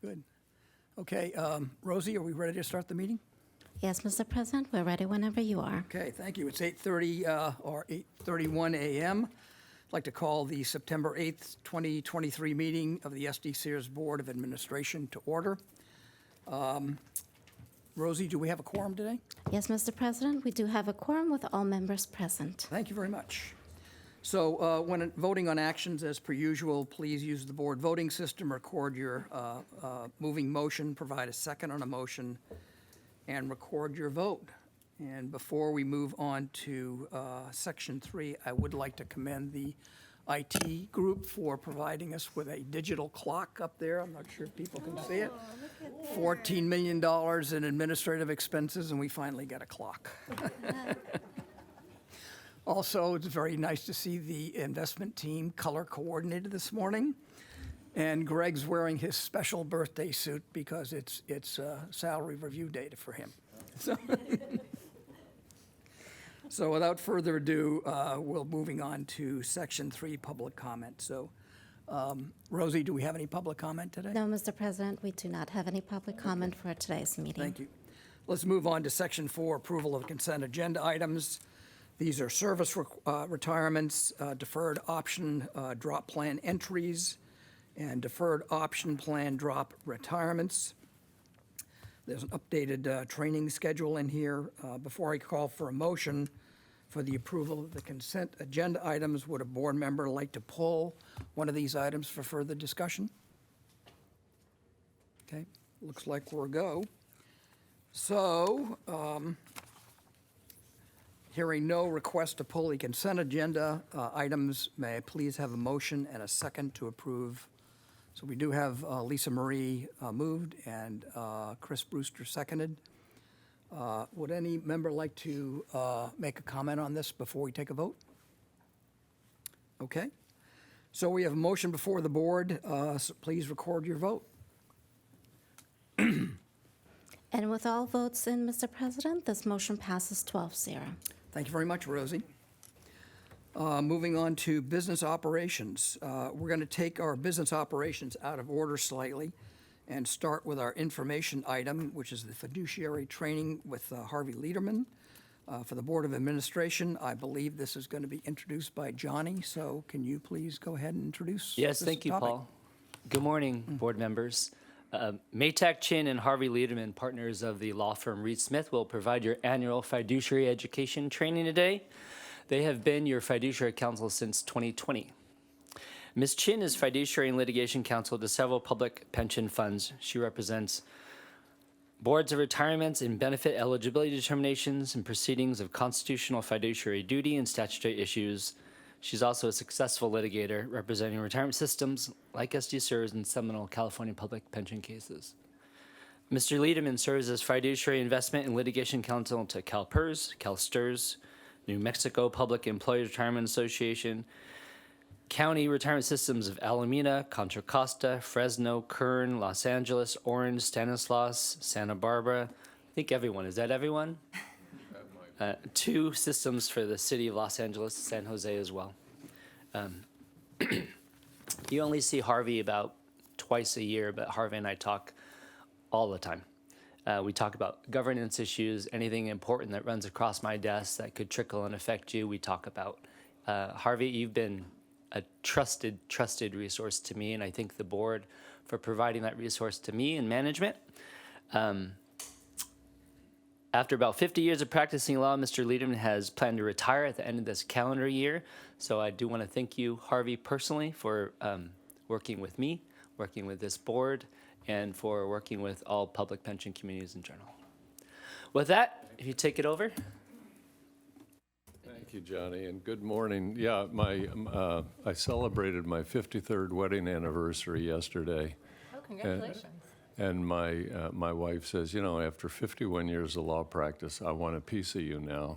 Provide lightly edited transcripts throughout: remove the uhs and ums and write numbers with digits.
Good. Okay, Rosie, are we ready to start the meeting? Yes, Mr. President, we're ready whenever you are. Okay, thank you. It's 8:30 or 8:31 a.m. I'd like to call the September 8th, 2023 meeting of the SDCERS Board of Administration to order. Rosie, do we have a quorum today? Yes, Mr. President, we do have a quorum with all members present. Thank you very much. So when voting on actions, as per usual, please use the board voting system, record your moving motion, provide a second on a motion, and record your vote. And before we move on to Section 3, I would like to commend the IT group for providing us with a digital clock up there. I'm not sure if people can see it. $14 million in administrative expenses, and we finally got a clock. Also, it's very nice to see the investment team color coordinated this morning. And Greg's wearing his special birthday suit because it's salary review day for him. So without further ado, we're moving on to Section 3, public comment. So, Rosie, do we have any public comment today? No, Mr. President, we do not have any public comment for today's meeting. Thank you. Let's move on to Section 4, approval of consent agenda items. These are service retirements, deferred option drop plan entries, and deferred option plan drop retirements. There's an updated training schedule in here. Before I call for a motion for the approval of the consent agenda items, would a board member like to pull one of these items for further discussion? Okay, looks like we're a go. So, hearing no request to pull the consent agenda items, may I please have a motion and a second to approve? So we do have Lisa Marie moved and Chris Brewster seconded. Would any member like to make a comment on this before we take a vote? Okay. So we have a motion before the board. So please record your vote. And with all votes in, Mr. President, this motion passes 12-0. Thank you very much, Rosie. Moving on to business operations. We're going to take our business operations out of order slightly and start with our information item, which is the fiduciary training with Harvey Lederman for the Board of Administration. I believe this is going to be introduced by Johnny, so can you please go ahead and introduce Yes, this thank you, topic? Paul. Good morning, board members. Maytak Chin and Harvey Lederman, partners of the law firm Reed Smith, will provide your annual fiduciary education training today. They have been your fiduciary counsel since 2020. Ms. Chin is fiduciary and litigation counsel to several public pension funds. She represents boards of retirements and benefit eligibility determinations and proceedings of constitutional fiduciary duty and statutory issues. She's also a successful litigator representing retirement systems like SDCERS in seminal California public pension cases. Mr. Lederman serves as fiduciary investment and litigation counsel to CalPERS, CalSTRS, New Mexico Public Employees Retirement Association, County Retirement Systems of Alameda, Contra Costa, Fresno, Kern, Los Angeles, Orange, Stanislaus, Santa Barbara. I think everyone. Is that everyone? 2 systems for the city of Los Angeles, San Jose as well. You only see Harvey about twice a year, but Harvey and I talk all the time. We talk about governance issues, anything important that runs across my desk that could trickle and affect you, we talk about. Harvey, you've been a trusted resource to me, and I thank the board for providing that resource to me and management. After about 50 years of practicing law, Mr. Lederman has planned to retire at the end of this calendar year. So I do want to thank you, Harvey, personally for working with me, working with this board, and for working with all public pension communities in general. With that, if you take it over. Thank you, Johnny, and good morning. Yeah, I celebrated my 53rd wedding anniversary yesterday. Oh, congratulations. And my wife says, you know, after 51 years of law practice, I want a piece of you now.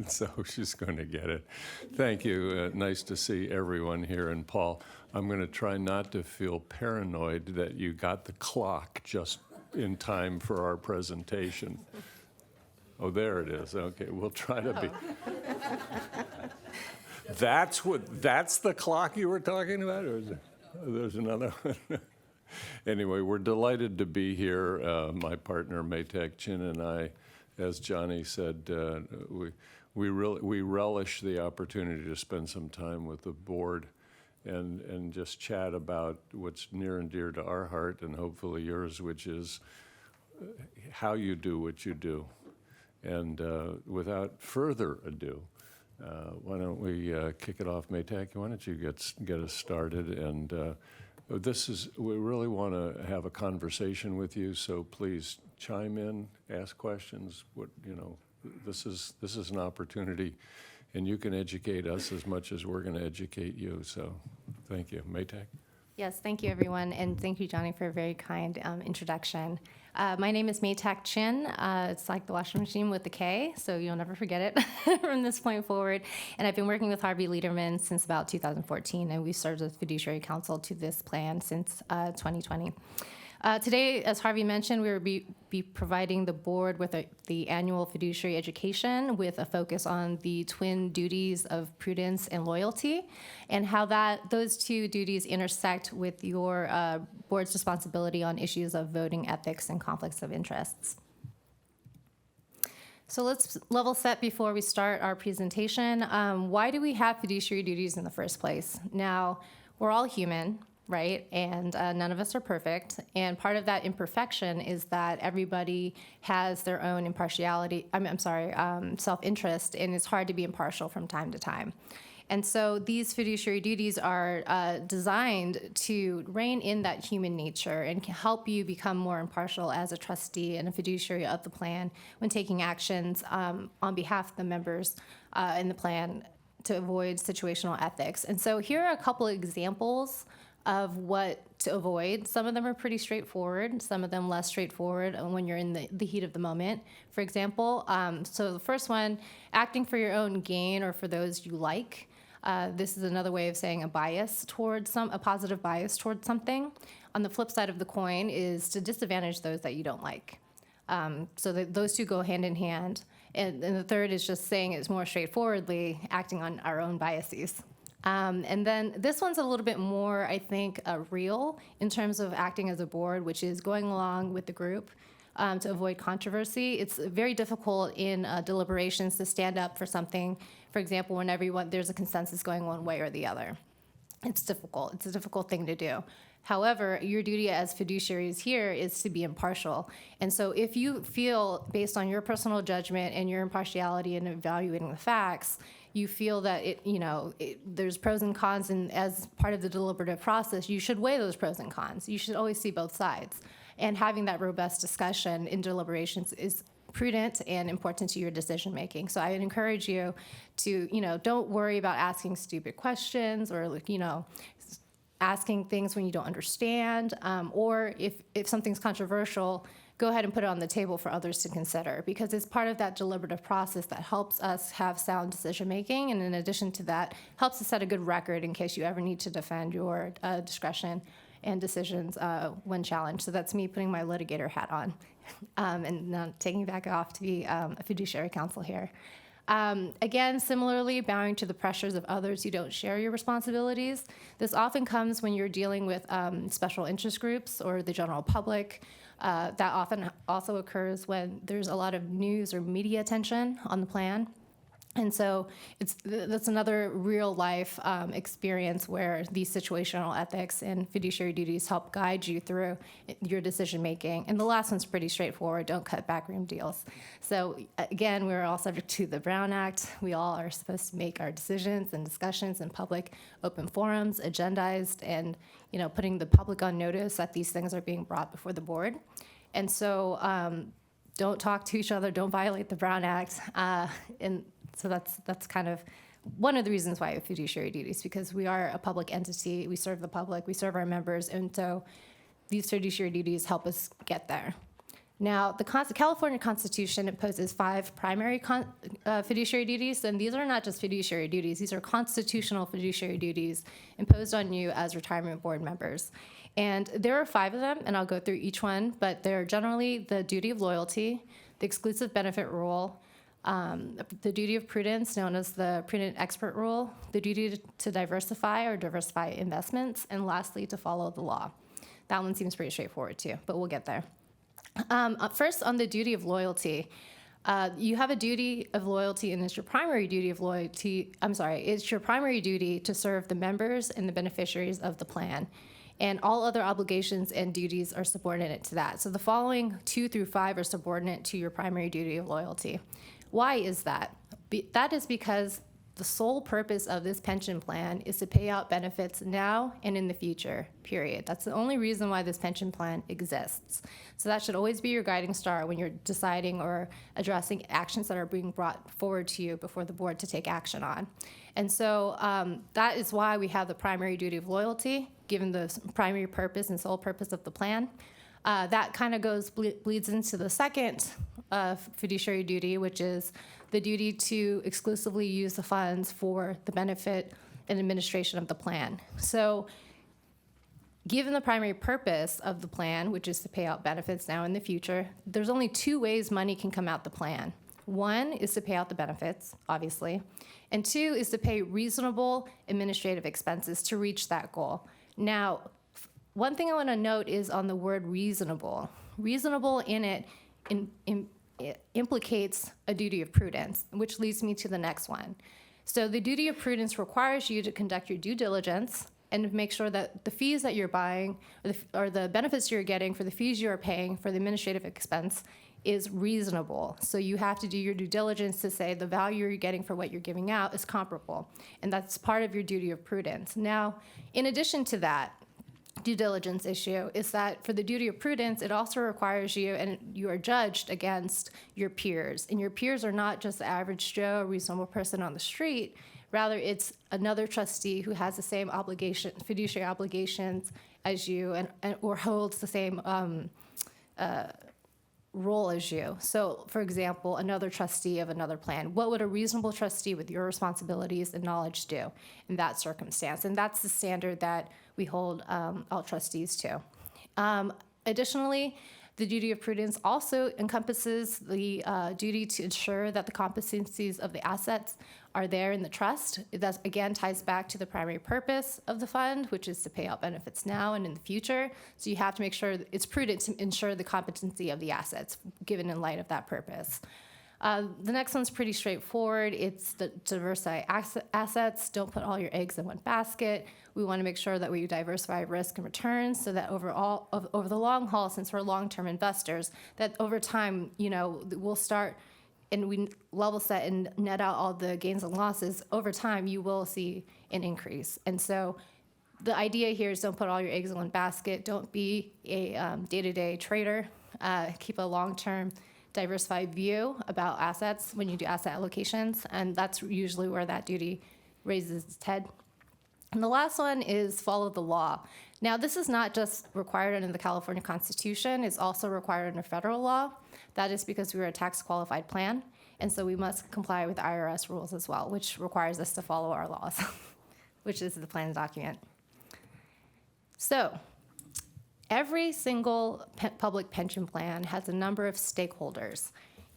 So she's going to get it. Thank you. Nice to see everyone here. And Paul, I'm going to try not to feel paranoid that you got the clock just in time for our presentation. Oh, there it is. Okay, we'll try to be. That's the clock you were talking about, or is there, there's another one? Anyway, we're delighted to be here. My partner, Maytak Chin, and I, as Johnny said, we relish the opportunity to spend some time with the board and just chat about what's near and dear to our heart and hopefully yours, which is how you do what you do. And without further ado, why don't we kick it off? Maytak, why don't you get us started? And we really want to have a conversation with you, so please chime in, ask questions. This is an opportunity, and you can educate us as much as we're going to educate you. So, thank you, Maytak. Yes, thank you, everyone, and thank you, Johnny, for a very kind introduction. My name is Maytak Chin. It's like the washing machine with the K, so you'll never forget it from this point forward. And I've been working with Harvey Lederman since about 2014, and we've served as fiduciary counsel to this plan since 2020. Today, as Harvey mentioned, we will be providing the board with the annual fiduciary education with a focus on the twin duties of prudence and loyalty, and how those two duties intersect with your board's responsibility on issues of voting ethics and conflicts of interests. So let's level set before we start our presentation. Why do we have fiduciary duties in the first place? Now, we're all human, right? And none of us are perfect. And part of that imperfection is that everybody has their own self-interest, and it's hard to be impartial from time to time. And so these fiduciary duties are designed to rein in that human nature and can help you become more impartial as a trustee and a fiduciary of the plan when taking actions on behalf of the members in the plan to avoid situational ethics. And so here are a couple of examples of what to avoid. Some of them are pretty straightforward, some of them less straightforward when you're in the heat of the moment. For example, so the first one, acting for your own gain or for those you like. This is another way of saying a positive bias towards something. On the flip side of the coin is to disadvantage those that you don't like. So those two go hand in hand. And the third is just saying it's more straightforwardly acting on our own biases. And then this one's a little bit more, I think, real in terms of acting as a board, which is going along with the group to avoid controversy. It's very difficult in deliberations to stand up for something, for example, when there's a consensus going one way or the other. It's difficult. It's a difficult thing to do. However, your duty as fiduciaries here is to be impartial. And so if you feel, based on your personal judgment and your impartiality in evaluating the facts, you feel that there's pros and cons, and as part of the deliberative process, you should weigh those pros and cons. You should always see both sides. And having that robust discussion in deliberations is prudent and important to your decision making. So I would encourage you to, don't worry about asking stupid questions or, asking things when you don't understand, or if something's controversial, go ahead and put it on the table for others to consider, because it's part of that deliberative process that helps us have sound decision making, and in addition to that, helps us set a good record in case you ever need to defend your discretion and decisions when challenged. So that's me putting my litigator hat on and now taking back off to be a fiduciary counsel here. Again, similarly, bowing to the pressures of others who don't share your responsibilities. This often comes when you're dealing with special interest groups or the general public. That often also occurs when there's a lot of news or media attention on the plan. And so that's another real life experience where these situational ethics and fiduciary duties help guide you through your decision making. And the last one's pretty straightforward: don't cut backroom deals. So again, we're all subject to the Brown Act. We all are supposed to make our decisions and discussions in public, open forums, agendized, and putting the public on notice that these things are being brought before the board. And so don't talk to each other, don't violate the Brown Act, and so that's kind of one of the reasons why we have fiduciary duties, because we are a public entity, we serve the public, we serve our members, and so these fiduciary duties help us get there. Now, the California Constitution imposes 5 primary fiduciary duties, and these are not just fiduciary duties, these are constitutional fiduciary duties imposed on you as retirement board members. And there are 5 of them, and I'll go through each one, but they're generally the duty of loyalty, the exclusive benefit rule, the duty of prudence, known as the prudent expert rule, the duty to diversify or diversify investments, and lastly, to follow the law. That one seems pretty straightforward too, but we'll get there. First, on the duty of loyalty. You have a duty of loyalty, and it's your primary duty of loyalty. It's your primary duty to serve the members and the beneficiaries of the plan. And all other obligations and duties are subordinate to that. So the following 2 through 5 are subordinate to your primary duty of loyalty. Why is that? That is because the sole purpose of this pension plan is to pay out benefits now and in the future, period. That's the only reason why this pension plan exists. So that should always be your guiding star when you're deciding or addressing actions that are being brought forward to you before the board to take action on. And so that is why we have the primary duty of loyalty, given the primary purpose and sole purpose of the plan. That kind of bleeds into the second fiduciary duty, which is the duty to exclusively use the funds for the benefit and administration of the plan. So given the primary purpose of the plan, which is to pay out benefits now and in the future, there's only 2 ways money can come out the plan. One is to pay out the benefits, obviously, and 2 is to pay reasonable administrative expenses to reach that goal. Now, one thing I want to note is on the word reasonable. Reasonable in it it implicates a duty of prudence, which leads me to the next one. So the duty of prudence requires you to conduct your due diligence and make sure that the fees that you're buying or the benefits you're getting for the fees you are paying for the administrative expense is reasonable. So you have to do your due diligence to say the value you're getting for what you're giving out is comparable. And that's part of your duty of prudence. Now, in addition to that, due diligence issue is that for the duty of prudence, it also requires you, and you are judged against your peers. And your peers are not just the average Joe, reasonable person on the street. Rather, it's another trustee who has the same obligation, fiduciary obligations as you, or holds the same role as you. So, for example, another trustee of another plan. What would a reasonable trustee with your responsibilities and knowledge do in that circumstance? And that's the standard that we hold all trustees to. Additionally, the duty of prudence also encompasses the duty to ensure that the competencies of the assets are there in the trust. That, again, ties back to the primary purpose of the fund, which is to pay out benefits now and in the future. So you have to make sure it's prudent to ensure the competency of the assets, given in light of that purpose. The next one's pretty straightforward. It's the diversify assets. Don't put all your eggs in one basket. We want to make sure that we diversify risk and returns so that over the long haul, since we're long-term investors, that over time, we'll start and we level set and net out all the gains and losses. Over time, you will see an increase. And so the idea here is don't put all your eggs in one basket. Don't be a day-to-day trader. Keep a long-term diversified view about assets when you do asset allocations, and that's usually where that duty raises its head. And the last one is follow the law. Now, this is not just required under the California Constitution, it's also required under federal law. That is because we're a tax-qualified plan, and so we must comply with IRS rules as well, which requires us to follow our laws, which is the plan document. So, every single public pension plan has a number of stakeholders,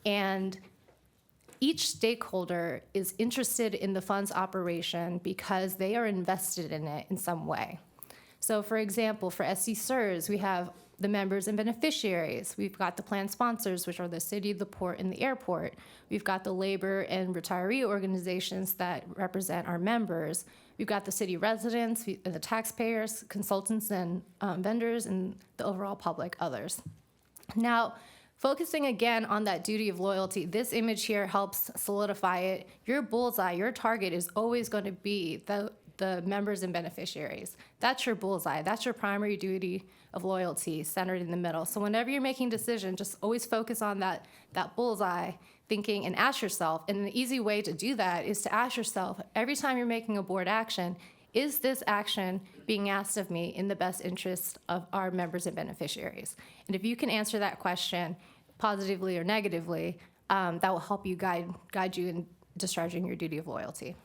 and each stakeholder is interested in the fund's operation because they are invested in it in some way. So, for example, for SDCERS, we have the members and beneficiaries. We've got the plan sponsors, which are the city, the port, and the airport. We've got the labor and retiree organizations that represent our members. We've got the city residents, the taxpayers, consultants, and vendors, and the overall public, others. Now, focusing again on that duty of loyalty, this image here helps solidify it. Your bullseye, your target is always going to be the members and beneficiaries. That's your bullseye. That's your primary duty of loyalty centered in the middle. So whenever you're making decisions, just always focus on that bullseye thinking and ask yourself, and an easy way to do that is to ask yourself, every time you're making a board action, is this action being asked of me in the best interest of our members and beneficiaries? And if you can answer that question positively or negatively, that will help you guide you in discharging your duty of loyalty.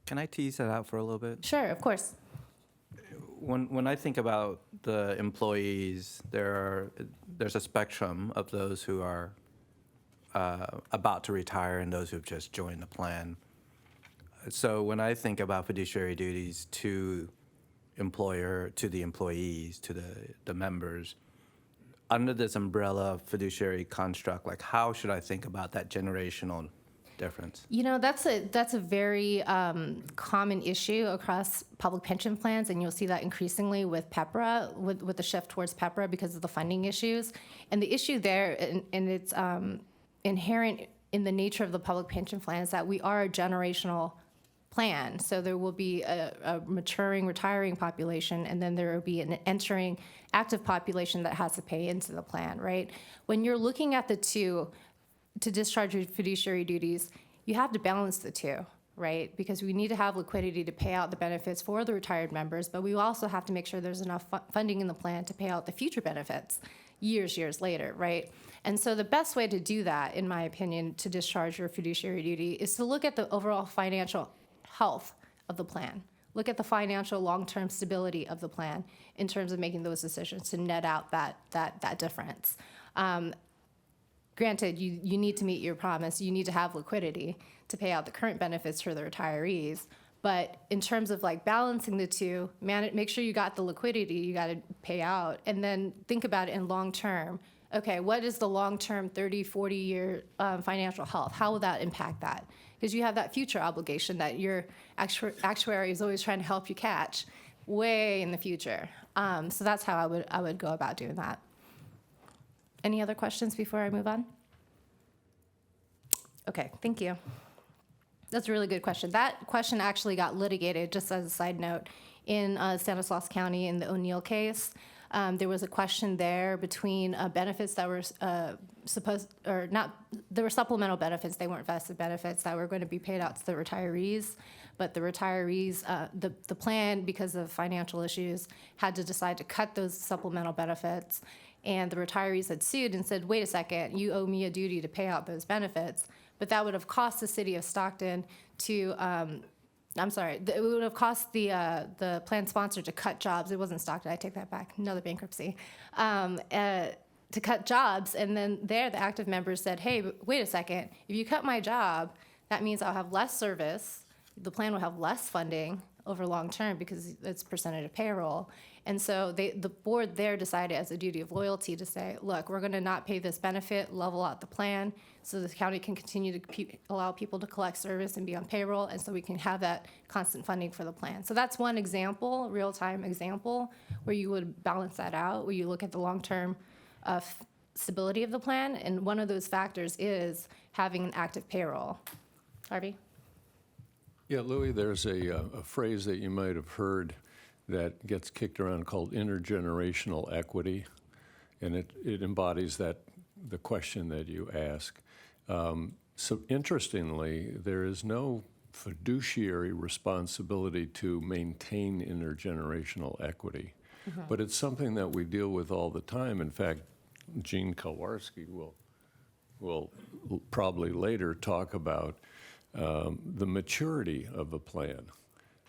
Can I tease that out for a little bit? Sure, of course. When I think about the employees, there's a spectrum of those who are about to retire and those who have just joined the plan. So when I think about fiduciary duties to employer to the employees, to the members. Under this umbrella of fiduciary construct, like how should I think about that generational difference? You know, that's a very common issue across public pension plans, and you'll see that increasingly with PEPRA, with the shift towards PEPRA because of the funding issues. And the issue there, and it's inherent in the nature of the public pension plan, is that we are a generational plan. So there will be a maturing, retiring population, and then there will be an entering active population that has to pay into the plan, right? When you're looking at the two, to discharge your fiduciary duties, you have to balance the two, right? Because we need to have liquidity to pay out the benefits for the retired members, but we also have to make sure there's enough funding in the plan to pay out the future benefits years later, right? And so the best way to do that, in my opinion, to discharge your fiduciary duty is to look at the overall financial health of the plan. Look at the financial long-term stability of the plan in terms of making those decisions to net out that difference. Granted, you need to meet your promise. You need to have liquidity to pay out the current benefits for the retirees. But in terms of like balancing the two, make sure you got the liquidity you got to pay out, and then think about it in long term. Okay, what is the long-term 30, 40-year financial health? How will that impact that? Because you have that future obligation that your actuary is always trying to help you catch way in the future. So that's how I would go about doing that. Any other questions before I move on? Okay, thank you. That's a really good question. That question actually got litigated, just as a side note, in Stanislaus County in the O'Neill case. There was a question there between benefits that were there were supplemental benefits, they weren't vested benefits that were going to be paid out to the retirees, but the retirees, the plan, because of financial issues, had to decide to cut those supplemental benefits, and the retirees had sued and said, wait a second, you owe me a duty to pay out those benefits, but that would have cost the city of Stockton to it would have cost the plan sponsor to cut jobs. It wasn't Stockton, I take that back, another bankruptcy. To cut jobs, and then the active members said, hey, wait a second, if you cut my job, that means I'll have less service, the plan will have less funding over long term because it's percentage of payroll. And so the board there decided as a duty of loyalty to say, look, we're going to not pay this benefit, level out the plan, so the county can continue to allow people to collect service and be on payroll, and so we can have that constant funding for the plan. So that's one example, real-time example, where you would balance that out, where you look at the long-term stability of the plan, and one of those factors is having an active payroll. Harvey? Yeah, Louis, there's a phrase that you might have heard that gets kicked around called intergenerational equity, and it embodies the question that you ask. So interestingly, there is no fiduciary responsibility to maintain intergenerational equity, but it's something that we deal with all the time. In fact, Gene Kowarski will probably later talk about the maturity of a plan,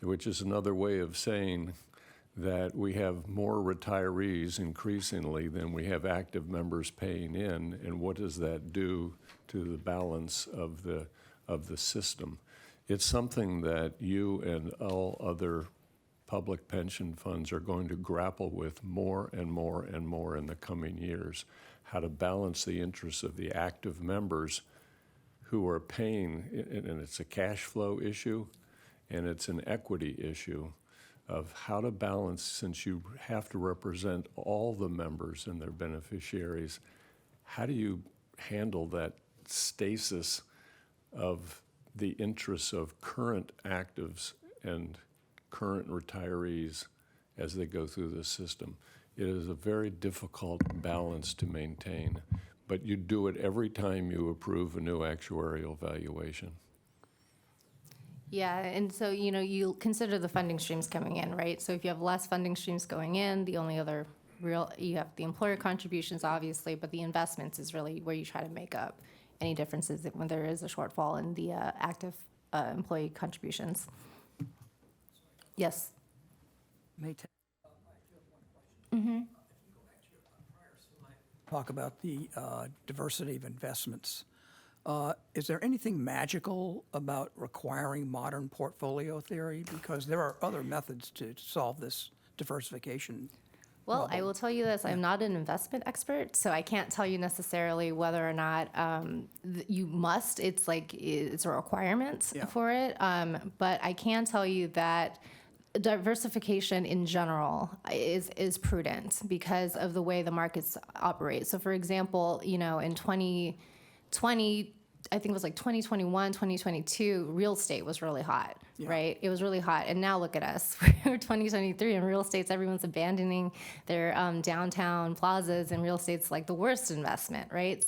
which is another way of saying that we have more retirees increasingly than we have active members paying in, and what does that do to the balance of the system? It's something that you and all other public pension funds are going to grapple with more and more and more in the coming years, how to balance the interests of the active members who are paying, and it's a cash flow issue, and it's an equity issue of how to balance, since you have to represent all the members and their beneficiaries, how do you handle that stasis of the interests of current actives and current retirees as they go through the system? It is a very difficult balance to maintain, but you do it every time you approve a new actuarial valuation. Yeah, and so, you consider the funding streams coming in, right? So if you have less funding streams going in, the only other you have the employer contributions, obviously, but the investments is really where you try to make up any differences when there is a shortfall in the active employee contributions. Yes? Talk about the diversity of investments. Is there anything magical about requiring modern portfolio theory? Because there are other methods to solve this diversification? Well, I will tell you this, I'm not an investment expert, so I can't tell you necessarily whether or not you must, it's a requirement Yeah. for it. But I can tell you that diversification in general is prudent because of the way the markets operate. So for example, in 2020, I think it was like 2021, 2022, real estate was really hot, right? It was really hot. And now look at us. We're 2023 and real estate's, everyone's abandoning their downtown plazas, and real estate's like the worst investment, right?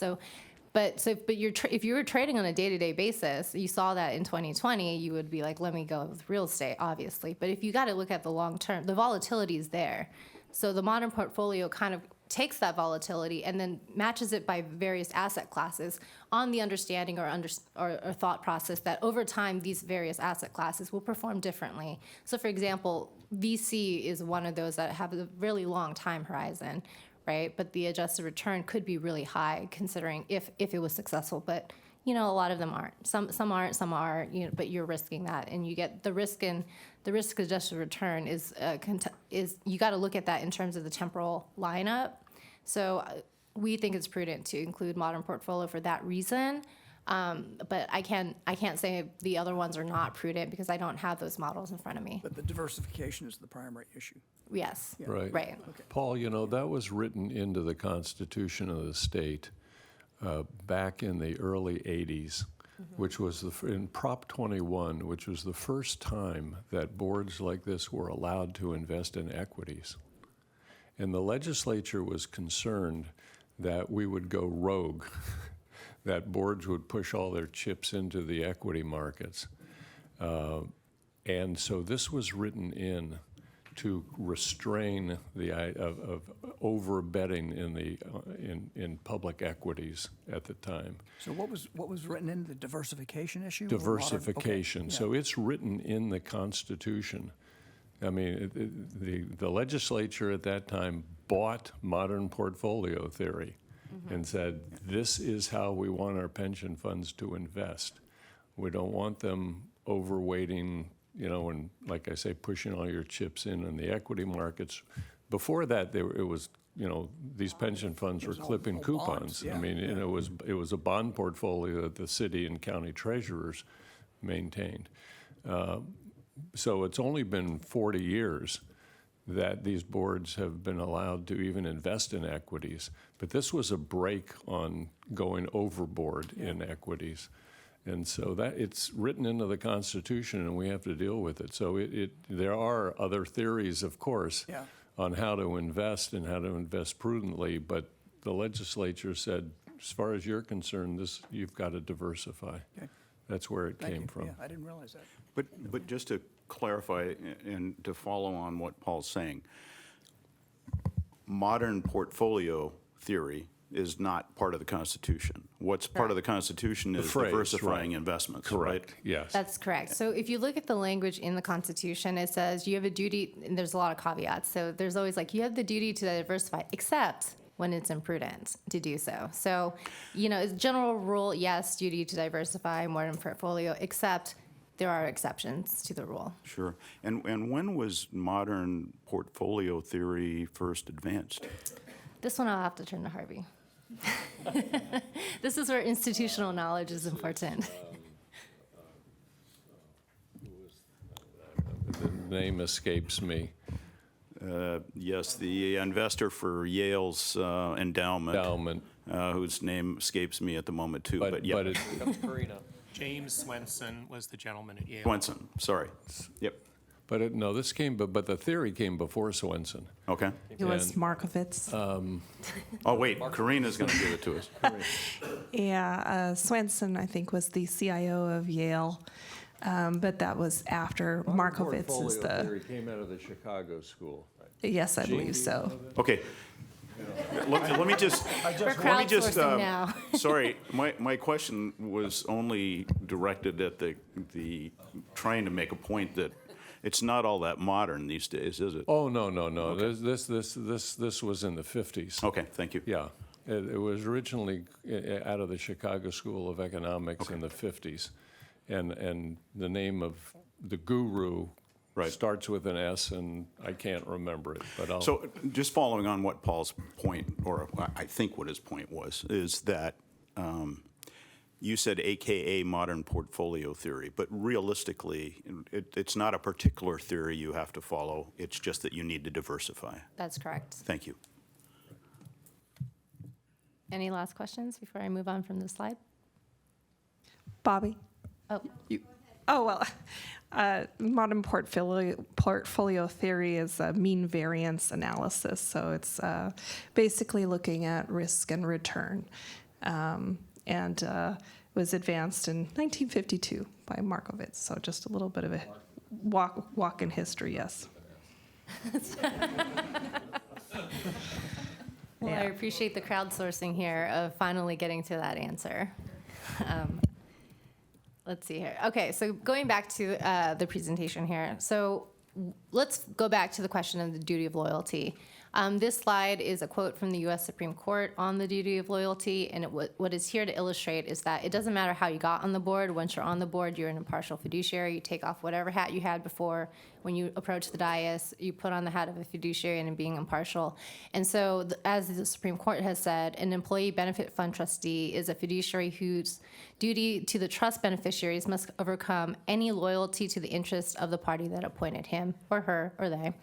But if you were trading on a day-to-day basis, you saw that in 2020, you would be like, let me go with real estate, obviously. But if you got to look at the long term, the volatility is there. So the modern portfolio kind of takes that volatility and then matches it by various asset classes on the understanding or thought process that over time these various asset classes will perform differently. So for example, VC is one of those that have a really long time horizon, right? But the adjusted return could be really high considering if it was successful. But a lot of them aren't. Some aren't, some are. But you're risking that, and you get the risk adjusted return is you got to look at that in terms of the temporal lineup. So we think it's prudent to include modern portfolio for that reason. But I can't say the other ones are not prudent because I don't have those models in front of me. But the diversification is the primary issue. Yes. Right. Right. Paul, that was written into the Constitution of the state back in the early 80s, which was in Prop 21, which was the first time that boards like this were allowed to invest in equities. And the legislature was concerned that we would go rogue, that boards would push all their chips into the equity markets. And so this was written in to restrain of over betting in public equities at the time. So what was written in the diversification issue? or modern- Diversification. okay, yeah. So it's written in the Constitution. I mean, the legislature at that time bought modern portfolio theory and said, this is how we want our pension funds to invest. We don't want them overweighting, and like I say, pushing all your chips in the equity markets. Before that, it was, these pension funds were clipping all bonds, coupons. yeah, I mean, yeah. it was a bond portfolio that the city and county treasurers maintained. So it's only been 40 years that these boards have been allowed to even invest in equities. But this was a break on going overboard in equities. And so that it's written into the Constitution, and we have to deal with it. So there are other theories, of course, on how to invest and how to invest prudently. But the legislature said, as far as you're concerned, you've got to diversify. Okay. That's where it Thank came you. from. Yeah, I didn't realize that. But just to clarify and to follow on what Paul's saying, modern portfolio theory is not part of the Constitution. What's part of the Constitution is phrase, diversifying right. investments, Correct. right? Yes. That's correct. So if you look at the language in the Constitution, it says you have a duty, and there's a lot of caveats. So there's always you have the duty to diversify, except when it's imprudent to do so. So, as a general rule, yes, duty to diversify modern portfolio, except there are exceptions to the rule. Sure. And when was modern portfolio theory first advanced? This one I'll have to turn to Harvey. This is where institutional knowledge is important. The name escapes me. Yes, the investor for Yale's endowment, Endowment. whose name escapes me at the moment too. But yeah, it, James Swenson was the gentleman at Yale. Swenson. Sorry. Yep. no, this came, but the theory came before Swenson. Okay. It was And- Markovitz. Oh wait, Karina's going to give it to us. Yeah, Swenson, I think, was the CIO of Yale, but that was after Markovitz is the. theory came out of the Chicago school. Yes, I believe so. Okay. Let me just. We're crowdsourcing now. Sorry, my question was only directed at the trying to make a point that it's not all that modern these days, is it? Oh, no. This was in the 50s. Okay, thank you. Yeah. It was originally out of the Chicago School of Economics in the 50s. And the name of the guru Right. Starts with an S, and I can't remember it, but I'll. So just following on what Paul's point, or I think what his point was, is that you said AKA modern portfolio theory, but realistically, it's not a particular theory you have to follow. It's just that you need to diversify. That's correct. Thank you. Any last questions before I move on from this slide? Bobby? Oh, Oh, well, modern portfolio theory is a mean variance analysis. So it's basically looking at risk and return. And was advanced in 1952 by Markowitz. So just a little bit of a walk in history, yes. well, I appreciate the crowdsourcing here of finally getting to that answer. Let's see here. Okay, so going back to the presentation here. So let's go back to the question of the duty of loyalty. This slide is a quote from the U.S. Supreme Court on the duty of loyalty, and what is here to illustrate is that it doesn't matter how you got on the board. Once you're on the board, you're an impartial fiduciary. You take off whatever hat you had before. When you approach the dais, you put on the hat of a fiduciary and being impartial. And so, as the Supreme Court has said, an employee benefit fund trustee is a fiduciary whose duty to the trust beneficiaries must overcome any loyalty to the interest of the party that appointed him or her or they.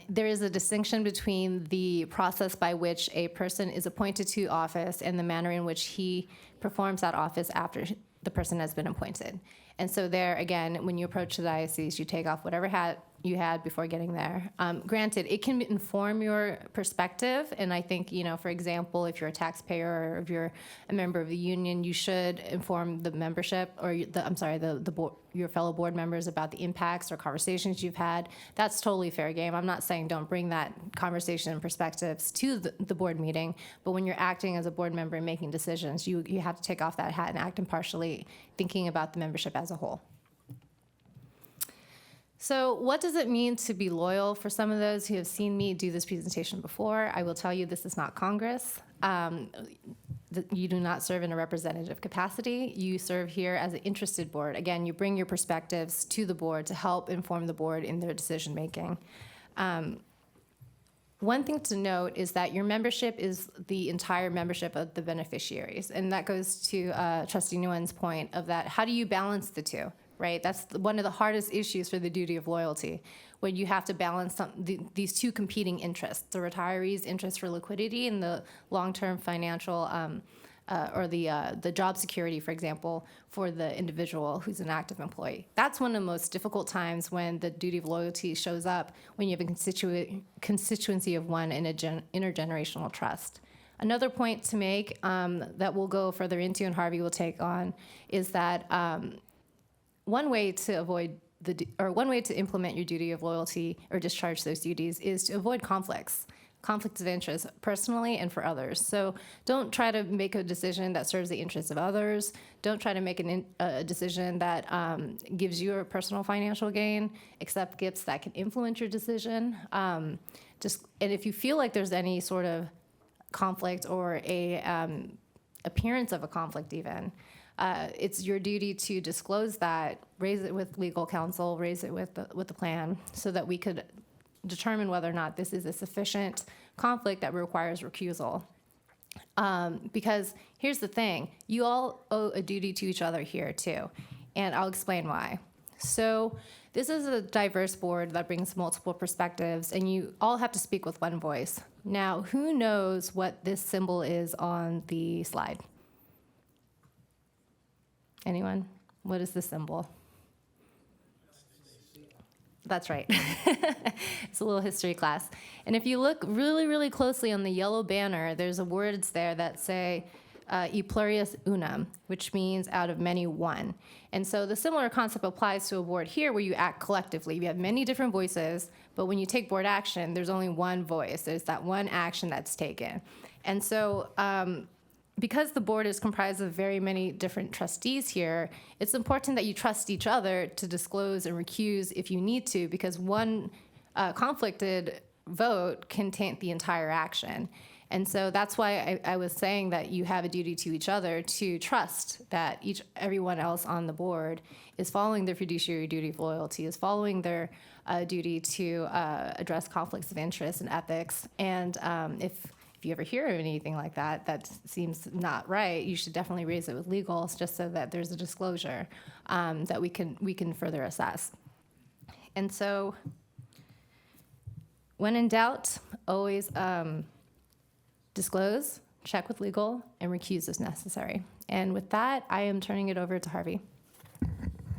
There is a distinction between the process by which a person is appointed to office and the manner in which he performs that office after the person has been appointed. And so there, again, when you approach the diocese, you take off whatever hat you had before getting there. Granted, it can inform your perspective, and I think, for example, if you're a taxpayer or if you're a member of the union, you should inform the membership or the board, your fellow board members about the impacts or conversations you've had. That's totally fair game. I'm not saying don't bring that conversation and perspectives to the board meeting, but when you're acting as a board member and making decisions, you have to take off that hat and act impartially, thinking about the membership as a whole. So what does it mean to be loyal? For some of those who have seen me do this presentation before, I will tell you this is not Congress. You do not serve in a representative capacity. You serve here as an interested board. Again, you bring your perspectives to the board to help inform the board in their decision making. One thing to note is that your membership is the entire membership of the beneficiaries. And that goes to Trustee Nguyen's point of that, how do you balance the two? Right, that's one of the hardest issues for the duty of loyalty, when you have to balance these two competing interests: the retirees' interest for liquidity and the long-term financial, or the job security, for example, for the individual who's an active employee. That's one of the most difficult times when the duty of loyalty shows up, when you have a constituency of one in an intergenerational trust. Another point to make that we'll go further into and Harvey will take on is that. One way to implement your duty of loyalty or discharge those duties is to avoid conflicts of interest personally and for others. So don't try to make a decision that serves the interests of others. Don't try to make a decision that gives you a personal financial gain, accept gifts that can influence your decision. And if you feel like there's any sort of conflict or a appearance of a conflict even, it's your duty to disclose that, raise it with legal counsel, raise it with the plan, so that we could determine whether or not this is a sufficient conflict that requires recusal. Because here's the thing, you all owe a duty to each other here too, and I'll explain why. So this is a diverse board that brings multiple perspectives, and you all have to speak with one voice. Now, who knows what this symbol is on the slide? Anyone? What is the symbol? That's right. It's a little history class. And if you look really, really closely on the yellow banner, there's words there that say e pluribus unum, which means out of many one. And so the similar concept applies to a board here where you act collectively. You have many different voices, but when you take board action, there's only one voice. There's that one action that's taken. And so because the board is comprised of very many different trustees here, it's important that you trust each other to disclose and recuse if you need to, because one conflicted vote can taint the entire action. And so that's why I was saying that you have a duty to each other to trust that everyone else on the board is following their fiduciary duty of loyalty, is following their duty to address conflicts of interest and ethics. And if you ever hear of anything like that that seems not right, you should definitely raise it with legal, just so that there's a disclosure that we can further assess. And so, when in doubt, always disclose, check with legal, and recuse as necessary. And with that, I am turning it over to Harvey.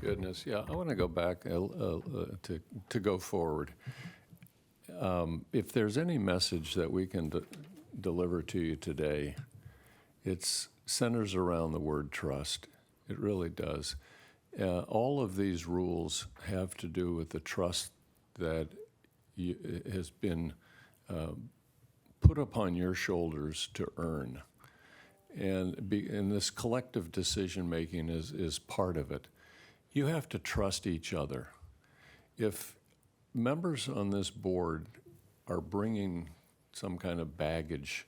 Goodness, yeah, I want to go back to go forward. If there's any message that we can deliver to you today, it centers around the word trust. It really does. All of these rules have to do with the trust that has been put upon your shoulders to earn. And this collective decision-making is part of it. You have to trust each other. If members on this board are bringing some kind of baggage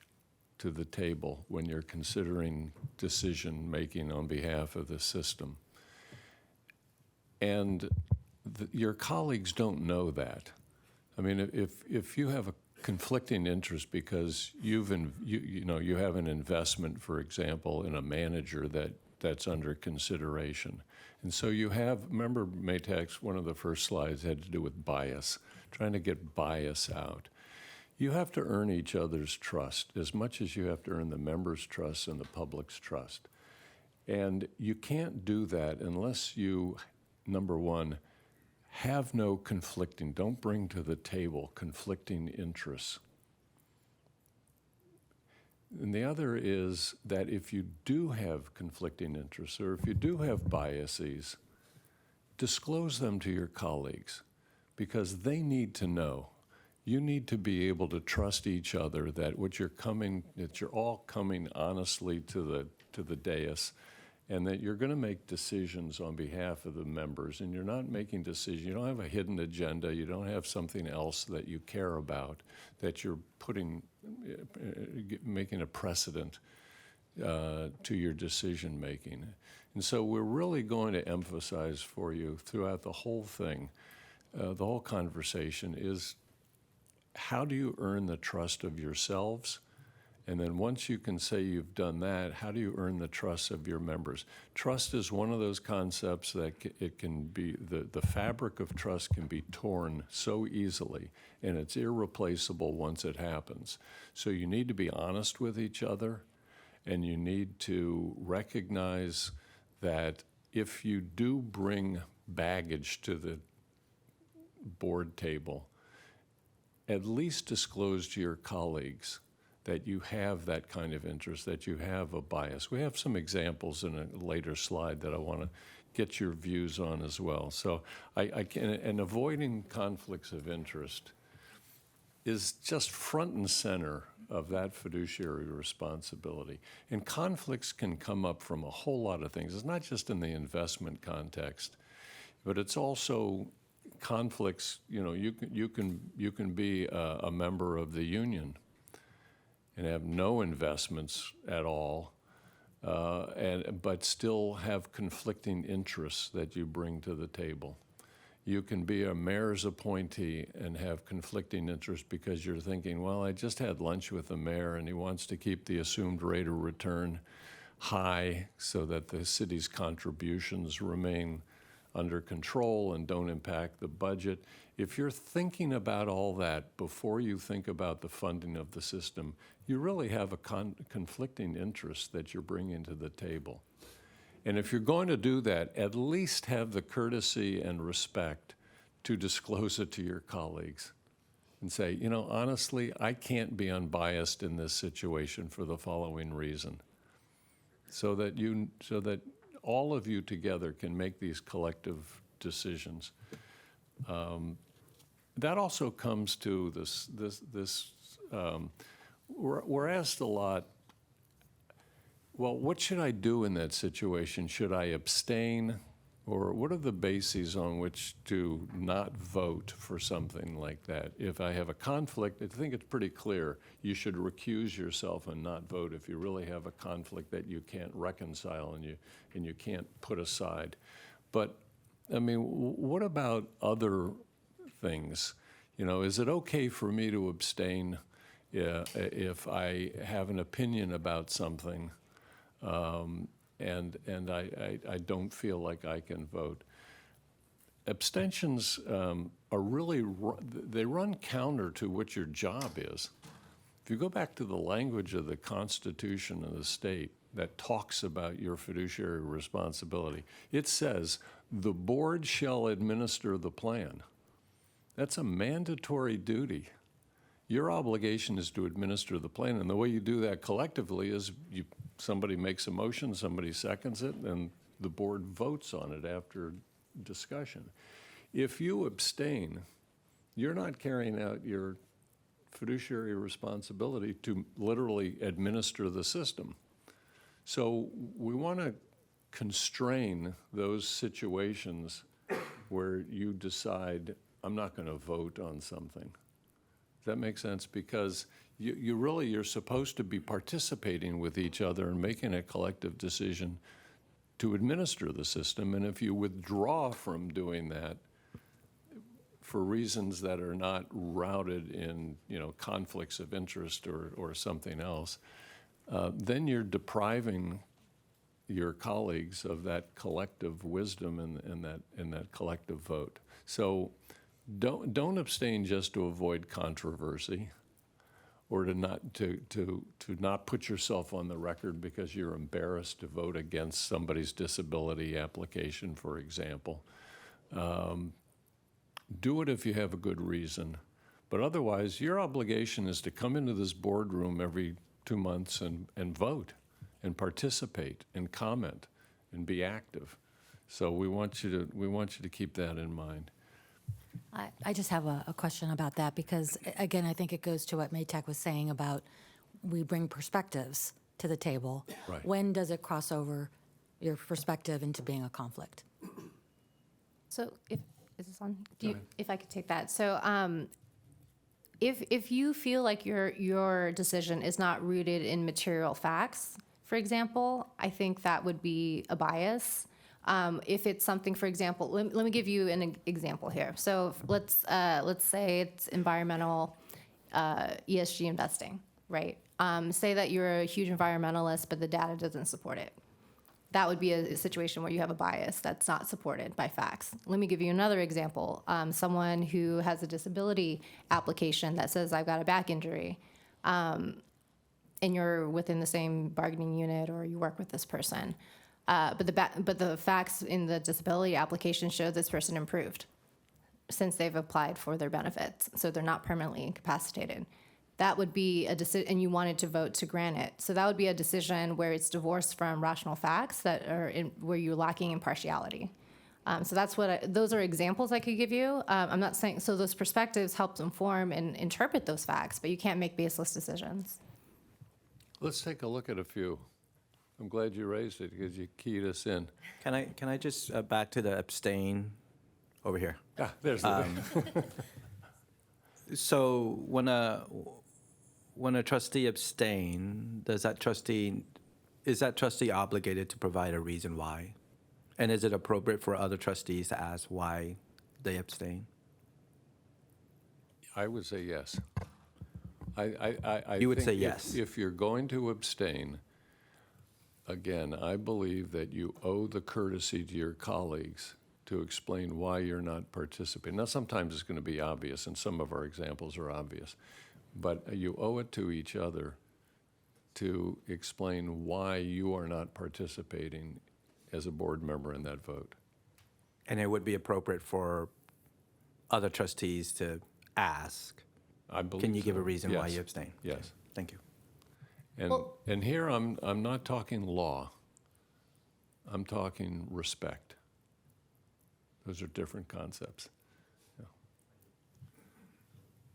to the table when you're considering decision-making on behalf of the system, and your colleagues don't know that. I mean, if you have a conflicting interest because you have an investment, for example, in a manager that's under consideration, and so you have, remember Maytag's, one of the first slides had to do with bias, trying to get bias out. You have to earn each other's trust as much as you have to earn the members' trust and the public's trust. And you can't do that unless you, number one, have no conflicting, don't bring to the table conflicting interests. And the other is that if you do have conflicting interests, or if you do have biases, disclose them to your colleagues, because they need to know. You need to be able to trust each other that you're all coming honestly to the dais, and that you're going to make decisions on behalf of the members, and you're not making decisions. You don't have a hidden agenda. You don't have something else that you care about, that you're making a precedent to your decision making. And so we're really going to emphasize for you throughout the whole thing, the whole conversation is, how do you earn the trust of yourselves? And then once you can say you've done that, how do you earn the trust of your members? Trust is one of those concepts that it can be, the fabric of trust can be torn so easily, and it's irreplaceable once it happens. So you need to be honest with each other, and you need to recognize that if you do bring baggage to the board table, at least disclose to your colleagues that you have that kind of interest, that you have a bias. We have some examples in a later slide that I want to get your views on as well. So and avoiding conflicts of interest is just front and center of that fiduciary responsibility. And conflicts can come up from a whole lot of things. It's not just in the investment context, but it's also conflicts. You can be a member of the union and have no investments at all, but still have conflicting interests that you bring to the table. You can be a mayor's appointee and have conflicting interests because you're thinking, well, I just had lunch with the mayor and he wants to keep the assumed rate of return high so that the city's contributions remain under control and don't impact the budget. If you're thinking about all that before you think about the funding of the system, you really have a conflicting interest that you're bringing to the table. And if you're going to do that, at least have the courtesy and respect to disclose it to your colleagues and say, honestly, I can't be unbiased in this situation for the following reason, so that all of you together can make these collective decisions. That also comes to this. We're asked a lot, well, what should I do in that situation? Should I abstain Or what are the bases on which to not vote for something like that? If I have a conflict, I think it's pretty clear. You should recuse yourself and not vote if you really have a conflict that you can't reconcile and you can't put aside. But, I mean, what about other things? You know, is it okay for me to abstain if I have an opinion about something and I don't feel like I can vote? Abstentions are really, they run counter to what your job is. If you go back to the language of the Constitution of the state that talks about your fiduciary responsibility, it says, the board shall administer the plan. That's a mandatory duty. Your obligation is to administer the plan, and the way you do that collectively is somebody makes a motion, somebody seconds it, and the board votes on it after discussion. If you abstain, you're not carrying out your fiduciary responsibility to literally administer the system. So we want to constrain those situations where you decide, I'm not going to vote on something. Does that make sense? Because you're supposed to be participating with each other and making a collective decision to administer the system. And if you withdraw from doing that for reasons that are not routed in, conflicts of interest or something else, then you're depriving your colleagues of that collective wisdom and that collective vote. So don't abstain just to avoid controversy, or to not put yourself on the record because you're embarrassed to vote against somebody's disability application, for example. Do it if you have a good reason. But otherwise, your obligation is to come into this boardroom every 2 months and vote and participate and comment and be active. So we want you to keep that in mind. I just have a question about that because, again, I think it goes to what Maytag was saying about we bring perspectives to the table. Right. When does it cross over your perspective into being a conflict? So is this on? If I could take that. So if you feel like your decision is not rooted in material facts, for example, I think that would be a bias. If it's something, for example, let me give you an example here. So let's say it's environmental ESG investing, right? Say that you're a huge environmentalist, but the data doesn't support it. That would be a situation where you have a bias that's not supported by facts. Let me give you another example. Someone who has a disability application that says, I've got a back injury, and you're within the same bargaining unit or you work with this person. But the facts in the disability application show this person improved since they've applied for their benefits, so they're not permanently incapacitated. That would be a decision, and you wanted to vote to grant it. So that would be a decision where it's divorced from rational facts that are where you're lacking impartiality. So that's those are examples I could give you. I'm not saying, so those perspectives help inform and interpret those facts, but you can't make baseless decisions. Let's take a look at a few. I'm glad you raised it because you keyed us in. Can I just back to the abstain over here? Ah, there's the So when a trustee abstain, is that trustee obligated to provide a reason why? And is it appropriate for other trustees to ask why they abstain? I would say yes. I You would think say yes. If you're going to abstain, again, I believe that you owe the courtesy to your colleagues to explain why you're not participating. Now, sometimes it's going to be obvious, and some of our examples are obvious, but you owe it to each other to explain why you are not participating as a board member in that vote. And it would be appropriate for other trustees to ask, I believe can you give so. a reason why Yes. you abstain? Yes. Thank you. And here I'm not talking law. I'm talking respect. Those are different concepts. Yeah.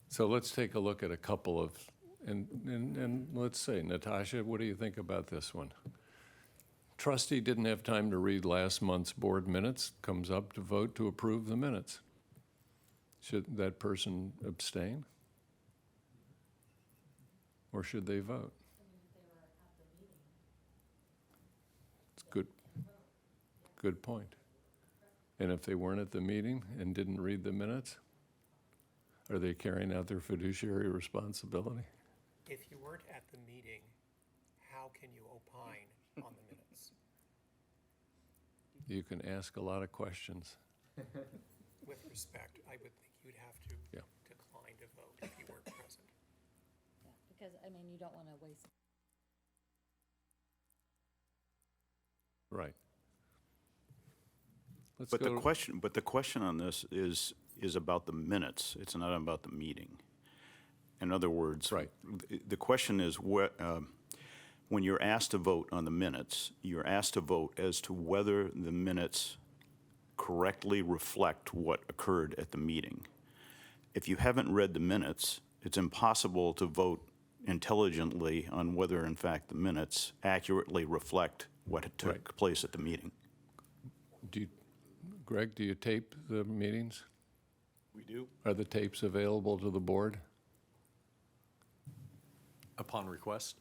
So let's take a look at a couple of, and let's say, Natasha, what do you think about this one? trustee didn't have time to read last month's board minutes, comes up to vote to approve the minutes. Should that person abstain? Or should they vote? It's good point. And if they weren't at the meeting and didn't read the minutes, are they carrying out their fiduciary responsibility? If you weren't at the meeting, how can you opine on the minutes? You can ask a lot of questions. With respect, I would think you'd have to Yeah. decline to vote if you weren't present. Because, I mean, you don't want to waste. Right. Let's But go. the question on this is about the minutes. It's not about the meeting. In other words, Right. The question is when you're asked to vote on the minutes, you're asked to vote as to whether the minutes correctly reflect what occurred at the meeting. If you haven't read the minutes, it's impossible to vote intelligently on whether, in fact, the minutes accurately reflect what took Right. place at the meeting. Greg, do you tape the meetings? We do, Are the tapes available to the board? upon request.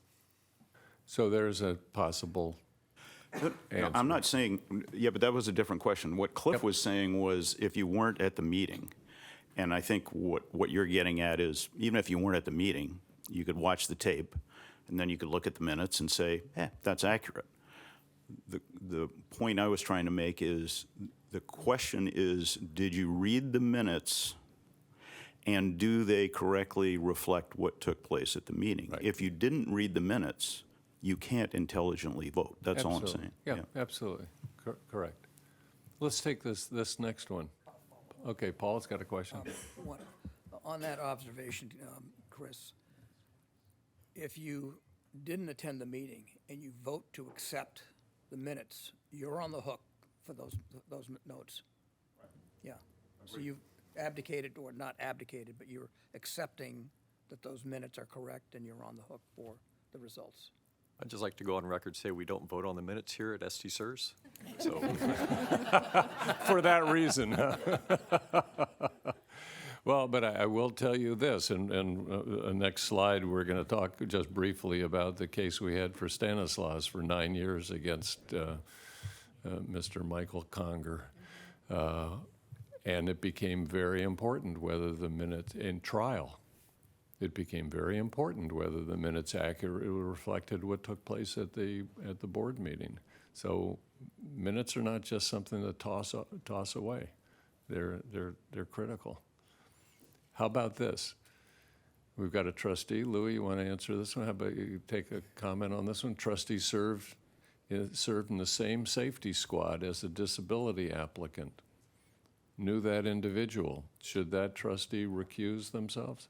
So there's a possible No, I'm not saying, yeah, but that was a different question. What Cliff was saying was if you weren't at the meeting, and I think what you're getting at is even if you weren't at the meeting, you could watch the tape, and then you could look at the minutes and say, that's accurate. The point I was trying to make is the question is, did you read the minutes and do they correctly reflect what took place at the meeting? Right. If you didn't read the minutes, you can't intelligently vote. That's all I'm Absolutely. saying. Yeah, absolutely. Correct. Let's take this next one. Okay, Paul's got a question. On that observation, Chris, if you didn't attend the meeting and you vote to accept the minutes, you're on the hook for those notes. Yeah. So you've abdicated, or not abdicated, but you're accepting that those minutes are correct and you're on the hook for the results. I'd just like to go on record, say we don't vote on the minutes here at SDCERS. So, For that reason. Well, but I will tell you this, and next slide, we're going to talk just briefly about the case we had for Stanislaus for 9 years against Mr. Michael Conger. And it became very important whether the minutes in trial, it became very important whether the minutes accurately reflected what took place at the board meeting. So minutes are not just something to toss away. They're critical. How about this? We've got a trustee. Louis, you want to answer this one? How about you take a comment on this one? Trustee served in the same safety squad as a disability applicant. Knew that individual. Should that trustee recuse themselves?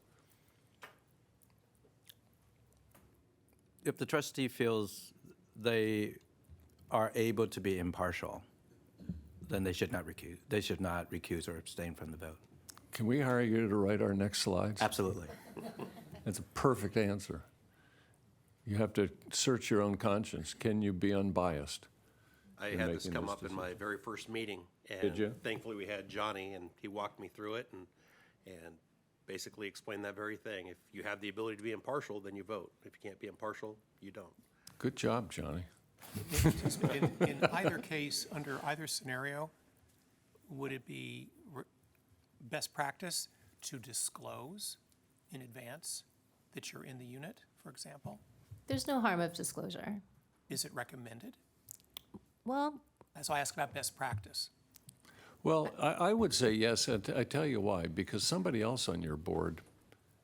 If the trustee feels they are able to be impartial, then they should not recuse. They should not recuse or abstain from the vote. Can we hire you to write our next slides? Absolutely. That's a perfect answer. You have to search your own conscience. Can you be unbiased? I in had this making come this up in my very first meeting. Did you? Thankfully, we had Johnny, and he walked me through it and basically explained that very thing. If you have the ability to be impartial, then you vote. If you can't be impartial, you don't. Good job, Johnny. In either case, under either scenario, would it be best practice to disclose in advance that you're in the unit, for example? There's no harm of disclosure. Is it recommended? Well, So I ask about best practice. Well, I would say yes, and I tell you why. Because somebody else on your board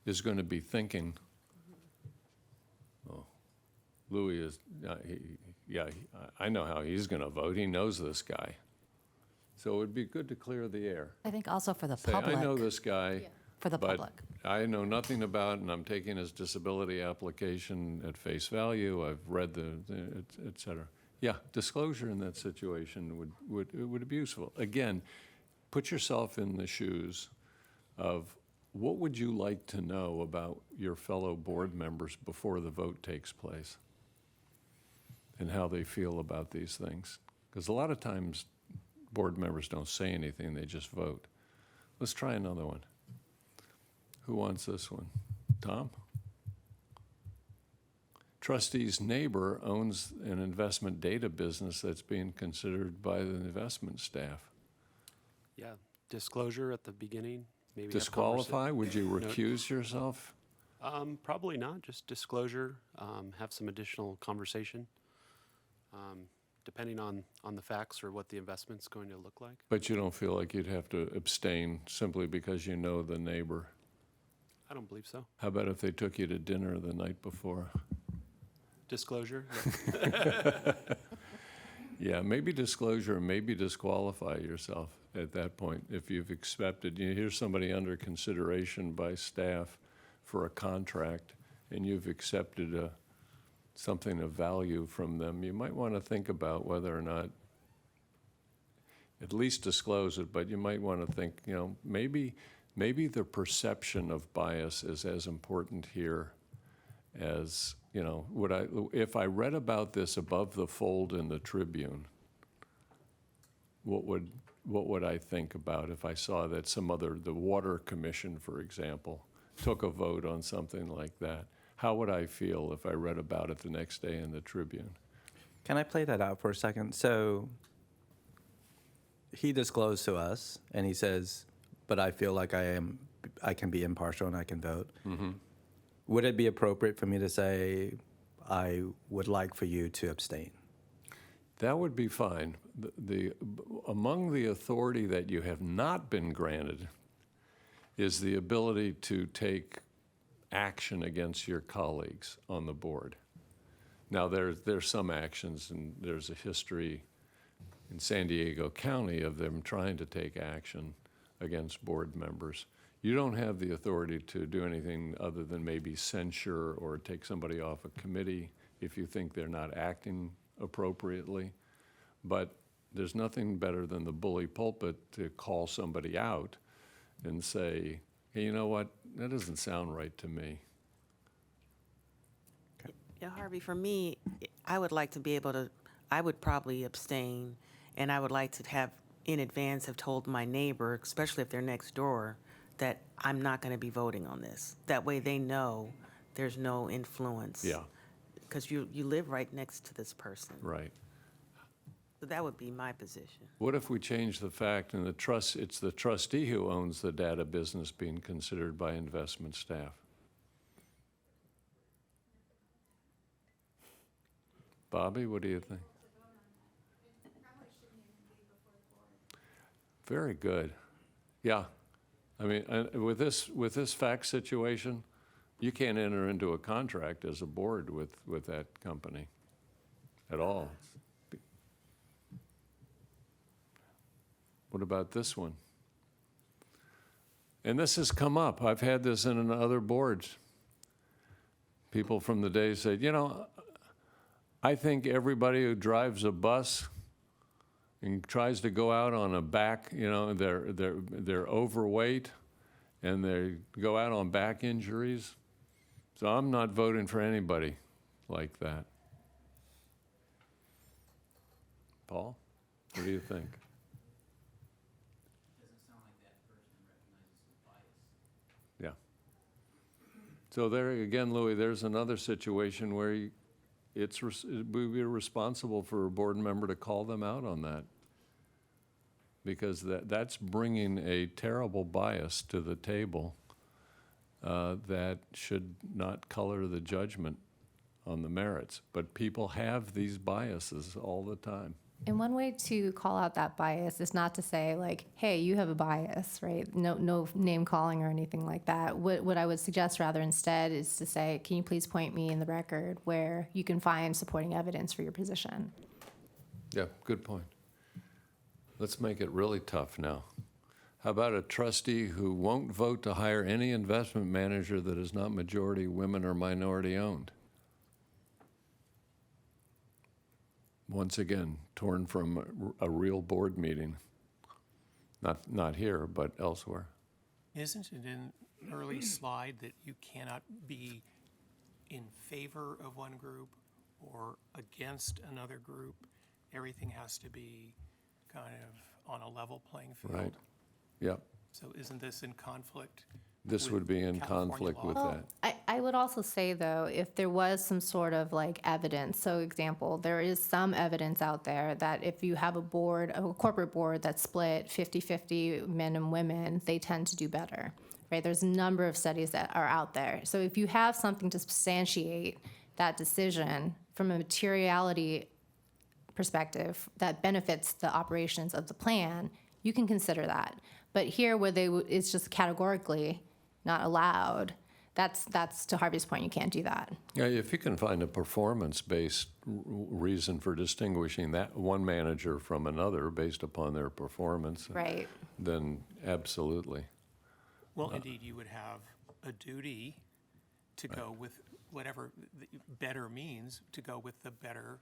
is going to be thinking, oh, Louis is, I know how he's going to vote. He knows this guy. So it would be good to clear the air. I think also for the Say, public. I know this guy. For the but public. I know nothing about, and I'm taking his disability application at face value. I've read et cetera. Yeah, disclosure in that situation would be useful. Again, put yourself in the shoes of what would you like to know about your fellow board members before the vote takes place? and how they feel about these things. Because a lot of times, board members don't say anything, they just vote. Let's try another one. Who wants this one? Tom? Trustee's neighbor owns an investment data business that's being considered by the investment staff. Yeah, disclosure at the beginning, maybe. have Disqualify? Would you No. recuse yourself? Probably not, just disclosure, have some additional conversation, depending on the facts or what the investment's going to look like. But you don't feel like you'd have to abstain simply because you know the neighbor? I don't believe so. How about if they took you to dinner the night before? Disclosure, Yeah, maybe disclosure, maybe disqualify yourself at that point. If you've accepted, you hear somebody under consideration by staff for a contract, and you've accepted something of value from them, you might want to think about whether or not, at least disclose it, but you might want to think, maybe the perception of bias is as important here as, if I read about this above the fold in the Tribune, what would I think about if I saw that the Water Commission, for example, took a vote on something like that? How would I feel if I read about it the next day in the Tribune? Can I play that out for a second? So he disclosed to us, and he says, but I feel like I can be impartial and I can vote. Mm-hmm. Would it be appropriate for me to say, I would like for you to abstain? That would be fine. Among the authority that you have not been granted is the ability to take action against your colleagues on the board. Now, there's some actions, and there's a history in San Diego County of them trying to take action against board members. You don't have the authority to do anything other than maybe censure or take somebody off a committee if you think they're not acting appropriately. But there's nothing better than the bully pulpit to call somebody out and say, hey, you know what, that doesn't sound right to me. Yeah, Harvey, for me, I would like to be able to, I would probably abstain, and I would like to have, in advance, have told my neighbor, especially if they're next door, that I'm not going to be voting on this. That way they know there's no influence. Yeah, Because you live right next to this person. right. So that would be my position. What if we change the fact and it's the trustee who owns the data business being considered by investment staff? Bobby, what do you think? Very good. Yeah. I mean, with this fact situation, you can't enter into a contract as a board with that company at all. What about this one? And this has come up. I've had this in other boards. People from the day said, I think everybody who drives a bus and tries to go out on a back, they're overweight and they go out on back injuries. So I'm not voting for anybody like that. Paul, what do you think? Yeah. So there again, Louis, there's another situation where it would be responsible for a board member to call them out on that, because that's bringing a terrible bias to the table that should not color the judgment on the merits. But people have these biases all the time. And one way to call out that bias is not to say like, hey, you have a bias, right? No name calling or anything like that. What I would suggest rather instead is to say, can you please point me in the record where you can find supporting evidence for your position? Yeah, good point. Let's make it really tough now. How about a trustee who won't vote to hire any investment manager that is not majority women or minority owned? Once again, torn from a real board meeting. Not here, but elsewhere. Isn't it in an early slide that you cannot be in favor of one group or against another group. Everything has to be kind of on a level playing field. Right. Yep. So isn't this in conflict? This with would be in California conflict with law? that. I would also say, though, if there was some sort of like evidence, so example, there is some evidence out there that if you have a board, a corporate board that's split 50-50 men and women, they tend to do better, right? There's a number of studies that are out there. So if you have something to substantiate that decision from a materiality perspective that benefits the operations of the plan, you can consider that. But here, where it's just categorically not allowed, that's to Harvey's point, you can't do that. Yeah, if you can find a performance-based reason for distinguishing that one manager from another based upon their performance, Right. then absolutely. Well, indeed, you would have a duty to go with whatever the better means, to go with the better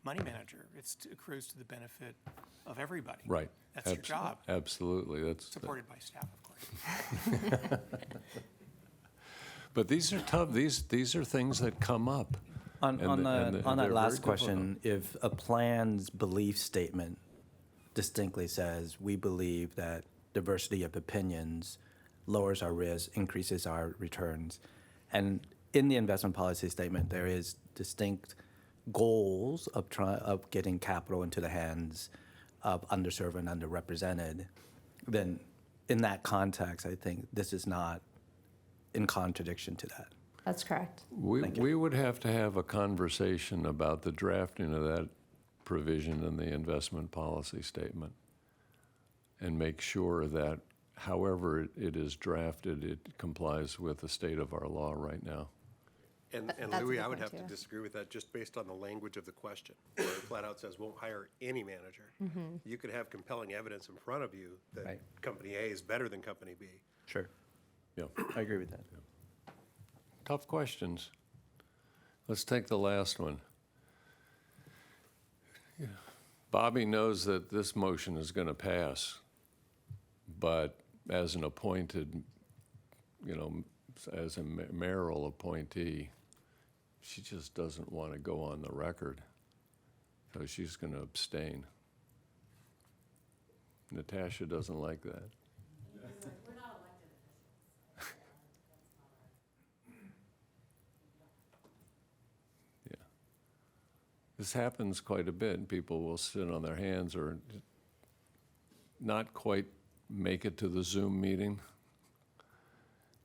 money manager. It accrues to the benefit of everybody. Right. That's your job, Absolutely. That's supported by staff, of course. But these are tough. These are things that come up. On And that they're last very question, if a plan's belief statement distinctly says, we believe that diversity of opinions lowers our risk, increases our returns, and in the investment policy statement, there is distinct goals of getting capital into the hands of underserved and underrepresented, then in that context, I think this is not in contradiction to that. That's correct. We would have to have a conversation about the drafting of that provision in the investment policy statement and make sure that however it is drafted, it complies with the state of our law right now. And That's a Louis, good I would point, have to too. disagree with that just based on the language of the question, where it flat out says won't hire any manager. You could have compelling evidence in front of you that Right. company A is better than company B. Sure. Yeah. I agree with that. Tough questions. Let's take the last one. Yeah. Bobby knows that this motion is going to pass, but as an appointed, as a mayoral appointee, she just doesn't want to go on the record, so she's going to abstain. Natasha doesn't like that. This happens quite a bit. People will sit on their hands or not quite make it to the Zoom meeting,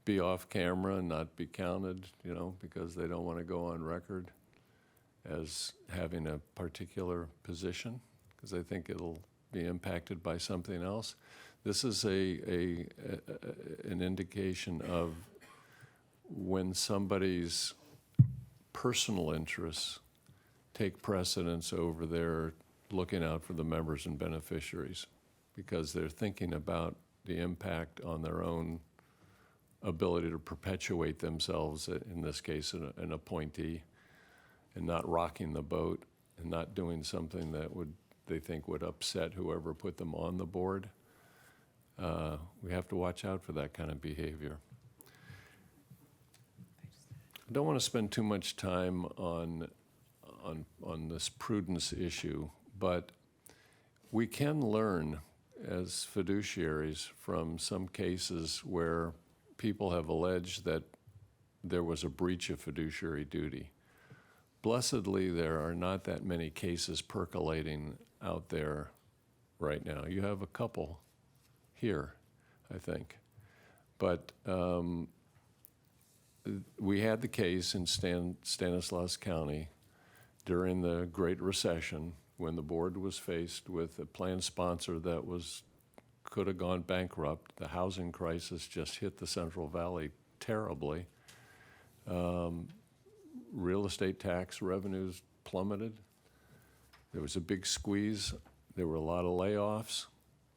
be off camera and not be counted, because they don't want to go on record as having a particular position, because they think it'll be impacted by something else. This is an indication of when somebody's personal interests take precedence over their looking out for the members and beneficiaries, because they're thinking about the impact on their own ability to perpetuate themselves, in this case, an appointee, and not rocking the boat and not doing something that they think would upset whoever put them on the board. We have to watch out for that kind of behavior. I don't want to spend too much time on this prudence issue, but we can learn as fiduciaries from some cases where people have alleged that there was a breach of fiduciary duty. Blessedly, there are not that many cases percolating out there right now. You have a couple here, I think. But we had the case in Stanislaus County during the Great Recession, when the board was faced with a plan sponsor that could have gone bankrupt. The housing crisis just hit the Central Valley terribly. Real estate tax revenues plummeted. There was a big squeeze. There were a lot of layoffs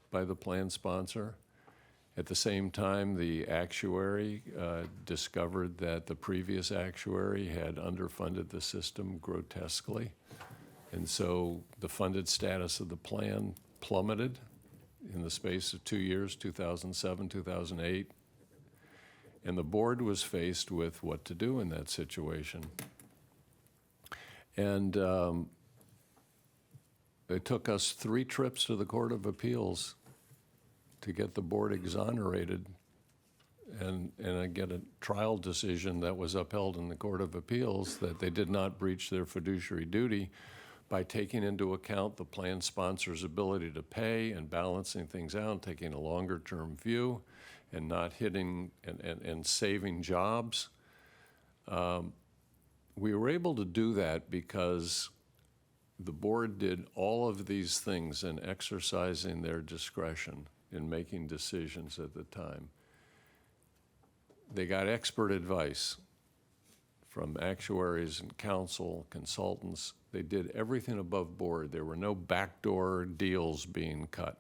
by the plan sponsor. At the same time, the actuary discovered that the previous actuary had underfunded the system grotesquely. And so the funded status of the plan plummeted in the space of 2 years, 2007, 2008. And the board was faced with what to do in that situation. And it took us 3 trips to the Court of Appeals to get the board exonerated and I get a trial decision that was upheld in the Court of Appeals that they did not breach their fiduciary duty by taking into account the plan sponsor's ability to pay and balancing things out, taking a longer-term view and not hitting and saving jobs. We were able to do that because the board did all of these things in exercising their discretion in making decisions at the time. They got expert advice from actuaries and counsel, consultants. They did everything above board. There were no backdoor deals being cut.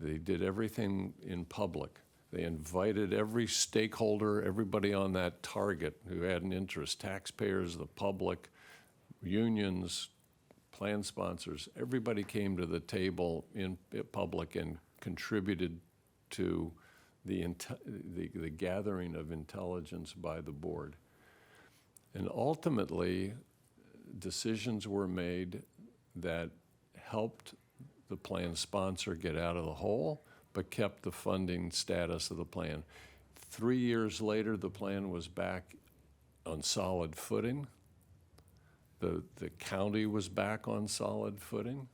They did everything in public. They invited every stakeholder, everybody on that target who had an interest, taxpayers, the public, unions, plan sponsors. Everybody came to the table in public and contributed to the gathering of intelligence by the board. And ultimately, decisions were made that helped the plan sponsor get out of the hole, but kept the funding status of the plan. 3 years later, the plan was back on solid footing. The county was back on solid footing.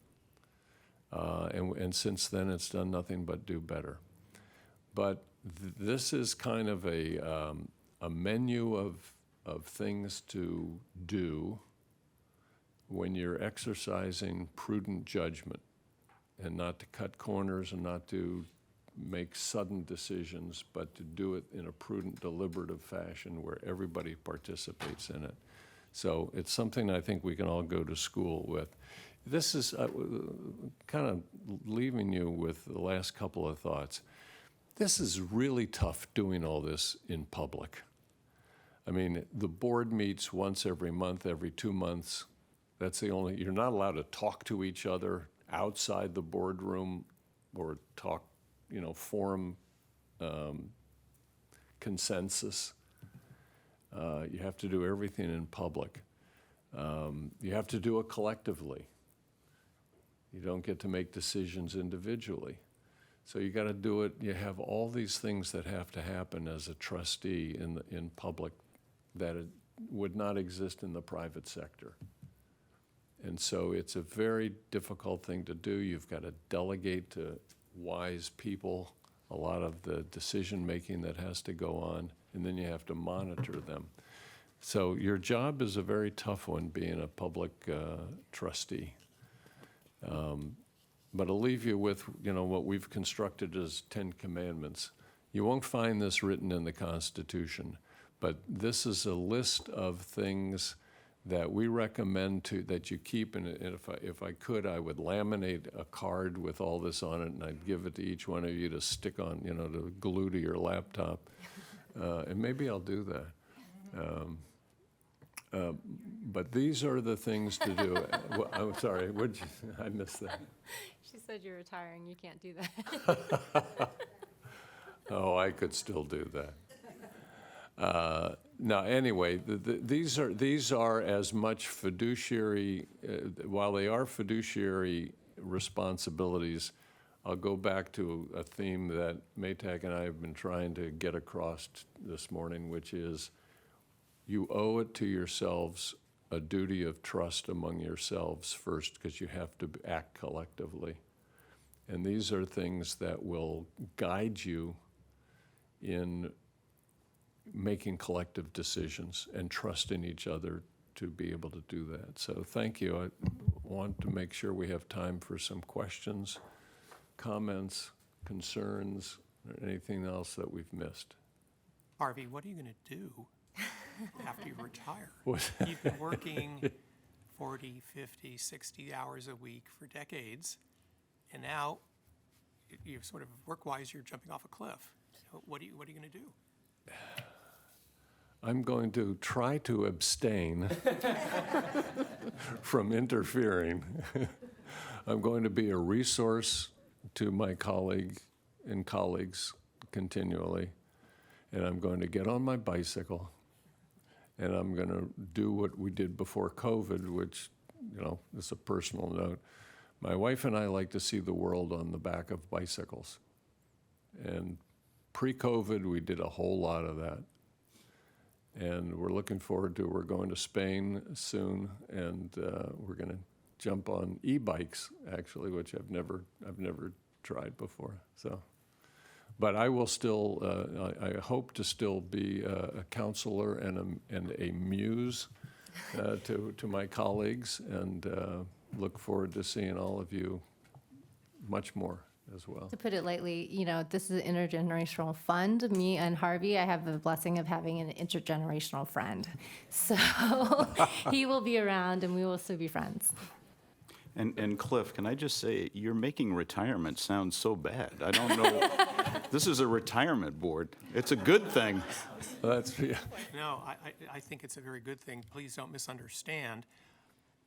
And since then, it's done nothing but do better. But this is kind of a menu of things to do when you're exercising prudent judgment and not to cut corners and not to make sudden decisions, but to do it in a prudent, deliberative fashion where everybody participates in it. So it's something I think we can all go to school with. This is kind of leaving you with the last couple of thoughts. This is really tough doing all this in public. I mean, the board meets once every month, every 2 months. That's the only, you're not allowed to talk to each other outside the boardroom or talk, form consensus. You have to do everything in public. You have to do it collectively. You don't get to make decisions individually. So you got to do it, you have all these things that have to happen as a trustee in public that it would not exist in the private sector. And so it's a very difficult thing to do. You've got to delegate to wise people a lot of the decision-making that has to go on, and then you have to monitor them. So your job is a very tough one, being a public trustee. But I'll leave you with, what we've constructed as 10 commandments. You won't find this written in the Constitution, but this is a list of things that we recommend that you keep. And if I could, I would laminate a card with all this on it, and I'd give it to each one of you to stick on, to glue to your laptop. And maybe I'll do that. But these are the things to do. Well, I'm sorry, I missed that. She said you're retiring. You can't do that. Oh, I could still do that. Now, anyway, these are as much fiduciary, while they are fiduciary responsibilities, I'll go back to a theme that Maytak and I have been trying to get across this morning, which is you owe it to yourselves a duty of trust among yourselves first, because you have to act collectively. And these are things that will guide you in making collective decisions and trusting each other to be able to do that. So thank you. I want to make sure we have time for some questions, comments, concerns, or anything else that we've missed. Harvey, what are you going to do after you retire? What? You've been working 40, 50, 60 hours a week for decades, and now you're sort of work-wise, you're jumping off a cliff. So what are you going to do? I'm going to try to abstain from interfering. I'm going to be a resource to my colleagues continually, and I'm going to get on my bicycle and I'm going to do what we did before COVID, which, is a personal note. My wife and I like to see the world on the back of bicycles. And pre-COVID, we did a whole lot of that. And we're looking forward to, we're going to Spain soon, and we're going to jump on e-bikes, actually, which I've never tried before. So, but I will still, I hope to still be a counselor and a muse to my colleagues, and look forward to seeing all of you much more as well. To put it lightly, this is an intergenerational fund. Me and Harvey, I have the blessing of having an intergenerational friend. So he will be around and we will still be friends. And Cliff, can I just say, you're making retirement sound so bad. I don't know. This is a retirement board. It's a good thing. Yeah. No, I think it's a very good thing. Please don't misunderstand.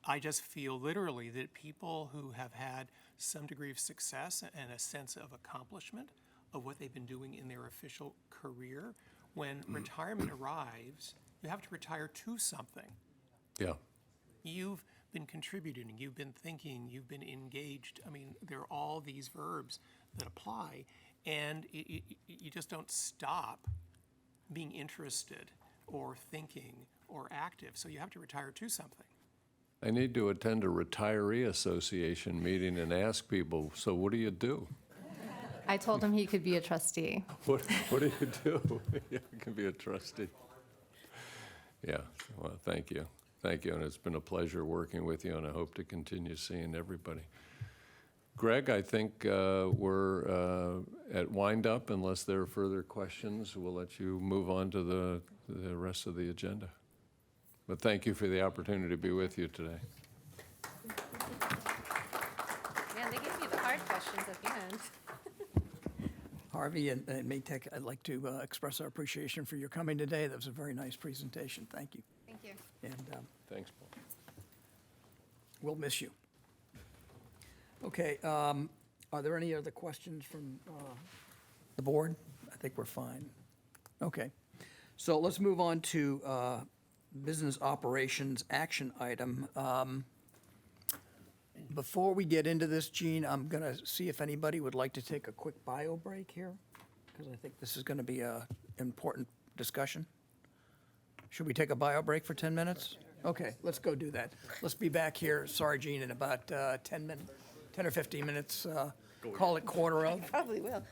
I just feel literally that people who have had some degree of success and a sense of accomplishment of what they've been doing in their official career, when retirement arrives, you have to retire to something. Yeah. You've been contributing, you've been thinking, you've been engaged. I mean, there are all these verbs that apply, and you just don't stop being interested or thinking or active. So you have to retire to something. I need to attend a retiree association meeting and ask people, so what do you do? I told him he could be a trustee. What do you do? You can be a trustee. Yeah, well, thank you. Thank you, and it's been a pleasure working with you, and I hope to continue seeing everybody. Greg, I think we're at wind up. Unless there are further questions, we'll let you move on to the rest of the agenda. But thank you for the opportunity to be with you today. Man, they give you the hard questions at the end. Harvey and Maytech, I'd like to express our appreciation for your coming today. That was a very nice presentation. Thank you. Thank you. And Thanks, Paul. we'll miss you. Okay, are there any other questions from the board? I think we're fine. Okay, so let's move on to business operations action item. Before we get into this, Gene, I'm going to see if anybody would like to take a quick bio break here, because I think this is going to be an important discussion. Should we take a bio break for 10 minutes? Okay, let's go do that. Let's be back here, sorry, Gene, in about 10 or 15 minutes. Call it quarter of. Probably will.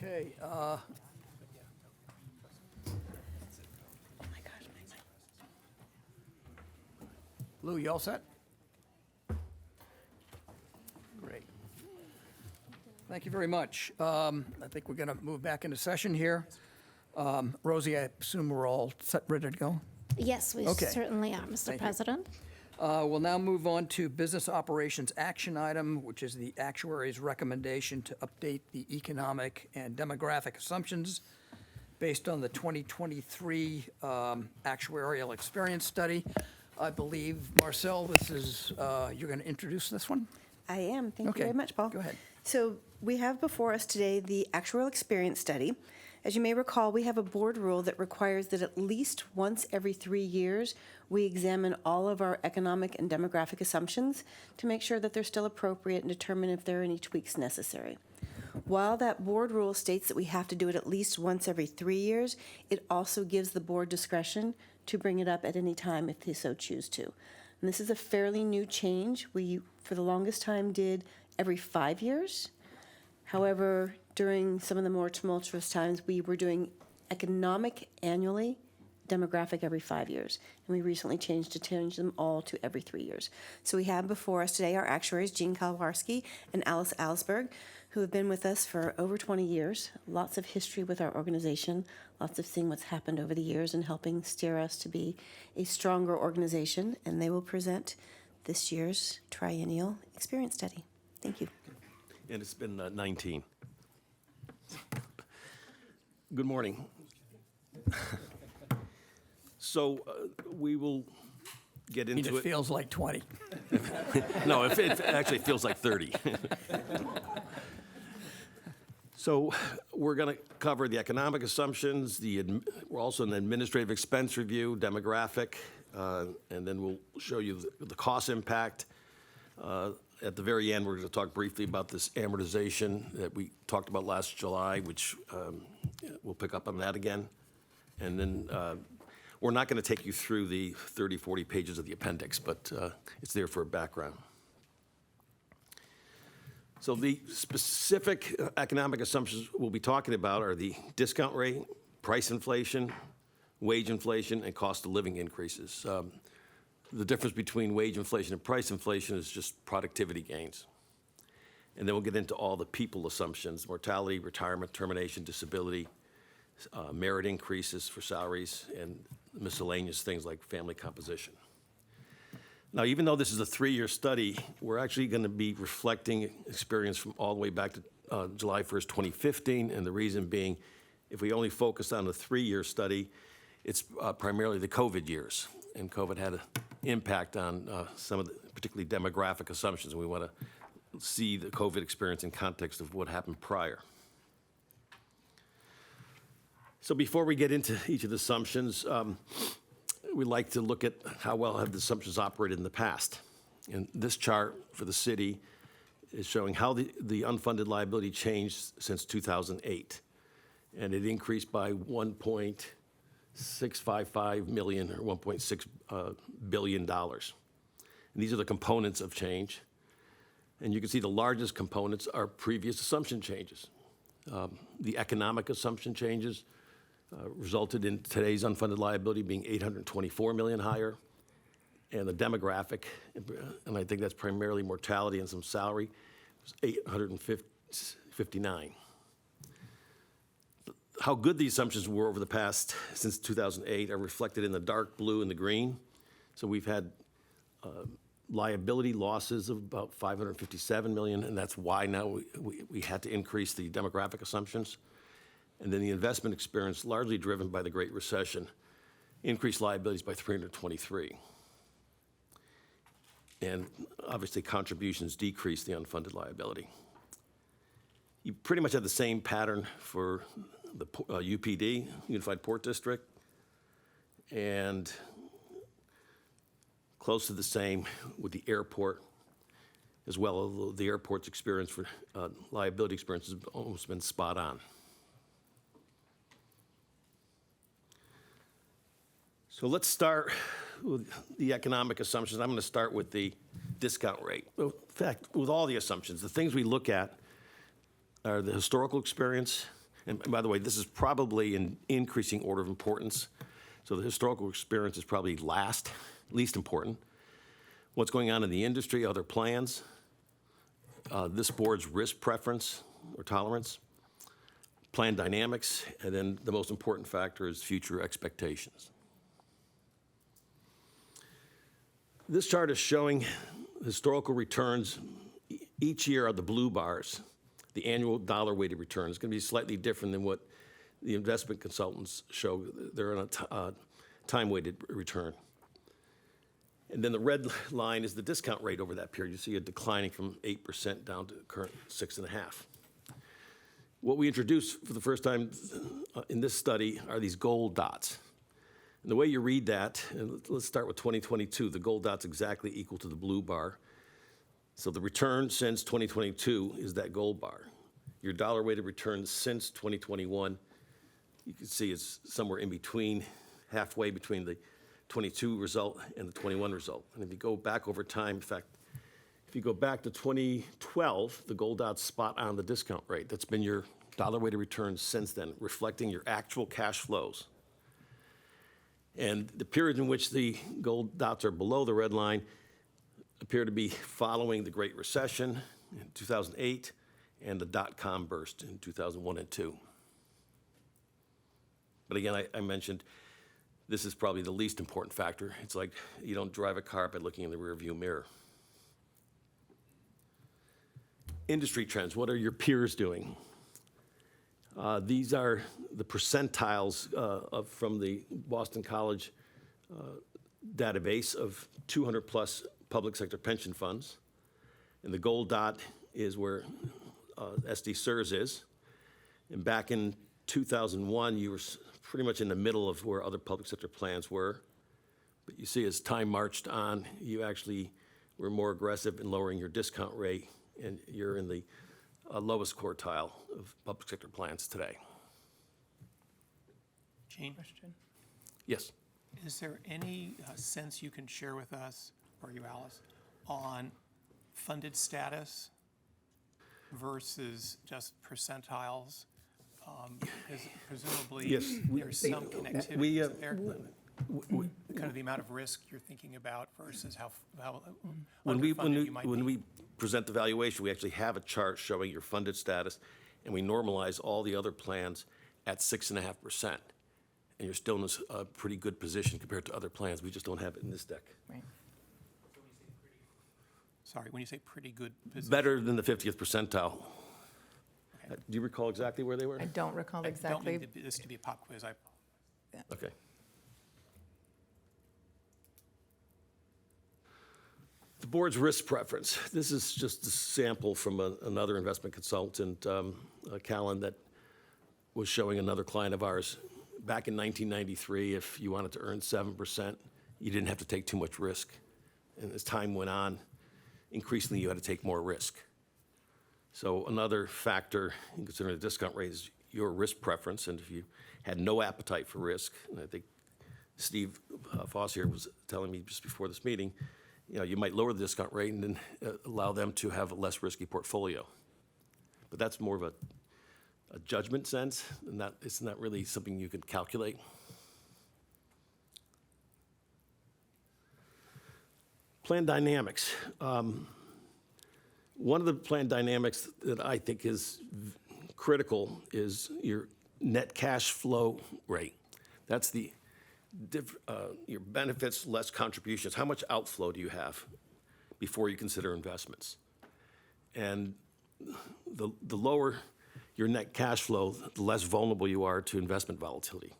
Okay. Lou, you all set? Great. Thank you very much. I think we're going to move back into session here. Rosie, I assume we're all set, ready to go? Yes, we Okay. certainly are, Mr. Thank you. President. We'll now move on to business operations action item, which is the actuary's recommendation to update the economic and demographic assumptions based on the 2023 actuarial experience study. I believe, Marcel, this is, you're going to introduce this one? I am. Thank Okay. you very much, Paul. Go ahead. So we have before us today the actuarial experience study. As you may recall, we have a board rule that requires that at least once every 3 years, we examine all of our economic and demographic assumptions to make sure that they're still appropriate and determine if there are any tweaks necessary. While that board rule states that we have to do it at least once every 3 years, it also gives the board discretion to bring it up at any time if they so choose to. And this is a fairly new change. We, for the longest time, did every 5 years. However, during some of the more tumultuous times, we were doing economic annually, demographic every 5 years. And we recently changed them all to every 3 years. So we have before us today our actuaries, Jean Kalwarski and Alice Alsberg, who have been with us for over 20 years. Lots of history with our organization, lots of seeing what's happened over the years and helping steer us to be a stronger organization. And they will present this year's triennial experience study. Thank you. And it's been 19. Good morning. So we will get And into it feels like 20. No, it actually feels like 30. So we're going to cover the economic assumptions, we're also an administrative expense review, demographic, and then we'll show you the cost impact. At the very end, we're going to talk briefly about this amortization that we talked about last July, which we'll pick up on that again. And then we're not going to take you through the 30, 40 pages of the appendix, but it's there for a background. So the specific economic assumptions we'll be talking about are the discount rate, price inflation, wage inflation, and cost of living increases. The difference between wage inflation and price inflation is just productivity gains. And then we'll get into all the people assumptions: mortality, retirement, termination, disability, merit increases for salaries, and miscellaneous things like family composition. Now, even though this is a 3-year study, we're actually going to be reflecting experience from all the way back to July 1st, 2015, and the reason being, if we only focus on the 3-year study, it's primarily the COVID years, and COVID had an impact on some of the particularly demographic assumptions, and we want to see the COVID experience in context of what happened prior. So before we get into each of the assumptions, we'd like to look at how well have the assumptions operated in the past. And this chart for the city is showing how the unfunded liability changed since 2008. And it increased by $1.655 million, or $1.6 billion. And these are the components of change. And you can see the largest components are previous assumption changes. The economic assumption changes resulted in today's unfunded liability being $824 million higher, and the demographic, and I think that's primarily mortality and some salary, was $859. How good the assumptions were over the past, since 2008, are reflected in the dark blue and the green. So we've had liability losses of about $557 million, and that's why now we had to increase the demographic assumptions. And then the investment experience, largely driven by the Great Recession, increased liabilities by $323. And obviously contributions decreased the unfunded liability. You pretty much have the same pattern for the UPD, Unified Port District, and close to the same with the airport as well, although the airport's experience for liability experience has almost been spot on. So let's start with the economic assumptions. I'm going to start with the discount rate. In fact, with all the assumptions, the things we look at are the historical experience, And by the way, this is probably an increasing order of importance. So the historical experience is probably least important. What's going on in the industry, other plans, this board's risk preference or tolerance, plan dynamics, and then the most important factor is future expectations. This chart is showing historical returns. Each year are the blue bars. The annual dollar-weighted return is going to be slightly different than what the investment consultants show. They're on a time-weighted return. And then the red line is the discount rate over that period. You see it declining from 8% down to current 6.5%. What we introduced for the first time in this study are these gold dots. And the way you read that, and let's start with 2022, the gold dot's exactly equal to the blue bar. So the return since 2022 is that gold bar. Your dollar-weighted return since 2021, you can see it's somewhere in between, halfway between the 22 result and the 21 result. And if you go back over time, in fact, if you go back to 2012, the gold dot's spot on the discount rate. That's been your dollar-weighted return since then, reflecting your actual cash flows. And the period in which the gold dots are below the red line appear to be following the Great Recession in 2008 and the dot-com burst in 2001 and 2. But again, I mentioned this is probably the least important factor. It's like you don't drive a car by looking in the rearview mirror. Industry trends, what are your peers doing? These are the percentiles from the Boston College database of 200 plus public sector pension funds. And the gold dot is where SDCERS is. And back in 2001, you were pretty much in the middle of where other public sector plans were. But you see, as time marched on, you actually were more aggressive in lowering your discount rate, and you're in the lowest quartile of public sector plans today. Gene? Yes. Is there any sense you can share with us, or you, Alice, on funded status versus just percentiles? Because presumably Yes, there's some connectivity isn't there. Kind of the amount of risk you're thinking about versus how underfunded you might be. When we present the valuation, we actually have a chart showing your funded status, and we normalize all the other plans at 6.5%. And you're still in a pretty good position compared to other plans. We just don't have it in this deck. Right. Sorry, when you say pretty good position. Better than the 50th percentile. Do you recall exactly where they were? I don't recall exactly. I don't mean this to be a pop quiz. Okay. The board's risk preference. This is just a sample from another investment consultant, Callan, that was showing another client of ours. Back in 1993, if you wanted to earn 7%, you didn't have to take too much risk. And as time went on, increasingly you had to take more risk. So another factor in considering the discount rate is your risk preference. And if you had no appetite for risk, and I think Steve Foss here was telling me just before this meeting, you might lower the discount rate and then allow them to have a less risky portfolio. But that's more of a judgment sense, and it's not really something you can calculate. Plan dynamics. One of the plan dynamics that I think is critical is your net cash flow rate. That's your benefits less contributions. How much outflow do you have before you consider investments? And the lower your net cash flow, the less vulnerable you are to investment volatility.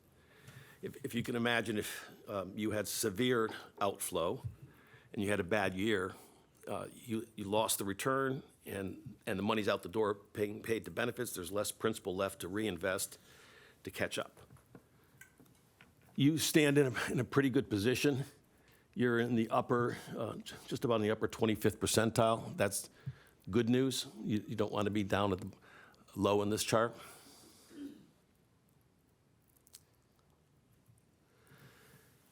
If you can imagine if you had severe outflow and you had a bad year, you lost the return and the money's out the door paid to benefits, there's less principal left to reinvest to catch up. You stand in a pretty good position. You're in the upper, just about in the upper 25th percentile. That's good news. You don't want to be down at the low in this chart.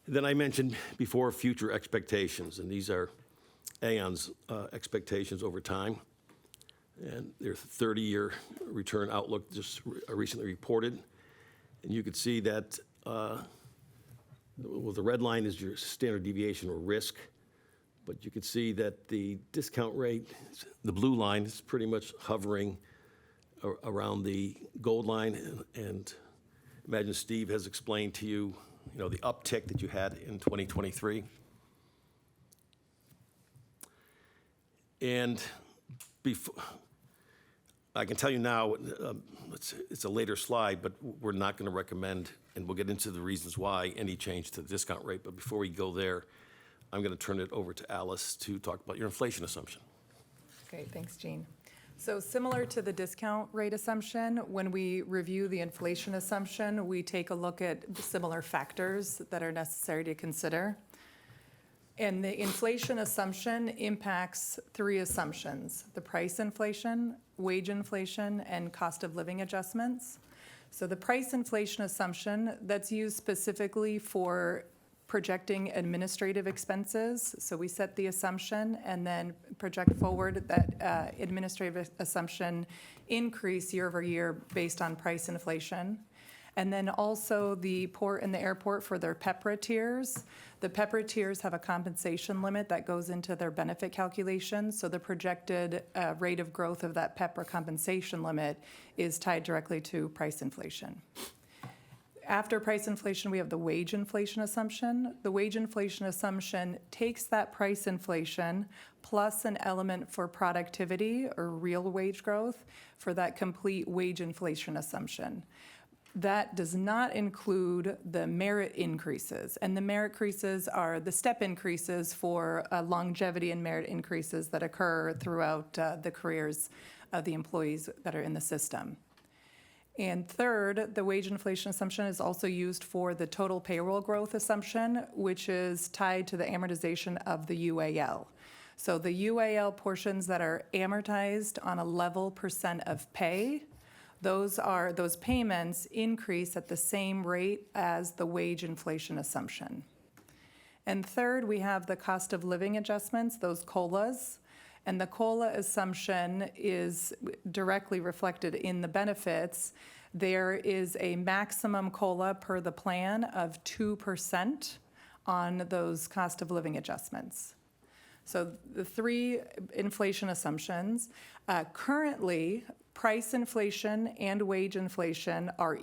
Then I mentioned before future expectations, and these are Aon's expectations over time. and their 30-year return outlook just recently reported. And you could see that, well, the red line is your standard deviation or risk, but you could see that the discount rate, the blue line, is pretty much hovering around the gold line. And imagine Steve has explained to you, the uptick that you had in 2023. And before, I can tell you now, it's a later slide, but we're not going to recommend, and we'll get into the reasons why, any change to the discount rate. But before we go there, I'm going to turn it over to Alice to talk about your inflation assumption. Great, thanks, Gene. So similar to the discount rate assumption, when we review the inflation assumption, we take a look at similar factors that are necessary to consider. And the inflation assumption impacts three assumptions: the price inflation, wage inflation, and cost of living adjustments. So the price inflation assumption, that's used specifically for projecting administrative expenses. So we set the assumption and then project forward that administrative assumption increase year over year based on price inflation. And then also the port and the airport for their PEPRA tiers. The PEPRA tiers have a compensation limit that goes into their benefit calculation. So the projected rate of growth of that PEPRA compensation limit is tied directly to price inflation. After price inflation, we have the wage inflation assumption. The wage inflation assumption takes that price inflation plus an element for productivity or real wage growth for that complete wage inflation assumption. That does not include the merit increases. And the merit increases are the step increases for longevity and merit increases that occur throughout the careers of the employees that are in the system. And third, the wage inflation assumption is also used for the total payroll growth assumption, which is tied to the amortization of the UAL. So the UAL portions that are amortized on a level percent of pay, those payments increase at the same rate as the wage inflation assumption. And third, we have the cost of living adjustments, those COLAs. And the COLA assumption is directly reflected in the benefits. There is a maximum COLA per the plan of 2% on those cost of living adjustments. So the three inflation assumptions. Currently, price inflation and wage inflation are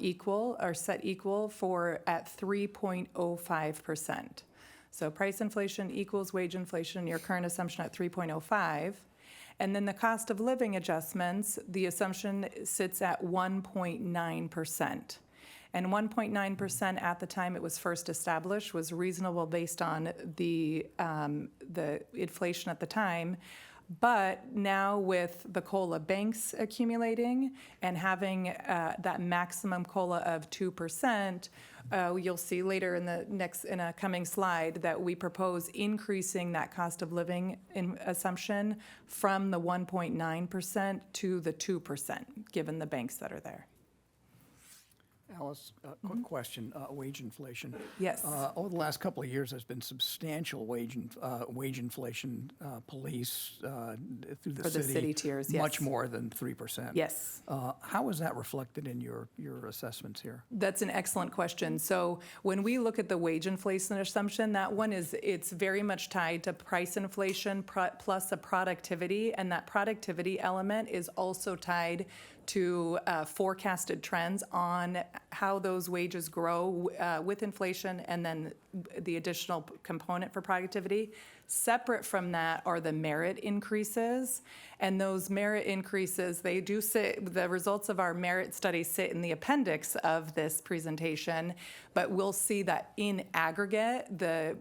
set equal at 3.05%. So price inflation equals wage inflation, your current assumption at 3.05. And then the cost of living adjustments, the assumption sits at 1.9%. And 1.9% at the time it was first established was reasonable based on the inflation at the time. But now with the COLA banks accumulating and having that maximum COLA of 2%, you'll see later in a coming slide that we propose increasing that cost of living assumption from the 1.9% to the 2%, given the banks that are there. Alice, quick question, wage inflation. Yes. Over the last couple of years, there's been substantial wage inflation, police through the For the city tiers, yes. Much more than 3%. Yes. How is that reflected in your assessments here? That's an excellent question. So when we look at the wage inflation assumption, it's very much tied to price inflation plus a productivity, and that productivity element is also tied to forecasted trends on how those wages grow with inflation and then the additional component for productivity. Separate from that are the merit increases, and those merit increases, they do sit, the results of our merit study sit in the appendix of this presentation, but we'll see that in aggregate, the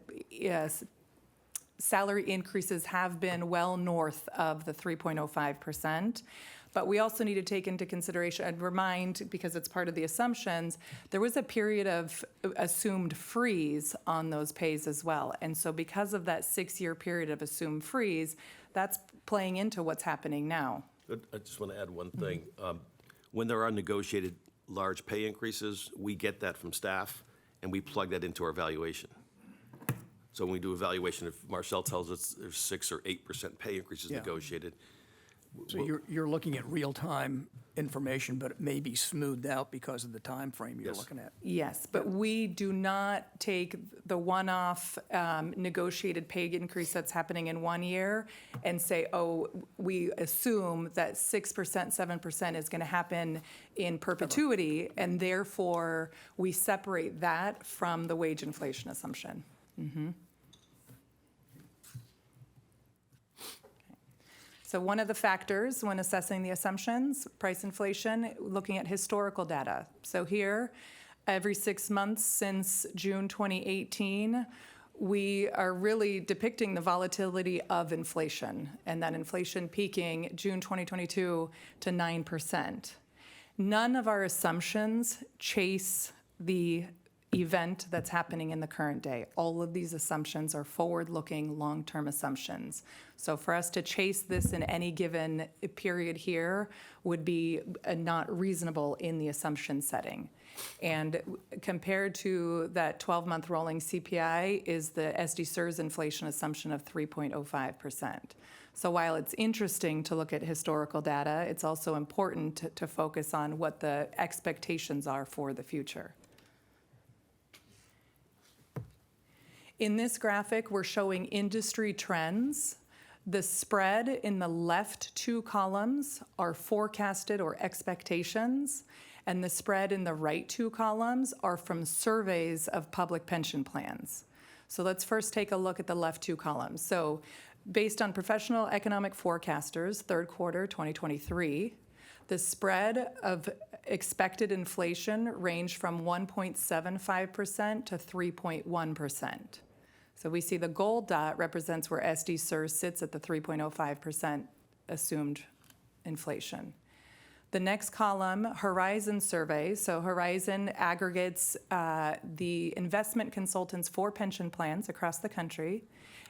salary increases have been well north of the 3.05%. But we also need to take into consideration and remind, because it's part of the assumptions, there was a period of assumed freeze on those pays as well. And so because of that 6-year period of assumed freeze, that's playing into what's happening now. I just want to add one thing. When there are negotiated large pay increases, we get that from staff, and we plug that into our valuation. So when we do evaluation, if Marcel tells us there's 6 or 8% pay increases negotiated, So you're looking at real-time information, but it may be smoothed out because of the time frame you're looking at. Yes, but we do not take the one-off negotiated pay increase that's happening in 1 year and say, oh, we assume that 6%, 7% is going to happen in perpetuity, and therefore we separate that from the wage inflation assumption. So one of the factors when assessing the assumptions, price inflation, looking at historical data. So here, every 6 months since June 2018, we are really depicting the volatility of inflation, and that inflation peaking June 2022 to 9%. None of our assumptions chase the event that's happening in the current day. All of these assumptions are forward-looking, long-term assumptions. So for us to chase this in any given period here would be not reasonable in the assumption setting. And compared to that 12-month rolling CPI is the SDCERS inflation assumption of 3.05%. So while it's interesting to look at historical data, it's also important to focus on what the expectations are for the future. In this graphic, we're showing industry trends. The spread in the left 2 columns are forecasted or expectations, and the spread in the right 2 columns are from surveys of public pension plans. So let's first take a look at the left 2 columns. So based on professional economic forecasters, third quarter 2023, the spread of expected inflation ranged from 1.75% to 3.1%. So we see the gold dot represents where SDCERS sits at the 3.05% assumed inflation. The next column, Horizon survey. So Horizon aggregates the investment consultants for pension plans across the country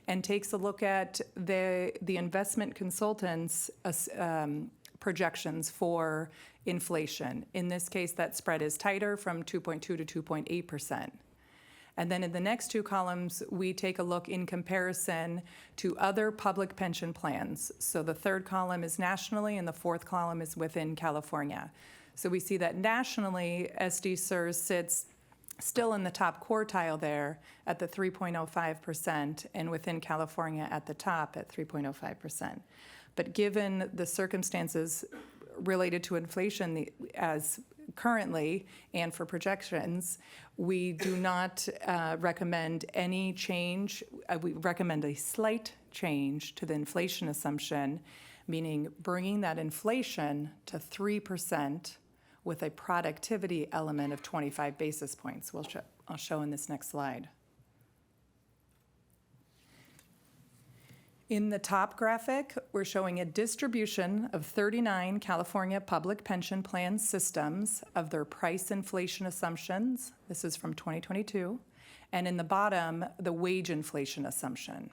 and takes a look at the investment consultants' projections for inflation. In this case, that spread is tighter from 2.2 to 2.8%. And then in the next 2 columns, we take a look in comparison to other public pension plans. So the third column is nationally, and the fourth column is within California. So we see that nationally, SDCERS sits still in the top quartile there at the 3.05%, and within California at the top at 3.05%. But given the circumstances related to inflation as currently and for projections, we do not recommend any change. We recommend a slight change to the inflation assumption, meaning bringing that inflation to 3% with a productivity element of 25 basis points. I'll show in this next slide. In the top graphic, we're showing a distribution of 39 California public pension plan systems of their price inflation assumptions. This is from 2022. And in the bottom, the wage inflation assumption.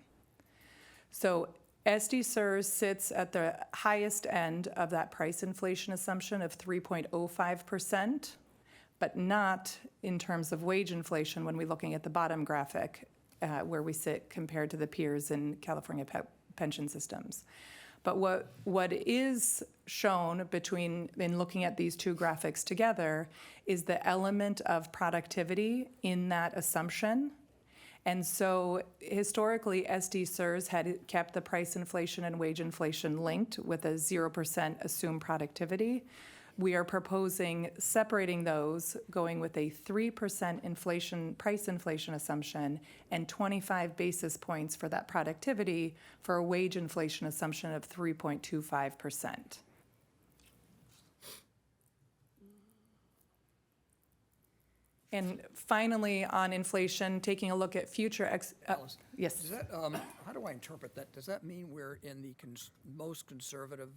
So SDCERS sits at the highest end of that price inflation assumption of 3.05%, but not in terms of wage inflation when we're looking at the bottom graphic, where we sit compared to the peers in California pension systems. But what is shown in looking at these 2 graphics together is the element of productivity in that assumption. And so historically, SDCERS had kept the price inflation and wage inflation linked with a 0% assumed productivity. We are proposing separating those, going with a 3% price inflation assumption and 25 basis points for that productivity for a wage inflation assumption of 3.25%. And finally, on inflation, taking a look at future yes. Does that, how do I interpret that? Does that mean we're in the most conservative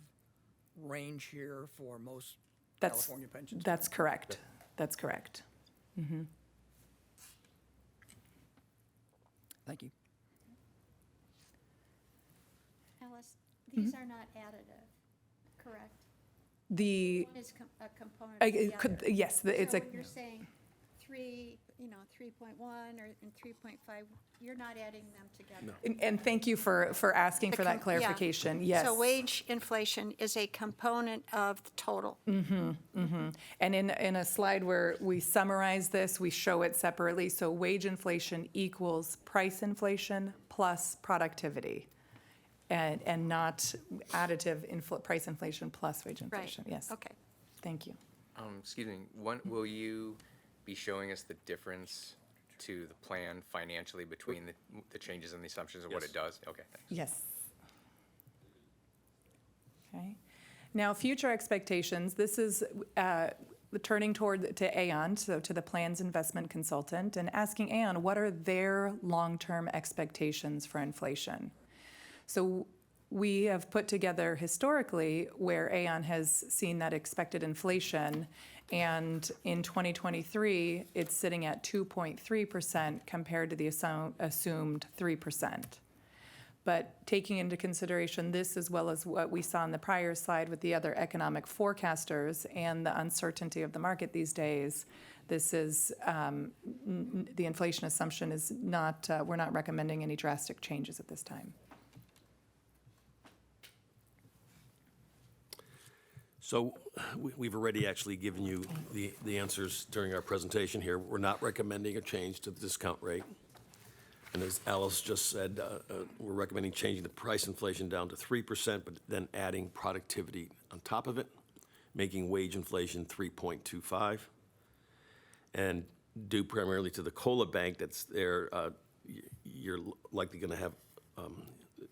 range here for most California pensions? That's correct. That's correct. Mm-hmm. Thank you. Alice, these are not additive, correct? The One is a component of the other. yes, it's so a. When you're saying 3, 3.1 or in 3.5, you're not adding them together. And thank you for asking for that Yeah. clarification. Yes. So wage inflation is a component of the total. And in a slide where we summarize this, we show it separately. So wage inflation equals price inflation plus productivity, and not additive price inflation plus wage inflation. Yes. Okay. Thank you. Excuse me, will you be showing us the difference to the plan financially between the changes and the assumptions of what it does? Okay, thanks. Yes. Okay. Now, future expectations, this is turning to Aon, so to the plan's investment consultant, and asking Aon, what are their long-term expectations for inflation? So we have put together historically where Aon has seen that expected inflation, and in 2023, it's sitting at 2.3% compared to the assumed 3%. But taking into consideration this as well as what we saw in the prior slide with the other economic forecasters and the uncertainty of the market these days, this is, the inflation assumption is not, we're not recommending any drastic changes at this time. So we've already actually given you the answers during our presentation here. We're not recommending a change to the discount rate. And as Alice just said, we're recommending changing the price inflation down to 3%, but then adding productivity on top of it, making wage inflation 3.25. And due primarily to the COLA bank that's there, you're likely going to have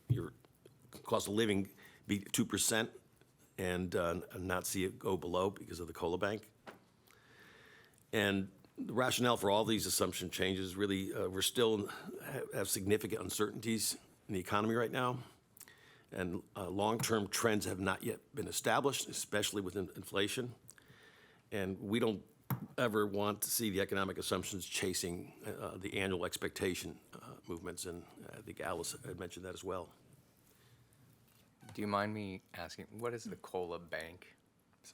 your cost of living be 2%. And not see it go below because of the COLA bank. And the rationale for all these assumption changes really, we're still have significant uncertainties in the economy right now. And long-term trends have not yet been established, especially with inflation. And we don't ever want to see the economic assumptions chasing the annual expectation movements. And I think Alice had mentioned that as well. Do you mind me asking, what is the COLA bank?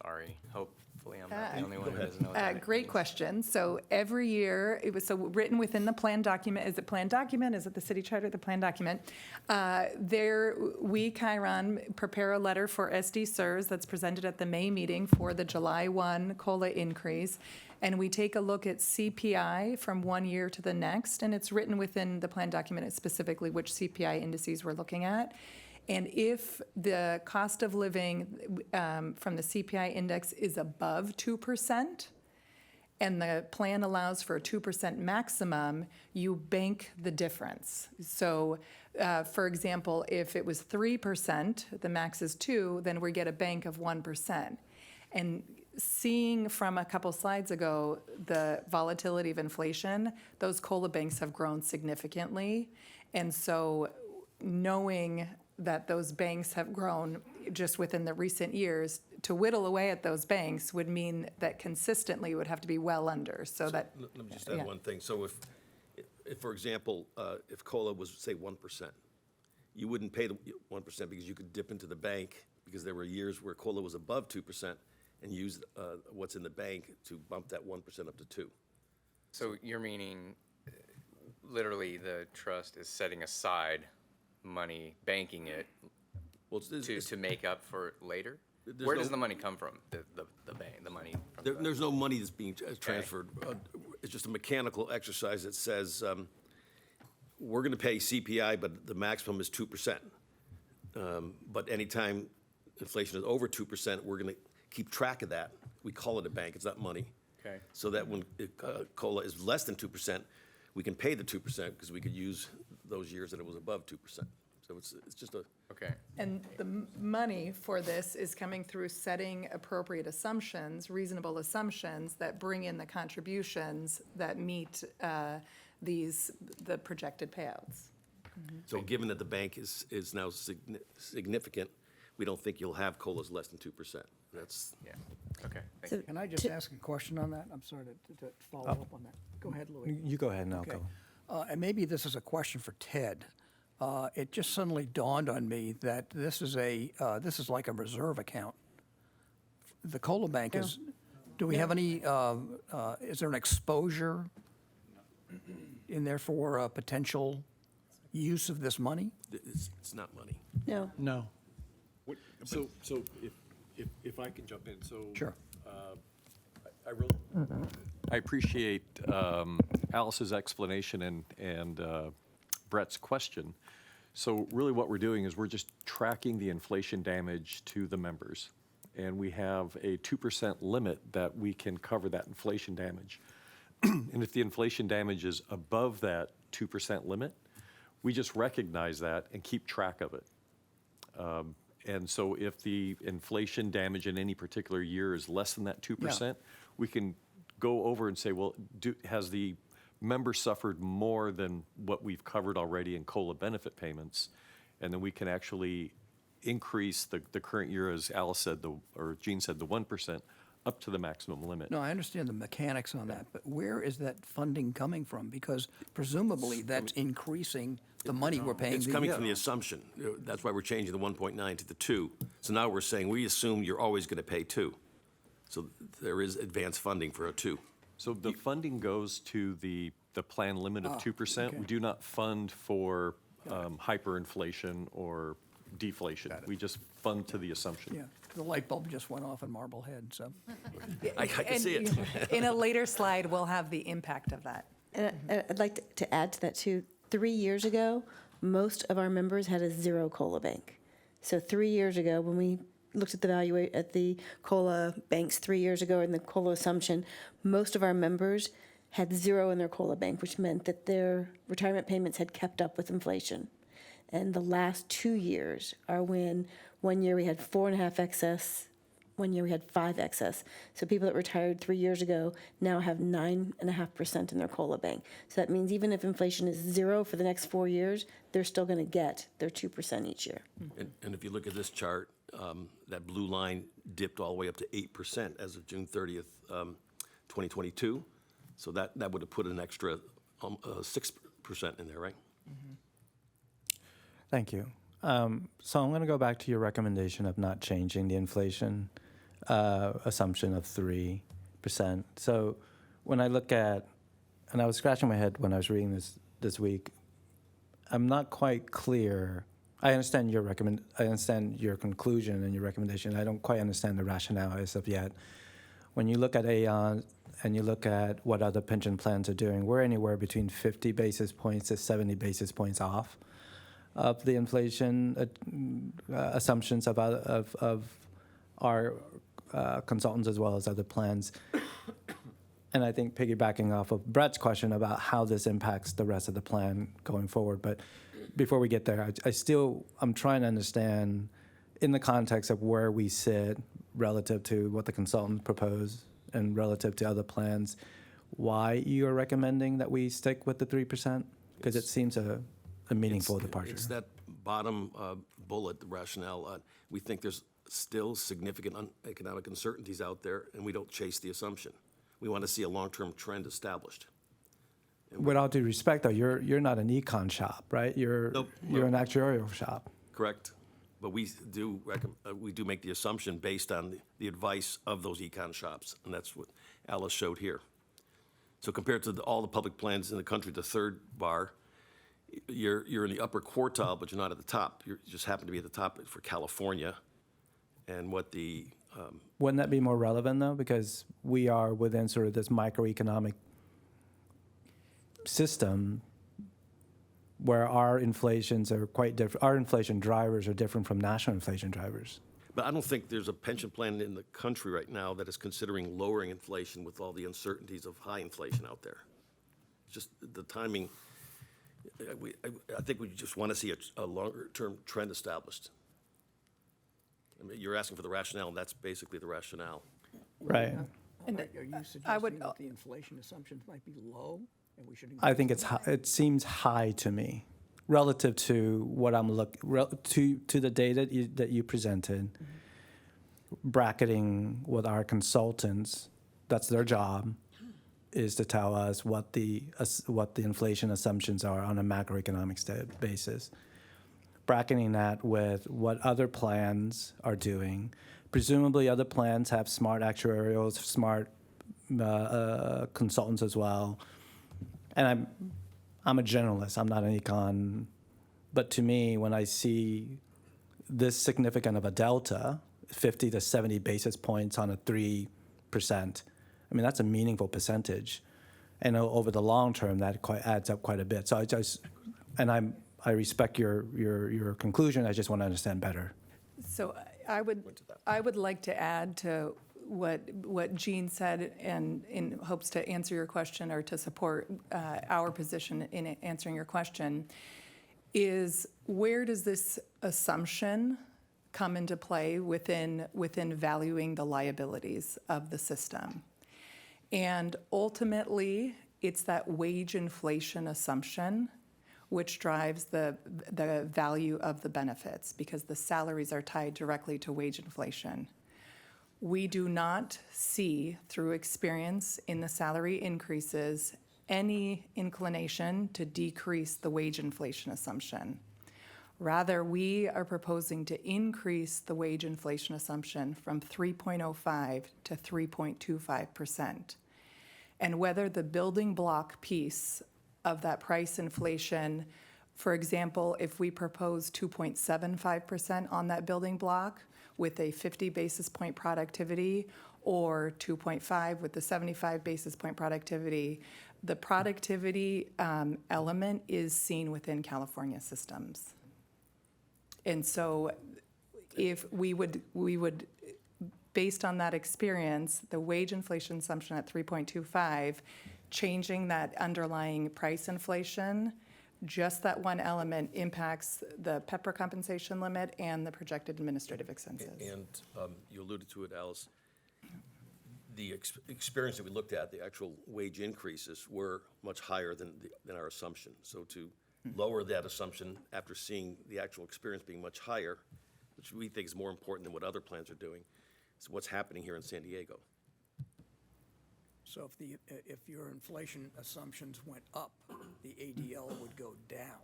Sorry, hopefully I'm not the only one who doesn't know what that Great means. question. So every year, it was so written within the plan document. Is it plan document? Is it the city charter? The plan document. We, Chiron, prepare a letter for SDCERS that's presented at the May meeting for the July 1 COLA increase. And we take a look at CPI from one year to the next. And it's written within the plan document specifically which CPI indices we're looking at. And if the cost of living from the CPI index is above 2%, and the plan allows for a 2% maximum, you bank the difference. So, for example, if it was 3%, the max is 2%, then we get a bank of 1%. And seeing from a couple slides ago the volatility of inflation, those COLA banks have grown significantly. And so knowing that those banks have grown just within the recent years, to whittle away at those banks would mean that consistently would have to be well under, so that. Let me just add one thing. So if, for example, if COLA was, say, 1%, you wouldn't pay the 1% because you could dip into the bank because there were years where COLA was above 2% and use what's in the bank to bump that 1% up to 2. So you're meaning literally the trust is setting aside money, banking it to make up for later? Where does the money come from? The bank, the money from There's no money that's being transferred. It's just a mechanical exercise that says we're going to pay CPI, but the maximum is 2%. But anytime inflation is over 2%, we're going to keep track of that. We call it a bank. It's not money. Okay. So that when COLA is less than 2%, we can pay the 2% because we could use those years that it was above 2%. So it's just a. Okay. And the money for this is coming through setting appropriate assumptions, reasonable assumptions that bring in the contributions that meet the projected payouts. So given that the bank is now significant, we don't think you'll have COLAs less than 2%. That's. Yeah. Okay. So can I just ask a question on that? I'm sorry to follow up on that. Go ahead, Louis. You go ahead and I'll go. And maybe this is a question for Ted. It just suddenly dawned on me that this is like a reserve account. The COLA bank is. Do we have any? Is there an exposure in there for potential use of this money? It's not money. No. No. So if I can jump in, so. Sure. I really, I appreciate Alice's explanation and Brett's question. So really what we're doing is we're just tracking the inflation damage to the members. And we have a 2% limit that we can cover that inflation damage. And if the inflation damage is above that 2% limit, we just recognize that and keep track of it. And so if the inflation damage in any particular year is less than that 2%, we can go over and say, well, has the member suffered more than what we've covered already in COLA benefit payments? And then we can actually increase the current year, as Alice said, or Jean said, the 1% up to the maximum limit. No, I understand the mechanics on that, but where is that funding coming from? Because presumably that's increasing the money we're paying. It's coming from the assumption. That's why we're changing the 1.9 to the 2. So now we're saying we assume you're always going to pay 2. So there is advanced funding for a 2. So the funding goes to the plan limit of 2%. okay. We do not fund for hyperinflation or deflation. We just fund to the assumption. Yeah, the light bulb just went off in Marblehead, so. I can see it. In a later slide, we'll have the impact of that. And I'd like to add to that too. 3 years ago, most of our members had a zero COLA bank. So 3 years ago, when we looked at the COLA banks 3 years ago and the COLA assumption, most of our members had zero in their COLA bank, which meant that their retirement payments had kept up with inflation. And the last 2 years are when 1 year we had 4.5 excess, 1 year we had 5 excess. So people that retired 3 years ago now have 9.5% in their COLA bank. So that means even if inflation is zero for the next 4 years, they're still going to get their 2% each year. And if you look at this chart, that blue line dipped all the way up to 8% as of June 30th, 2022. So that would have put an extra 6% in there, right? Thank you. So I'm going to go back to your recommendation of not changing the inflation assumption of 3%. So when I look at, and I was scratching my head when I was reading this week, I'm not quite clear. I understand your conclusion and your recommendation. I don't quite understand the rationale as of yet. When you look at Aon and you look at what other pension plans are doing, we're anywhere between 50 basis points to 70 basis points off of the inflation assumptions of our consultants as well as other plans. And I think piggybacking off of Brett's question about how this impacts the rest of the plan going forward. But before we get there, I'm trying to understand in the context of where we sit relative to what the consultant proposed and relative to other plans, why you are recommending that we stick with the 3%? Because it seems a meaningful departure. It's that bottom bullet, the rationale. We think there's still significant economic uncertainties out there, and we don't chase the assumption. We want to see a long-term trend established. With all due respect, though, you're not an econ shop, right? You're an actuarial shop. Correct. But we do make the assumption based on the advice of those econ shops, and that's what Alice showed here. So compared to all the public plans in the country, the third bar, you're in the upper quartile, but you're not at the top. You just happen to be at the top for California. And what the wouldn't that be more relevant, though? Because we are within sort of this microeconomic system where our inflations are quite different. Our inflation drivers are different from national inflation drivers. But I don't think there's a pension plan in the country right now that is considering lowering inflation with all the uncertainties of high inflation out there. It's just the timing. I think we just want to see a longer-term trend established. I mean, you're asking for the rationale, and that's basically the rationale. Right. And are you suggesting that the inflation assumptions might be low, and we should? I think it seems high to me, relative to what I'm to the data that you presented. Bracketing with our consultants, that's their job, is to tell us what the inflation assumptions are on a macroeconomic basis. Bracketing that with what other plans are doing. Presumably other plans have smart actuarials, smart consultants as well. and I'm a generalist, I'm not an econ, but to me, when I see this significant of a delta, 50 to 70 basis points on a 3%, I mean, that's a meaningful percentage. And over the long term, that adds up quite a bit. So I respect your conclusion. I just want to understand better. So I would like to add to what Jean said, and in hopes to answer your question or to support our position in answering your question, is where does this assumption come into play within valuing the liabilities of the system? And ultimately, it's that wage inflation assumption which drives the value of the benefits, because the salaries are tied directly to wage inflation. We do not see, through experience in the salary increases, any inclination to decrease the wage inflation assumption. Rather, we are proposing to increase the wage inflation assumption from 3.05 to 3.25%. And whether the building block piece of that price inflation, for example, if we propose 2.75% on that building block with a 50 basis point productivity, or 2.5 with the 75 basis point productivity, the productivity element is seen within California systems. And so if we would, based on that experience, the wage inflation assumption at 3.25, changing that underlying price inflation, just that one element impacts the PEPR compensation limit and the projected administrative expenses. And you alluded to it, Alice. The experience that we looked at, the actual wage increases were much higher than our assumption. So to lower that assumption after seeing the actual experience being much higher, which we think is more important than what other plans are doing, is what's happening here in San Diego. So if your inflation assumptions went up, the ADL would go down.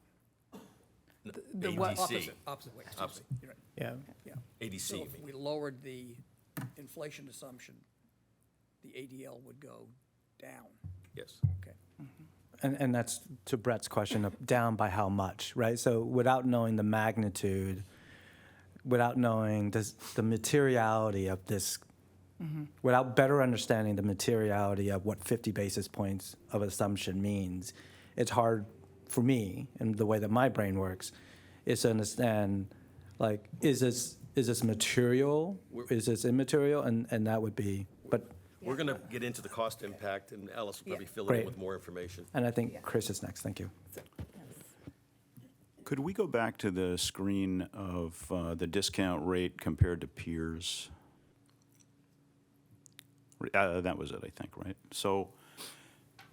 The what? ADC. Opposite way. Opposite. You're right. Yeah. Yeah. ADC, So you if mean. we lowered the inflation assumption, the ADL would go down. Yes. Okay. And that's to Brett's question of down by how much, right? So without knowing the magnitude, without knowing the materiality of this, without better understanding the materiality of what 50 basis points of assumption means, it's hard for me, and the way that my brain works, is to understand, like, is this material? Is this immaterial? And that would be, but. We're going to get into the cost impact, and Alice will probably fill in Great. with more information. And I think Chris is next. Thank you. Could we go back to the screen of the discount rate compared to peers? That was it, I think, right? So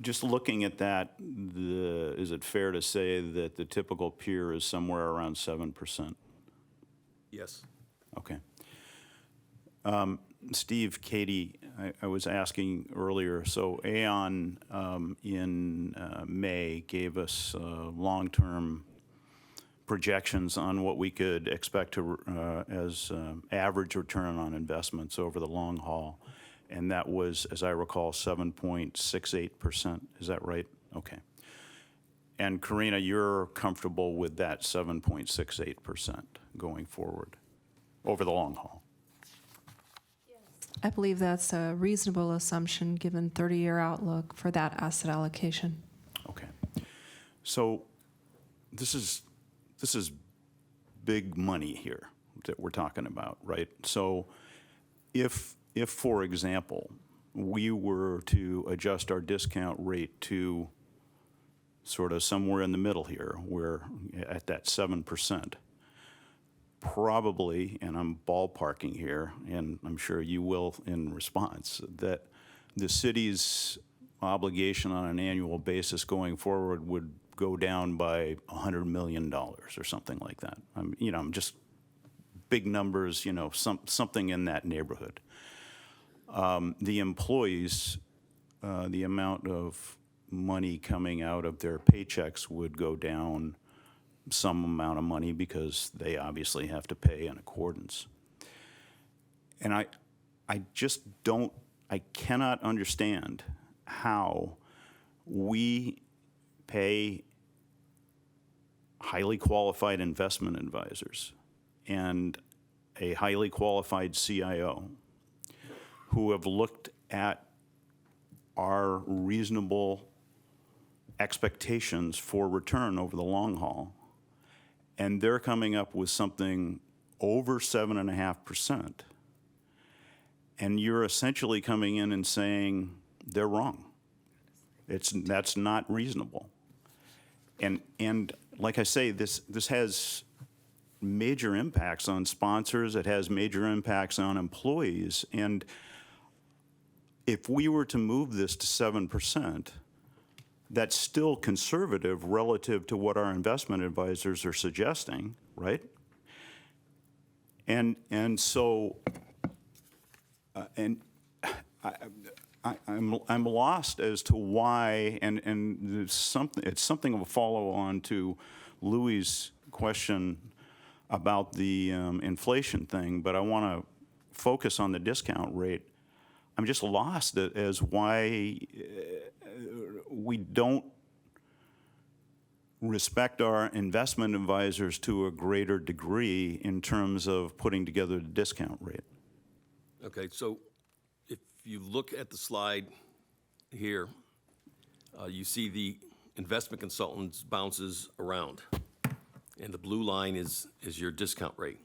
just looking at that, is it fair to say that the typical peer is somewhere around 7%? Yes. Okay. Steve, Katie, I was asking earlier, so Aon in May gave us long-term projections on what we could expect to as average return on investments over the long haul. And that was, as I recall, 7.68%. Is that right? Okay. And Karina, you're comfortable with that 7.68% going forward over the long haul? I believe that's a reasonable assumption given 30-year outlook for that asset allocation. Okay. So this is big money here that we're talking about, right? So if for example, we were to adjust our discount rate to sort of somewhere in the middle here, where at that 7%, probably, and I'm ballparking here, and I'm sure you will in response, that the city's obligation on an annual basis going forward would go down by $100 million or something like that. I'm just big numbers, something in that neighborhood. The employees, the amount of money coming out of their paychecks would go down some amount of money because they obviously have to pay in accordance. And I cannot understand how we pay highly qualified investment advisors and a highly qualified CIO who have looked at our reasonable expectations for return over the long haul, and they're coming up with something over 7.5%, and you're essentially coming in and saying they're wrong. That's not reasonable. And like I say, this has major impacts on sponsors. It has major impacts on employees. And if we were to move this to 7%, that's still conservative relative to what our investment advisors are suggesting, right? And so, I'm lost as to why, and it's something of a follow-on to Louis' question about the inflation thing, but I want to focus on the discount rate. I'm just lost as why we don't respect our investment advisors to a greater degree in terms of putting together the discount rate. Okay, so if you look at the slide here, you see the investment consultants bounces around, and the blue line is your discount rate.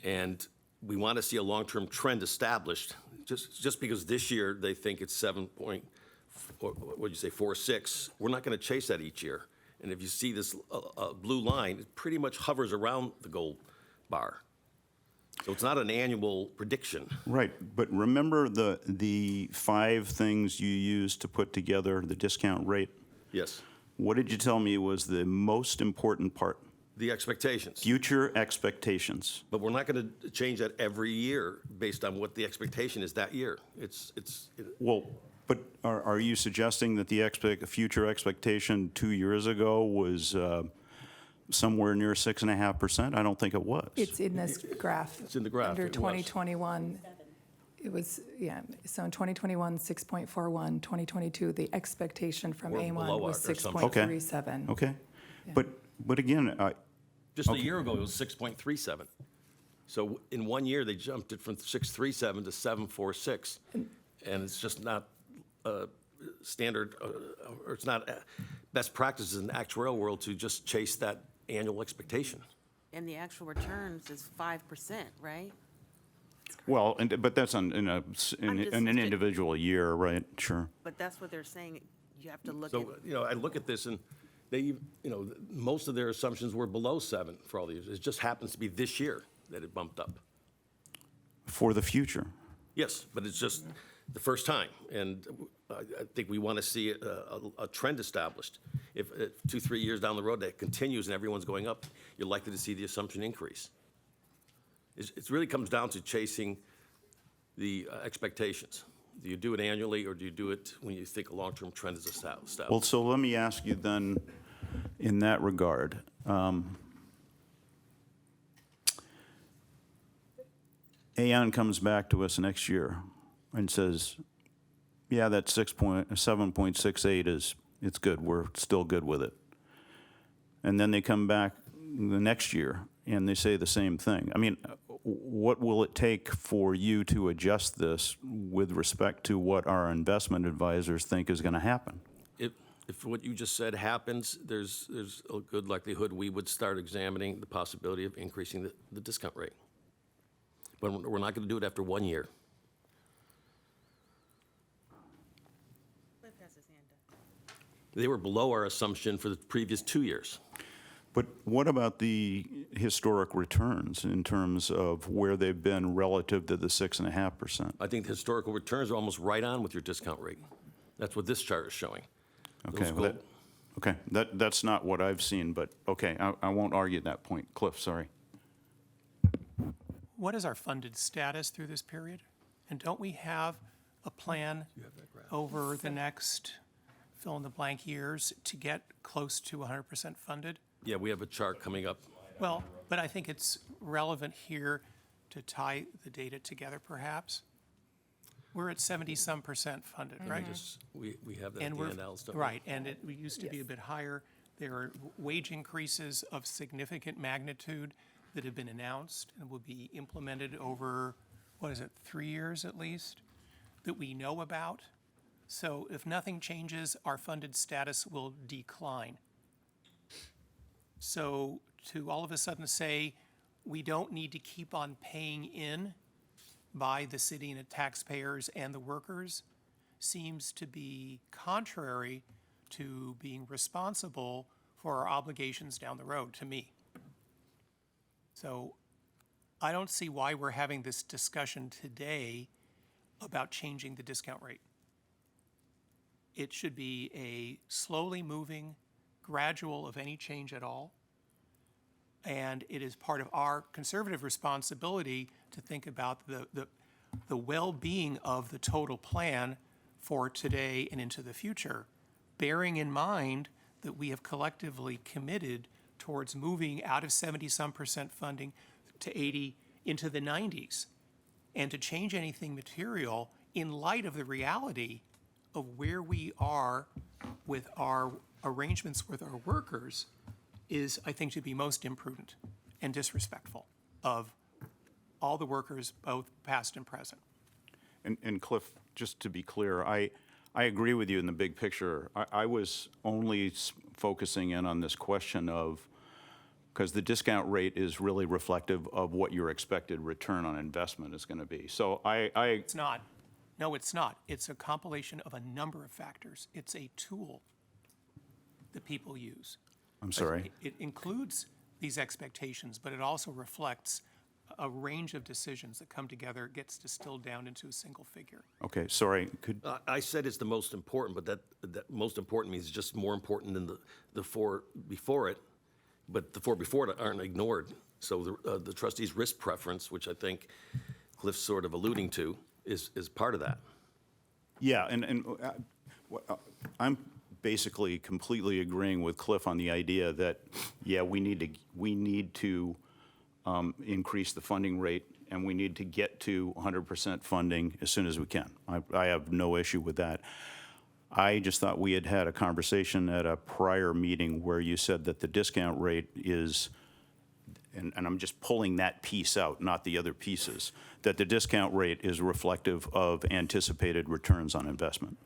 And we want to see a long-term trend established. Just because this year they think it's 4.6, we're not going to chase that each year. And if you see this blue line, it pretty much hovers around the gold bar. So it's not an annual prediction. Right, but remember the 5 things you used to put together the discount rate? Yes. What did you tell me was the most important part? The expectations. Future expectations. But we're not going to change that every year based on what the expectation is that year. Well, but are you suggesting that the future expectation 2 years ago was somewhere near 6.5%? I don't think it was. It's in this graph. It's in the graph. Under It was. 2021, it was, yeah, so in 2021, 6.41, 2022, the expectation from Or A1 below was our assumption. 6.37. Okay, Yeah. but again, Just a year ago, it was 6.37. So in 1 year, they jumped it from 6.37 to 7.46. And it's just not standard, or it's not best practices in the actuarial world to just chase that annual expectation. And the actual returns is 5%, right? well, but that's in an individual year, right? Sure. But that's what they're saying, you have to look at. So, I look at this and most of their assumptions were below 7 for all these. It just happens to be this year that it bumped up. For the future. Yes, but it's just the first time. And I think we want to see a trend established. If 2-3 years down the road that continues and everyone's going up, you're likely to see the assumption increase. It really comes down to chasing the expectations. Do you do it annually, or do you do it when you think a long-term trend is established? Well, so let me ask you then, in that regard, Aon comes back to us next year and says, yeah, that 7.68 it's good. We're still good with it. And then they come back the next year and they say the same thing. I mean, what will it take for you to adjust this with respect to what our investment advisors think is going to happen? If what you just said happens, there's a good likelihood we would start examining the possibility of increasing the discount rate. But we're not going to do it after 1 year. They were below our assumption for the previous 2 years. But what about the historic returns in terms of where they've been relative to the 6.5%? I think the historical returns are almost right on with your discount rate. That's what this chart is showing. Okay, that's not what I've seen, but okay, I won't argue that point. Cliff, sorry. What is our funded status through this period? And don't we have a plan over the next fill-in-the-blank years to get close to 100% funded? Yeah, we have a chart coming up. Well, but I think it's relevant here to tie the data together, perhaps. we're at 70-some% funded, right? We have that at And the we're, end, Alice, don't we? right, and we used to be a bit higher. There are wage increases of significant magnitude that have been announced and will be implemented over, 3 years at least, that we know about. So if nothing changes, our funded status will decline. So to all of a sudden say, we don't need to keep on paying in by the city and the taxpayers and the workers seems to be contrary to being responsible for our obligations down the road, to me. So I don't see why we're having this discussion today about changing the discount rate. It should be a slowly moving, gradual of any change at all. And it is part of our conservative responsibility to think about the well-being of the total plan for today and into the future, bearing in mind that we have collectively committed towards moving out of 70-some% funding to 80 into the 90s. And to change anything material in light of the reality of where we are with our arrangements with our workers is, I think, to be most imprudent and disrespectful of all the workers, both past and present. And Cliff, just to be clear, I agree with you in the big picture. I was only focusing in on this question of, because the discount rate is really reflective of what your expected return on investment is going to be. So It's not. No, it's not. It's a compilation of a number of factors. It's a tool that people use. I'm sorry. It includes these expectations, but it also reflects a range of decisions that come together, gets distilled down into a single figure. Okay, sorry. Could I said it's the most important, but that most important means just more important than the four before it. But the four before it aren't ignored. So the trustee's risk preference, which I think Cliff's sort of alluding to, is part of that. Yeah, and I'm basically completely agreeing with Cliff on the idea that, yeah, we need to increase the funding rate, and we need to get to 100% funding as soon as we can. I have no issue with that. I just thought we had had a conversation at a prior meeting where you said that the discount rate is, and I'm just pulling that piece out, not the other pieces, that the discount rate is reflective of anticipated returns on investment.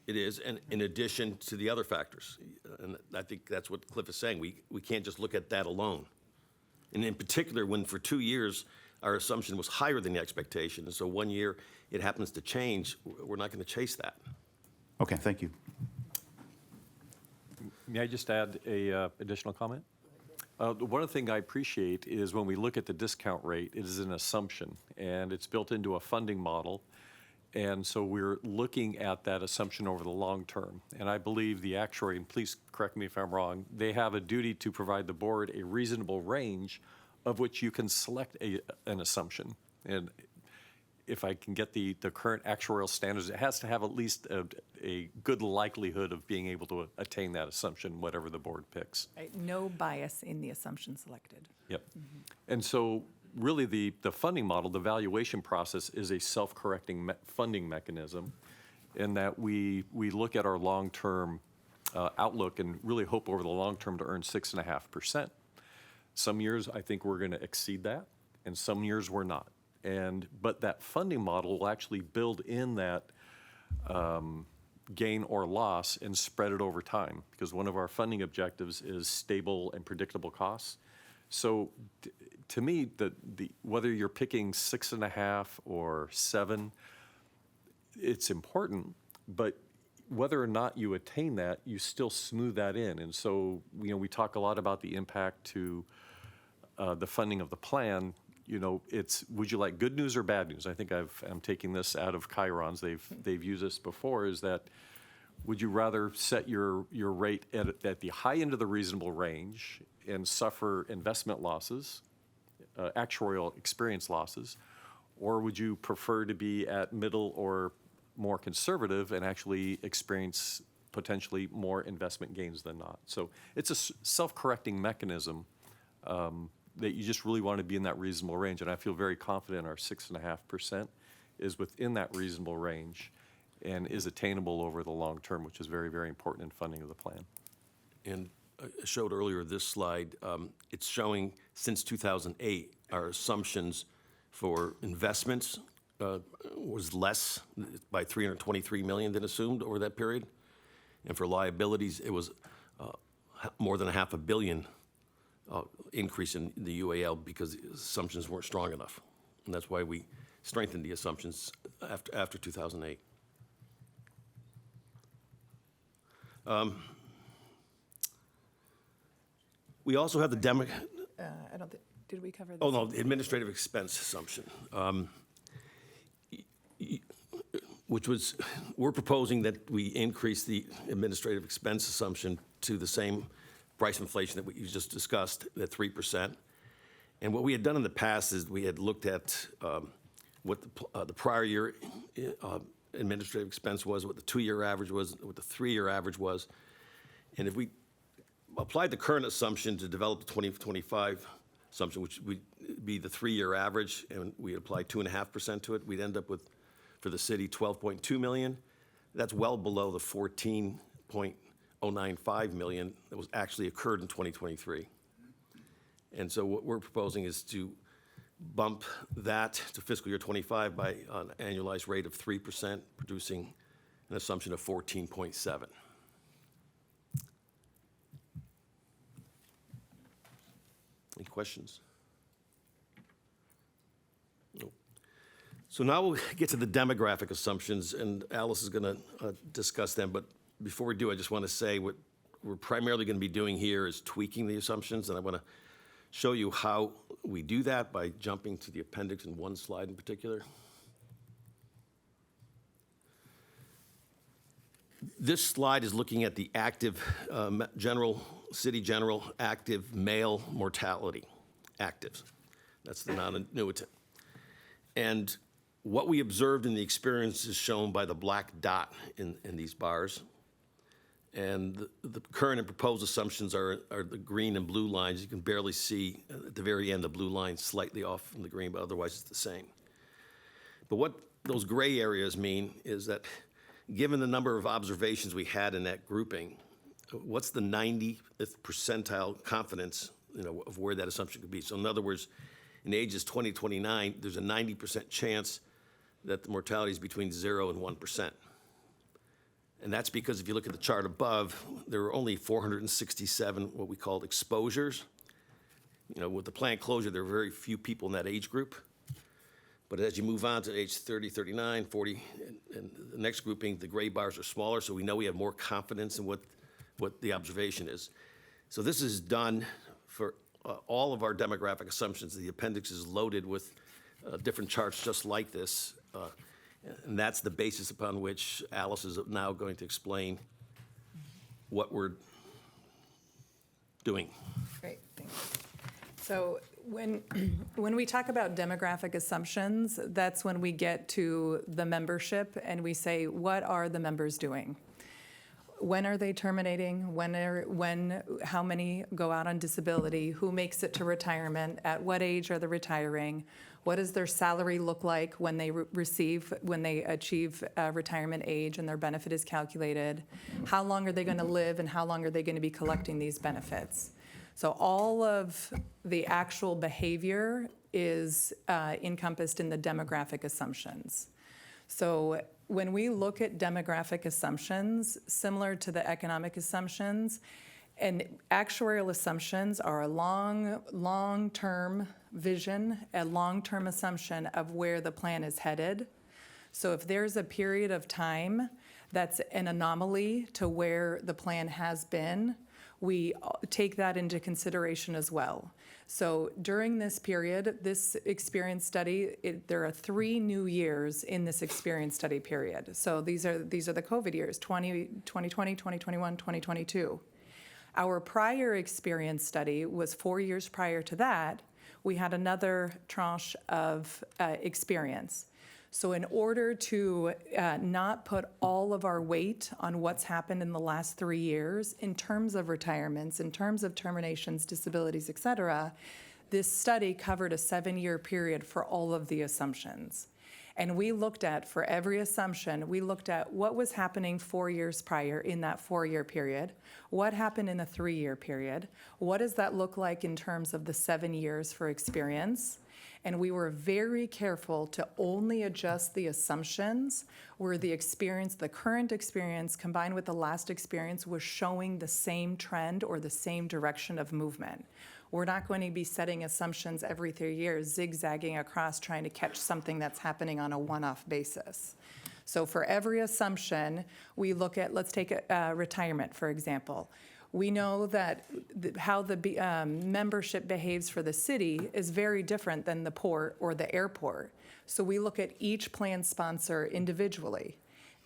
It is, and in addition to the other factors. And I think that's what Cliff is saying. We can't just look at that alone. And in particular, when for 2 years, our assumption was higher than the expectation, and so 1 year it happens to change, we're not going to chase that. Okay, thank you. May I just add a additional comment? One of the things I appreciate is when we look at the discount rate, it is an assumption, and it's built into a funding model. And so we're looking at that assumption over the long term. And I believe the actuary, and please correct me if I'm wrong, they have a duty to provide the board a reasonable range of which you can select an assumption. And if I can get the current actuarial standards, it has to have at least a good likelihood of being able to attain that assumption, whatever the board picks. Right, no bias in the assumption selected. Yep. And so really the funding model, the valuation process is a self-correcting funding mechanism in that we look at our long-term outlook and really hope over the long term to earn 6.5%. Some years I think we're going to exceed that, and some years we're not. But that funding model will actually build in that gain or loss and spread it over time, because one of our funding objectives is stable and predictable costs. So to me, whether you're picking 6.5 or 7, it's important, but whether or not you attain that, you still smooth that in. And so, we talk a lot about the impact to the funding of the plan. It's, would you like good news or bad news? I think I'm taking this out of Chiron's. They've used this before, is that would you rather set your rate at the high end of the reasonable range and suffer investment losses, actuarial experience losses, or would you prefer to be at middle or more conservative and actually experience potentially more investment gains than not? So it's a self-correcting mechanism that you just really want to be in that reasonable range. And I feel very confident in our 6.5%. is within that reasonable range and is attainable over the long term, which is very, very important in funding of the plan. And I showed earlier this slide, it's showing since 2008, our assumptions for investments was less by $323 million than assumed over that period. And for liabilities, it was more than $500 million increase in the UAL because the assumptions weren't strong enough. And that's why we strengthened the assumptions after 2008. We also have the I don't think, did we cover this? Oh, no, the administrative expense assumption, which was, we're proposing that we increase the administrative expense assumption to the same price inflation that we just discussed, at 3%. And what we had done in the past is we had looked at what the prior year administrative expense was, what the 2-year average was, what the 3-year average was. And if we applied the current assumption to develop the 2025 assumption, which would be the 3-year average, and we apply 2.5% to it, we'd end up with, for the city, $12.2 million. That's well below the $14.095 million that was actually occurred in 2023. And so what we're proposing is to bump that to fiscal year 25 by an annualized rate of 3%, producing an assumption of 14.7. Any questions? Nope. So now we'll get to the demographic assumptions, and Alice is going to discuss them. But before we do, I just want to say what we're primarily going to be doing here is tweaking the assumptions, and I want to show you how we do that by jumping to the appendix in one slide in particular. This slide is looking at the active city general active male mortality, actives. That's the non-annuitant. And what we observed in the experience is shown by the black dot in these bars. And the current and proposed assumptions are the green and blue lines. You can barely see at the very end the blue line slightly off from the green, but otherwise it's the same. But what those gray areas mean is that given the number of observations we had in that grouping, what's the 90th percentile confidence, of where that assumption could be? So in other words, in ages 20 to 29, there's a 90% chance that the mortality is between 0 and 1%. And that's because if you look at the chart above, there are only 467 what we called exposures. With the plant closure, there are very few people in that age group. But as you move on to age 30, 39, 40, and the next grouping, the gray bars are smaller, so we know we have more confidence in what the observation is. So this is done for all of our demographic assumptions. The appendix is loaded with different charts just like this. And that's the basis upon which Alice is now going to explain what we're doing. Great, thanks. So when we talk about demographic assumptions, that's when we get to the membership and we say, what are the members doing? When are they terminating? How many go out on disability? Who makes it to retirement? At what age are they retiring? What does their salary look like when they achieve retirement age and their benefit is calculated? How long are they going to live and how long are they going to be collecting these benefits? So all of the actual behavior is encompassed in the demographic assumptions. So when we look at demographic assumptions, similar to the economic assumptions, and actuarial assumptions are a long-term vision, a long-term assumption of where the plan is headed. So if there's a period of time that's an anomaly to where the plan has been, we take that into consideration as well. So during this period, this experience study, there are 3 new years in this experience study period. So these are the COVID years, 2020, 2021, 2022. Our prior experience study was 4 years prior to that. We had another tranche of experience. So in order to not put all of our weight on what's happened in the last 3 years in terms of retirements, in terms of terminations, disabilities, et cetera, this study covered a 7-year period for all of the assumptions. And we looked at, for every assumption, we looked at what was happening 4 years prior in that 4-year period, what happened in the 3-year period, what does that look like in terms of the 7 years for experience, and we were very careful to only adjust the assumptions where the experience, the current experience combined with the last experience was showing the same trend or the same direction of movement. We're not going to be setting assumptions every 3 years, zigzagging across trying to catch something that's happening on a one-off basis. So for every assumption, we look at, let's take retirement, for example. We know that how the membership behaves for the city is very different than the port or the airport. So we look at each plan sponsor individually.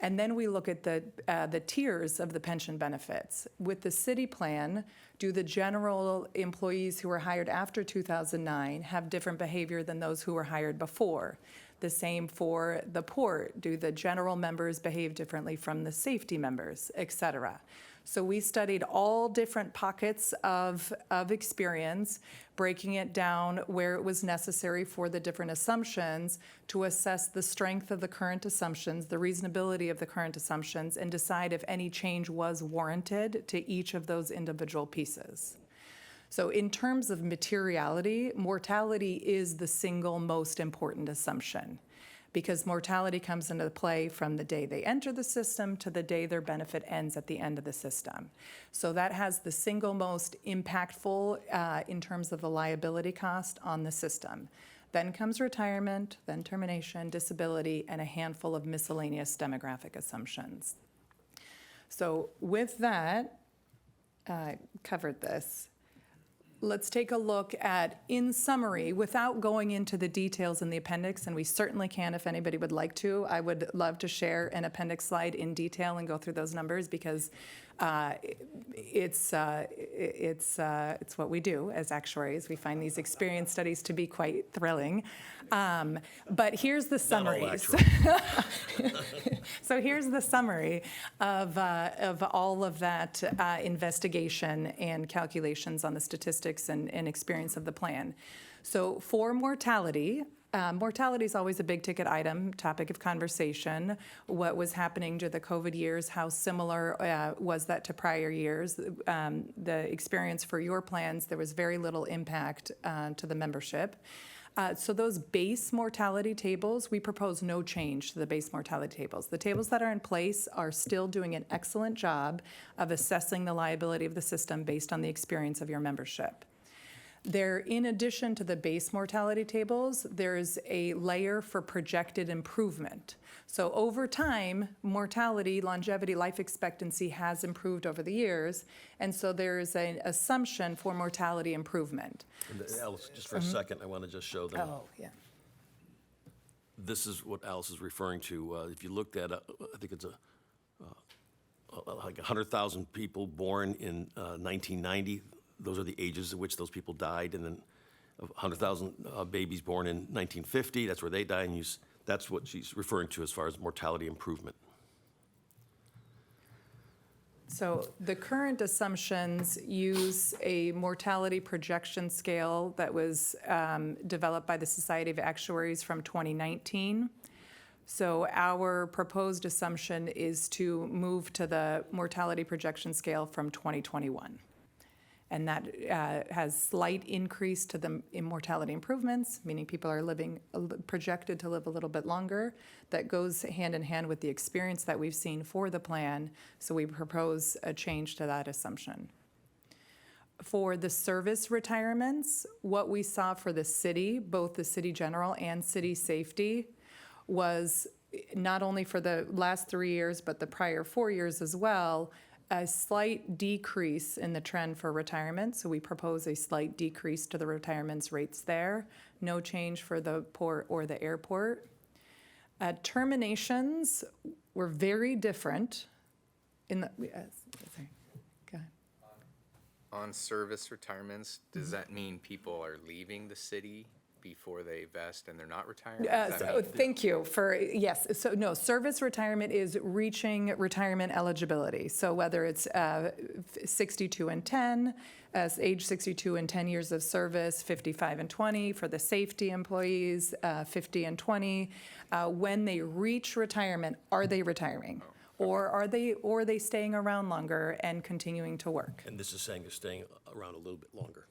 And then we look at the tiers of the pension benefits. With the city plan, do the general employees who were hired after 2009 have different behavior than those who were hired before? The same for the port. Do the general members behave differently from the safety members, et cetera? So we studied all different pockets of experience, breaking it down where it was necessary for the different assumptions to assess the strength of the current assumptions, the reasonability of the current assumptions, and decide if any change was warranted to each of those individual pieces. So in terms of materiality, mortality is the single most important assumption, because mortality comes into play from the day they enter the system to the day their benefit ends at the end of the system. So that has the single most impactful in terms of the liability cost on the system. Then comes retirement, then termination, disability, and a handful of miscellaneous demographic assumptions. So with that, covered this. Let's take a look at, in summary, without going into the details in the appendix, and we certainly can if anybody would like to. I would love to share an appendix slide in detail and go through those numbers because it's what we do as actuaries. We find these experience studies to be quite thrilling. But here's the summary. So here's the summary of all of that investigation and calculations on the statistics and experience of the plan. So for mortality, mortality is always a big ticket item, topic of conversation. What was happening during the COVID years? How similar was that to prior years? The experience for your plans, there was very little impact to the membership. So those base mortality tables, we propose no change to the base mortality tables. The tables that are in place are still doing an excellent job of assessing the liability of the system based on the experience of your membership. There, in addition to the base mortality tables, there's a layer for projected improvement. So over time, mortality, longevity, life expectancy has improved over the years, and so there's an assumption for mortality improvement. And Alice, just for a second, I want to just show them. Oh, yeah. This is what Alice is referring to. If you looked at, I think it's like 100,000 people born in 1990. Those are the ages at which those people died, and then 100,000 babies born in 1950, that's where they died, and that's what she's referring to as far as mortality improvement. So the current assumptions use a mortality projection scale that was developed by the Society of Actuaries from 2019. So our proposed assumption is to move to the mortality projection scale from 2021. And that has slight increase to the mortality improvements, meaning people are projected to live a little bit longer. That goes hand in hand with the experience that we've seen for the plan, so we propose a change to that assumption. For the service retirements, what we saw for the city, both the city general and city safety, was not only for the last 3 years, but the prior 4 years as well, a slight decrease in the trend for retirement. So we propose a slight decrease to the retirements rates there. No change for the port or the airport. Terminations were very different in the, sorry, go ahead. On service retirements, does that mean people are leaving the city before they vest and they're not retiring? Does that So mean- thank you for, yes, so no, service retirement is reaching retirement eligibility. So whether it's 62 and 10, age 62 and 10 years of service, 55 and 20 for the safety employees, 50 and 20. When they reach retirement, are they retiring? Or are they staying around longer and continuing to work? And this is saying they're staying around a little bit longer.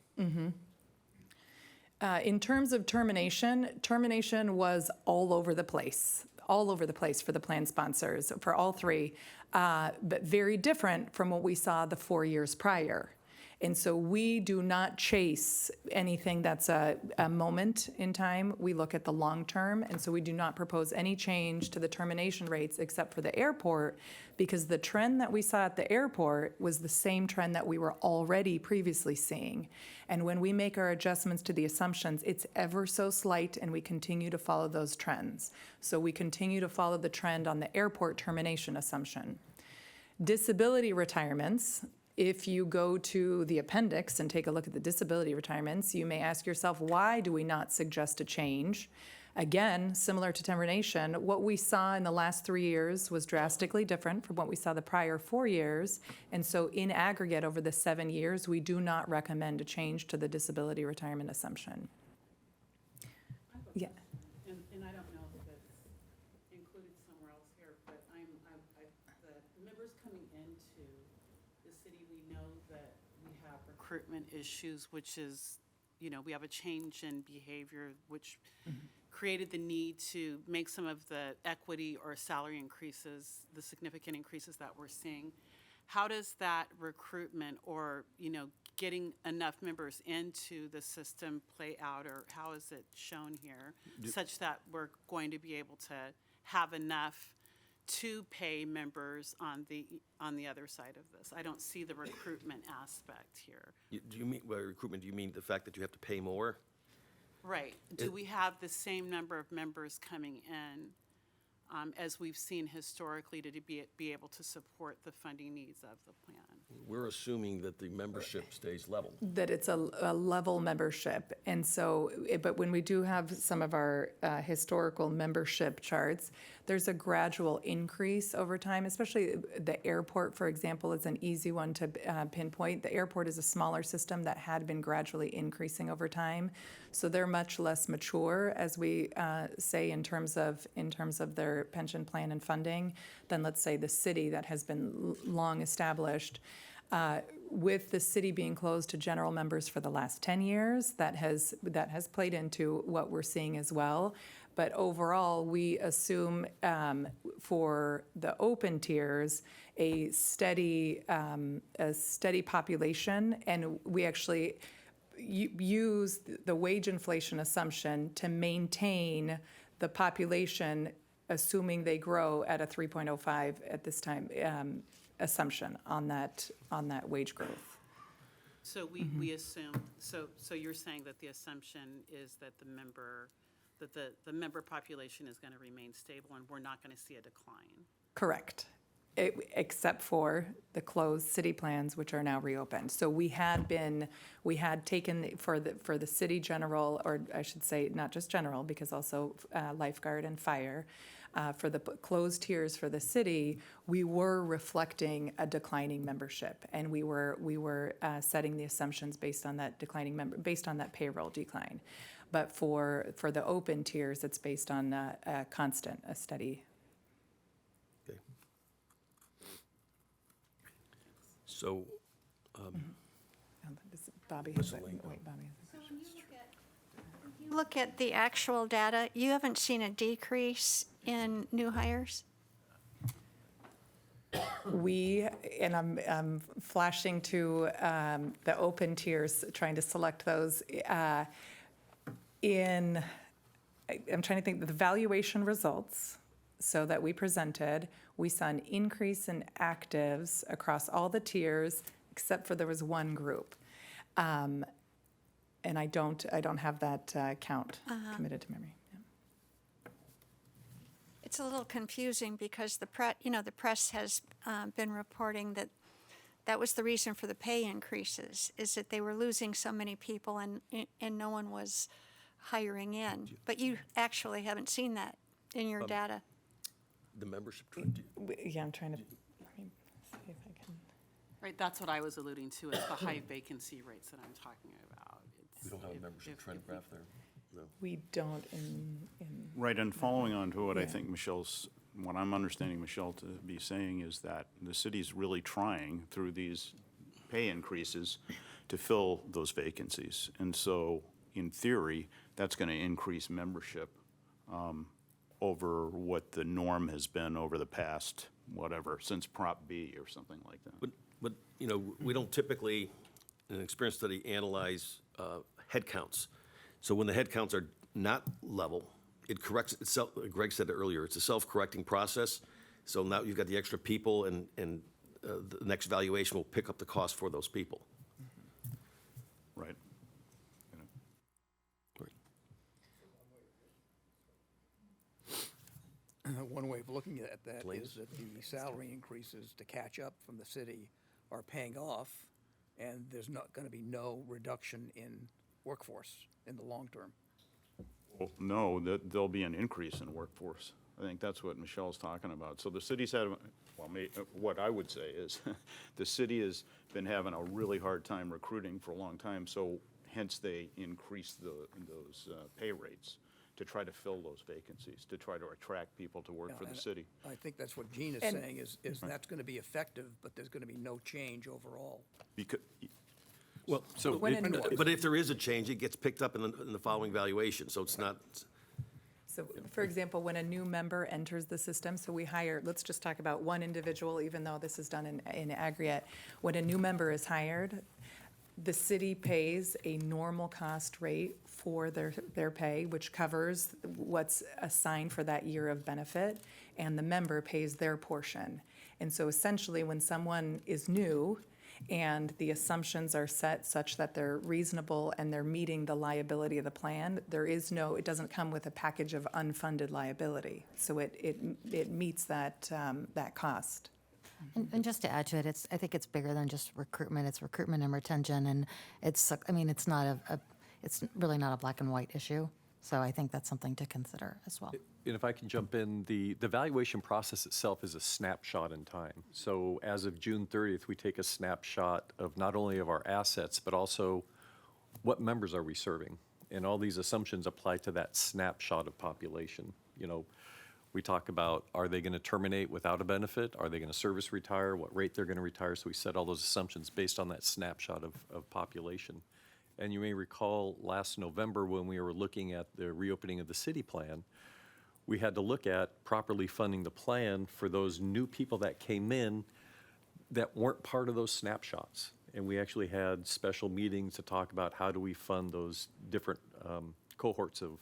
In terms of termination was all over the place for the plan sponsors, for all three, but very different from what we saw the 4 years prior. And so we do not chase anything that's a moment in time. We look at the long term, and so we do not propose any change to the termination rates except for the airport, because the trend that we saw at the airport was the same trend that we were already previously seeing. And when we make our adjustments to the assumptions, it's ever so slight, and we continue to follow those trends. So we continue to follow the trend on the airport termination assumption. Disability retirements, if you go to the appendix and take a look at the disability retirements, you may ask yourself, why do we not suggest a change? Again, similar to termination, what we saw in the last 3 years was drastically different from what we saw the prior 4 years. And so in aggregate, over the 7 years, we do not recommend a change to the disability retirement assumption. Yeah. And I don't know if it's included somewhere else here, but the members coming into the city, we know that we have recruitment issues, which is, we have a change in behavior, which created the need to make some of the equity or salary increases, the significant increases that we're seeing. How does that recruitment or, getting enough members into the system play out, or how is it shown here, such that we're going to be able to have enough to pay members on the other side of this? I don't see the recruitment aspect here. Do you mean, by recruitment, do you mean the fact that you have to pay more? Right. Do we have the same number of members coming in as we've seen historically to be able to support the funding needs of the plan? We're assuming that the membership stays level. That it's a level membership. And so, but when we do have some of our historical membership charts, there's a gradual increase over time, especially the airport, for example, is an easy one to pinpoint. The airport is a smaller system that had been gradually increasing over time. So they're much less mature, as we say, in terms of their pension plan and funding than, let's say, the city that has been long established. With the city being closed to general members for the last 10 years, that has played into what we're seeing as well. But overall, we assume for the open tiers a steady population, and we actually use the wage inflation assumption to maintain the population, assuming they grow at a 3.05 at this time assumption on that wage growth. So we assume, so you're saying that the assumption is that the member population is going to remain stable and we're not going to see a decline? Correct. Except for the closed city plans, which are now reopened. So we had taken for the city general, or I should say not just general, because also lifeguard and fire, for the closed tiers for the city, we were reflecting a declining membership, and we were setting the assumptions based on that based on that payroll decline. But for the open tiers, it's based on a steady. So, Bobby has it. Wait, Bobby. You look at the actual data, you haven't seen a decrease in new hires? I'm flashing to the open tiers, trying to select those. I'm trying to think, the valuation results, so that we presented, we saw an increase in actives across all the tiers, except for there was one group. And I don't have that count committed to memory. Yeah. It's a little confusing because the press has been reporting that was the reason for the pay increases, is that they were losing so many people and no one was hiring in, but you actually haven't seen that in your data. The membership trend? Yeah, I'm trying to, let me see if I can. Right, that's what I was alluding to, is the high vacancy rates that I'm talking about. We don't have a membership trend graph there. No. We don't in. Right, and following on to what I think what I'm understanding Michelle to be saying is that the city's really trying through these pay increases to fill those vacancies. And so, in theory, that's going to increase membership over what the norm has been over the past, whatever, since Prop B or something like that. But you know, we don't typically, in an experience study, analyze head counts. So when the head counts are not level, it corrects itself. Greg said it earlier, it's a self-correcting process. So now you've got the extra people, and the next valuation will pick up the cost for those people. Right. One way of looking at that is that the salary increases to catch up from the city are paying off, and there's not going to be no reduction in workforce in the long term. Well, no, there'll be an increase in workforce. I think that's what Michelle's talking about. So the city's had, what I would say is, the city has been having a really hard time recruiting for a long time, so hence they increased those pay rates to try to fill those vacancies, to try to attract people to work for the city. I think that's what Gene is saying, is that's going to be effective, but there's going to be no change overall. Because, Well, So but if there is a change, it gets picked up in the following valuation, so it's not. So, for example, when a new member enters the system, so we hire, let's just talk about one individual, even though this is done in aggregate. When a new member is hired, the city pays a normal cost rate for their pay, which covers what's assigned for that year of benefit, and the member pays their portion. And so essentially, when someone is new, and the assumptions are set such that they're reasonable and they're meeting the liability of the plan, it doesn't come with a package of unfunded liability. So it meets that cost. And just to add to it, I think it's bigger than just recruitment. It's recruitment and retention, and it's really not a black and white issue. So I think that's something to consider as well. And if I can jump in, the valuation process itself is a snapshot in time. So as of June 30th, we take a snapshot of not only of our assets, but also what members are we serving? And all these assumptions apply to that snapshot of population. You know, we talk about, are they going to terminate without a benefit? Are they going to service retire? What rate they're going to retire? So we set all those assumptions based on that snapshot of population. And you may recall last November when we were looking at the reopening of the city plan, we had to look at properly funding the plan for those new people that came in that weren't part of those snapshots. And we actually had special meetings to talk about how do we fund those different cohorts of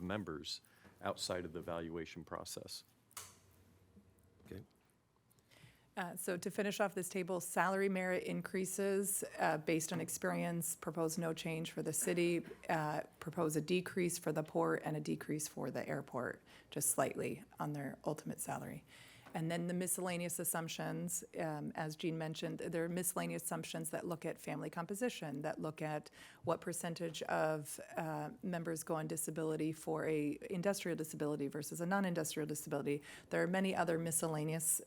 members outside of the valuation process. Okay. So to finish off this table, salary merit increases based on experience, propose no change for the city, propose a decrease for the port and a decrease for the airport, just slightly on their ultimate salary. And then the miscellaneous assumptions, as Jean mentioned, there are miscellaneous assumptions that look at family composition, that look at what percentage of members go on disability for a industrial disability versus a non-industrial disability. There are many other miscellaneous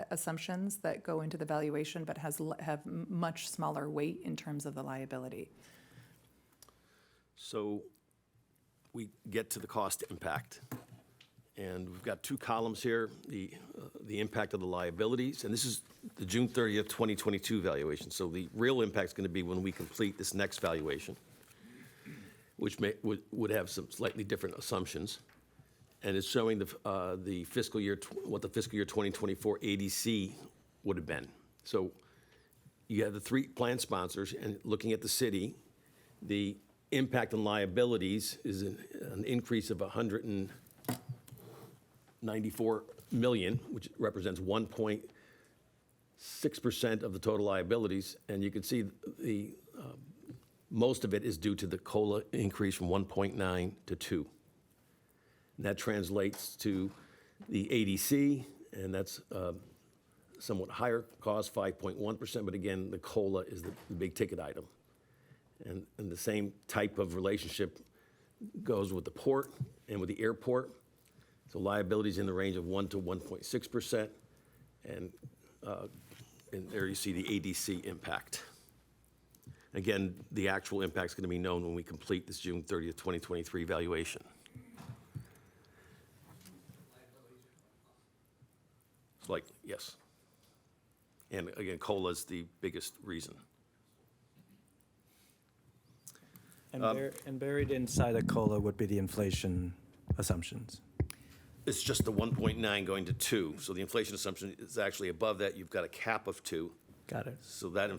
assumptions that go into the valuation, but have much smaller weight in terms of the liability. So we get to the cost impact. And we've got two columns here, the impact of the liabilities, and this is the June 30th, 2022 valuation. So the real impact is going to be when we complete this next valuation, which would have some slightly different assumptions. And it's showing the fiscal year, what the fiscal year 2024 ADC would have been. So you have the three plan sponsors, and looking at the city, the impact on liabilities is an increase of 194 million, which represents 1.6% of the total liabilities. And you can see the most of it is due to the COLA increase from 1.9 to 2. And that translates to the ADC, and that's somewhat higher cost, 5.1%. But again, the COLA is the big ticket item. And the same type of relationship, goes with the port and with the airport. So liabilities in the range of 1 to 1.6%. And there you see the ADC impact. Again, the actual impact is going to be known when we complete this June 30th, 2023 valuation. Like, yes. And again, COLA is the biggest reason. And buried inside the COLA would be the inflation assumptions. It's just the 1.9 going to 2. So the inflation assumption is actually above that. You've got a cap of 2. Got it. So that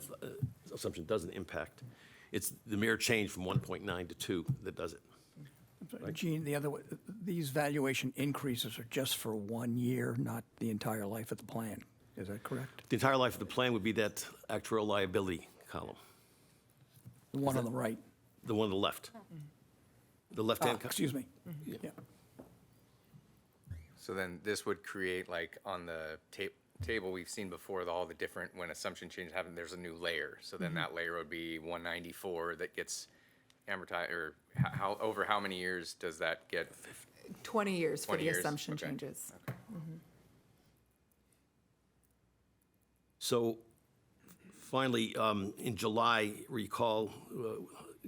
assumption doesn't impact. It's the mere change from 1.9 to 2 that does it. Gene, the other way, these valuation increases are just for 1 year, not the entire life of the plan. Is that correct? The entire life of the plan would be that actuarial liability column. The one on the right. The one on the left. The left-hand. Excuse me. Yeah. So then this would create, like, on the table we've seen before, all the different, when assumption changes happen, there's a new layer. So then that layer would be 194 that gets amortized, or over how many years does that get? 20 years for 20 the years? assumption Okay. changes. So finally, in July, recall,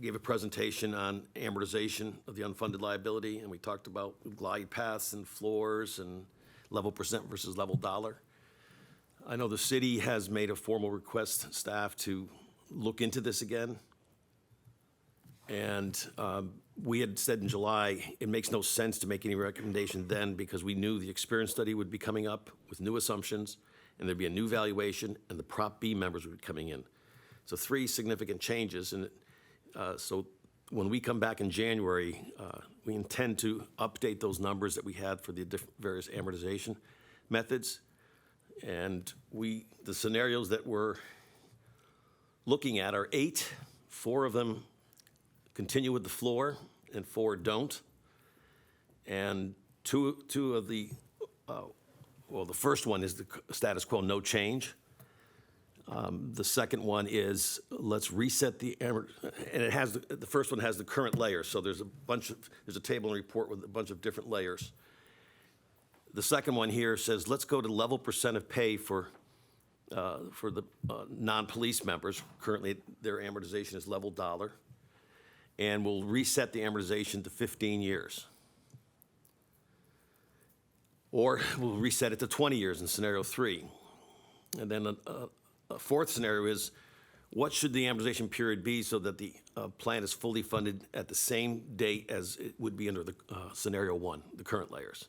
gave a presentation on amortization of the unfunded liability, and we talked about glide paths and floors and level percent versus level dollar. I know the city has made a formal request to staff to look into this again. And we had said in July, it makes no sense to make any recommendation then because we knew the experience study would be coming up with new assumptions, and there'd be a new valuation, and the Prop B members would be coming in. So 3 significant changes. And so when we come back in January, we intend to update those numbers that we had for the various amortization methods. And the scenarios that we're looking at are 8. 4 of them continue with the floor, and 4 don't. And two of the, well, the first one is the status quo, no change. The second one is let's reset and it has the first one has the current layers. So there's a table and report with a bunch of different layers. The second one here says let's go to level percent of pay for the non-police members. Currently, their amortization is level dollar. And we'll reset the amortization to 15 years. Or we'll reset it to 20 years in scenario 3. And then a fourth scenario is, what should the amortization period be so that the plan is fully funded at the same date as it would be under the scenario 1, the current layers?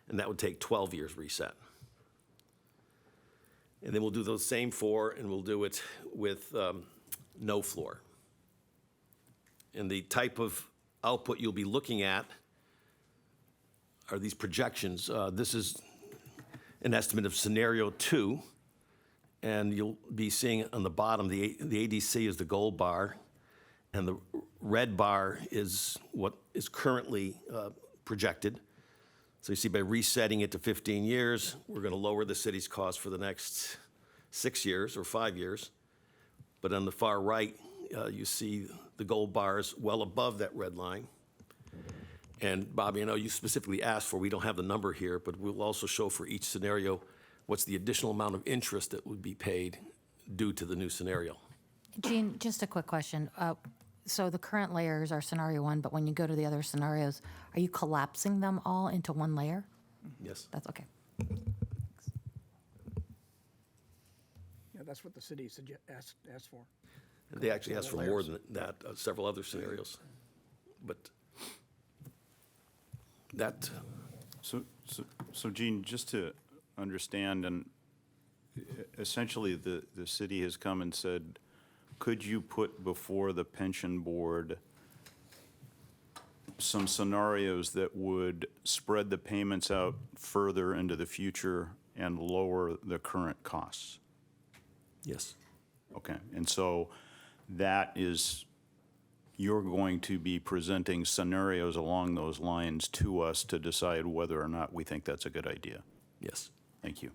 And that would take 12 years reset. And then we'll do those same 4, and we'll do it with no floor. And the type of output you'll be looking at are these projections. This is an estimate of scenario 2, and you'll be seeing on the bottom, the ADC is the gold bar, and the red bar is what is currently projected. So you see by resetting it to 15 years, we're going to lower the city's cost for the next 6 years or 5 years. But on the far right, you see the gold bars well above that red line. And Bobby, I know you specifically asked for, we don't have the number here, but we'll also show for each scenario what's the additional amount of interest that would be paid due to the new scenario. Gene, just a quick question. So the current layers are scenario 1, but when you go to the other scenarios, are you collapsing them all into one layer? Yes. That's okay. Yeah, that's what the city asked for. And they actually asked for more than that, several other scenarios. But that. So Gene, just to understand, and essentially the city has come and said, could you put before the pension board some scenarios that would spread the payments out further into the future and lower the current costs? Yes. Okay, and so that is, you're going to be presenting scenarios along those lines to us to decide whether or not we think that's a good idea? Yes. Thank you.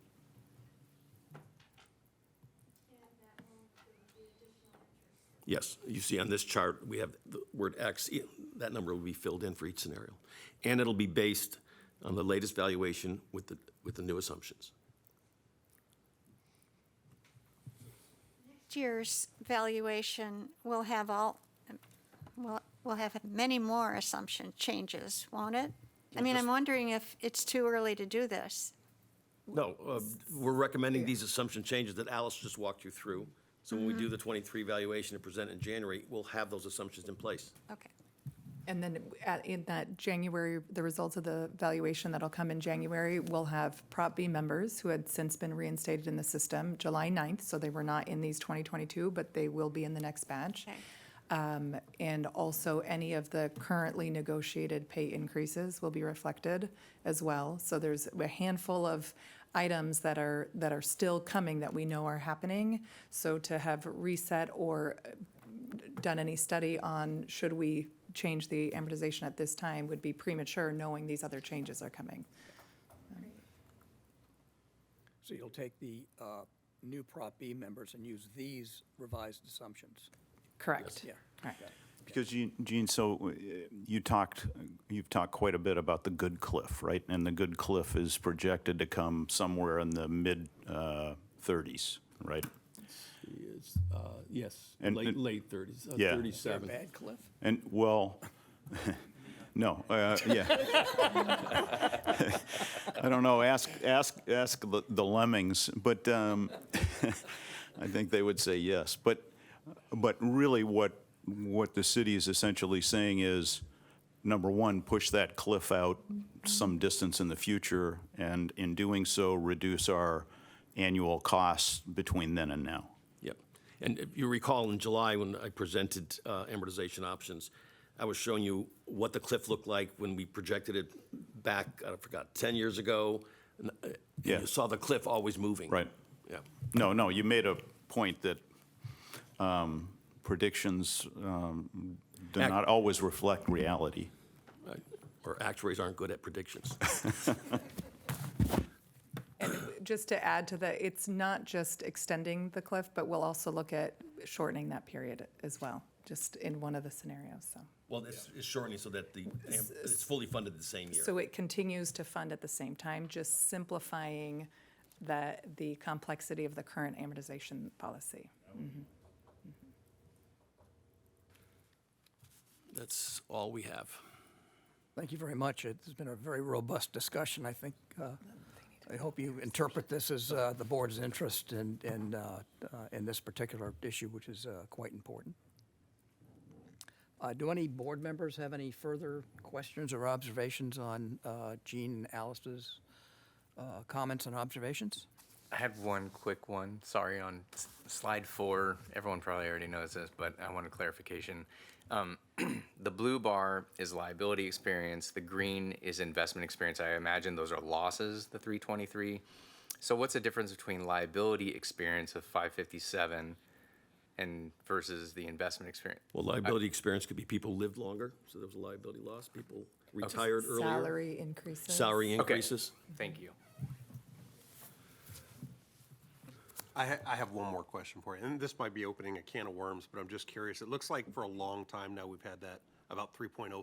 Yes, you see on this chart, we have the word X, that number will be filled in for each scenario. And it'll be based on the latest valuation with the new assumptions. Next year's valuation will have will have many more assumption changes, won't it? I mean, I'm wondering if it's too early to do this. No, we're recommending these assumption changes that Alice just walked you through. So when we do the 23 valuation and present in January, we'll have those assumptions in place. Okay. And then in that January, the results of the valuation that'll come in January, we'll have Prop B members who had since been reinstated in the system July 9th, so they were not in these 2022, but they will be in the next batch. Okay. And also any of the currently negotiated pay increases will be reflected as well. So there's a handful of items that are still coming that we know are happening. So to have reset or done any study on should we change the amortization at this time would be premature, knowing these other changes are coming. So you'll take the new Prop B members and use these revised assumptions? Correct. Yeah. Right. Because Gene, so you've talked quite a bit about the good cliff, right? And the good cliff is projected to come somewhere in the mid 30s, right? Yes, And- late 30s, Yeah. 37. Bad cliff? And, well, no, yeah. I don't know, ask the lemmings, but I think they would say yes. But really what the city is essentially saying is, number one, push that cliff out some distance in the future, and in doing so, reduce our annual costs between then and now. Yep. And if you recall in July when I presented amortization options, I was showing you what the cliff looked like when we projected it back, I forgot, 10 years ago. And, Yeah. You saw the cliff always moving. Right. Yeah. No, you made a point that predictions do not always reflect reality. Or actuaries aren't good at predictions. And just to add to that, it's not just extending the cliff, but we'll also look at shortening that period as well, just in one of the scenarios, so. Well, it's shortening so that it's fully funded the same year. So it continues to fund at the same time, just simplifying the complexity of the current amortization policy. Mhm. That's all we have. Thank you very much. It's been a very robust discussion. I think, I hope you interpret this as the board's interest in this particular issue, which is quite important. Do any board members have any further questions or observations on Jean and Alice's comments and observations? I had one quick one, sorry, on slide 4. Everyone probably already knows this, but I want a clarification. The blue bar is liability experience, the green is investment experience. I imagine those are losses, the 323. So what's the difference between liability experience of 557 and versus the investment experience? Well, liability experience could be people lived longer, so there was a liability loss. People retired earlier. Salary increases. Salary increases. Okay. Thank you. I have one more question for you, and this might be opening a can of worms, but I'm just curious. It looks like for a long time now we've had that about 3.05%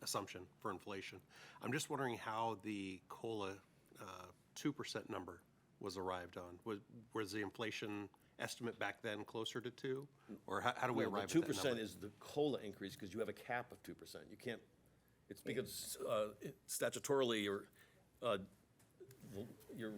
assumption for inflation. I'm just wondering how the COLA 2% number was arrived on. Was the inflation estimate back then closer to 2, or how do we arrive at that number? 2% is the COLA increase because you have a cap of 2%. You can't. It's because statutorily or your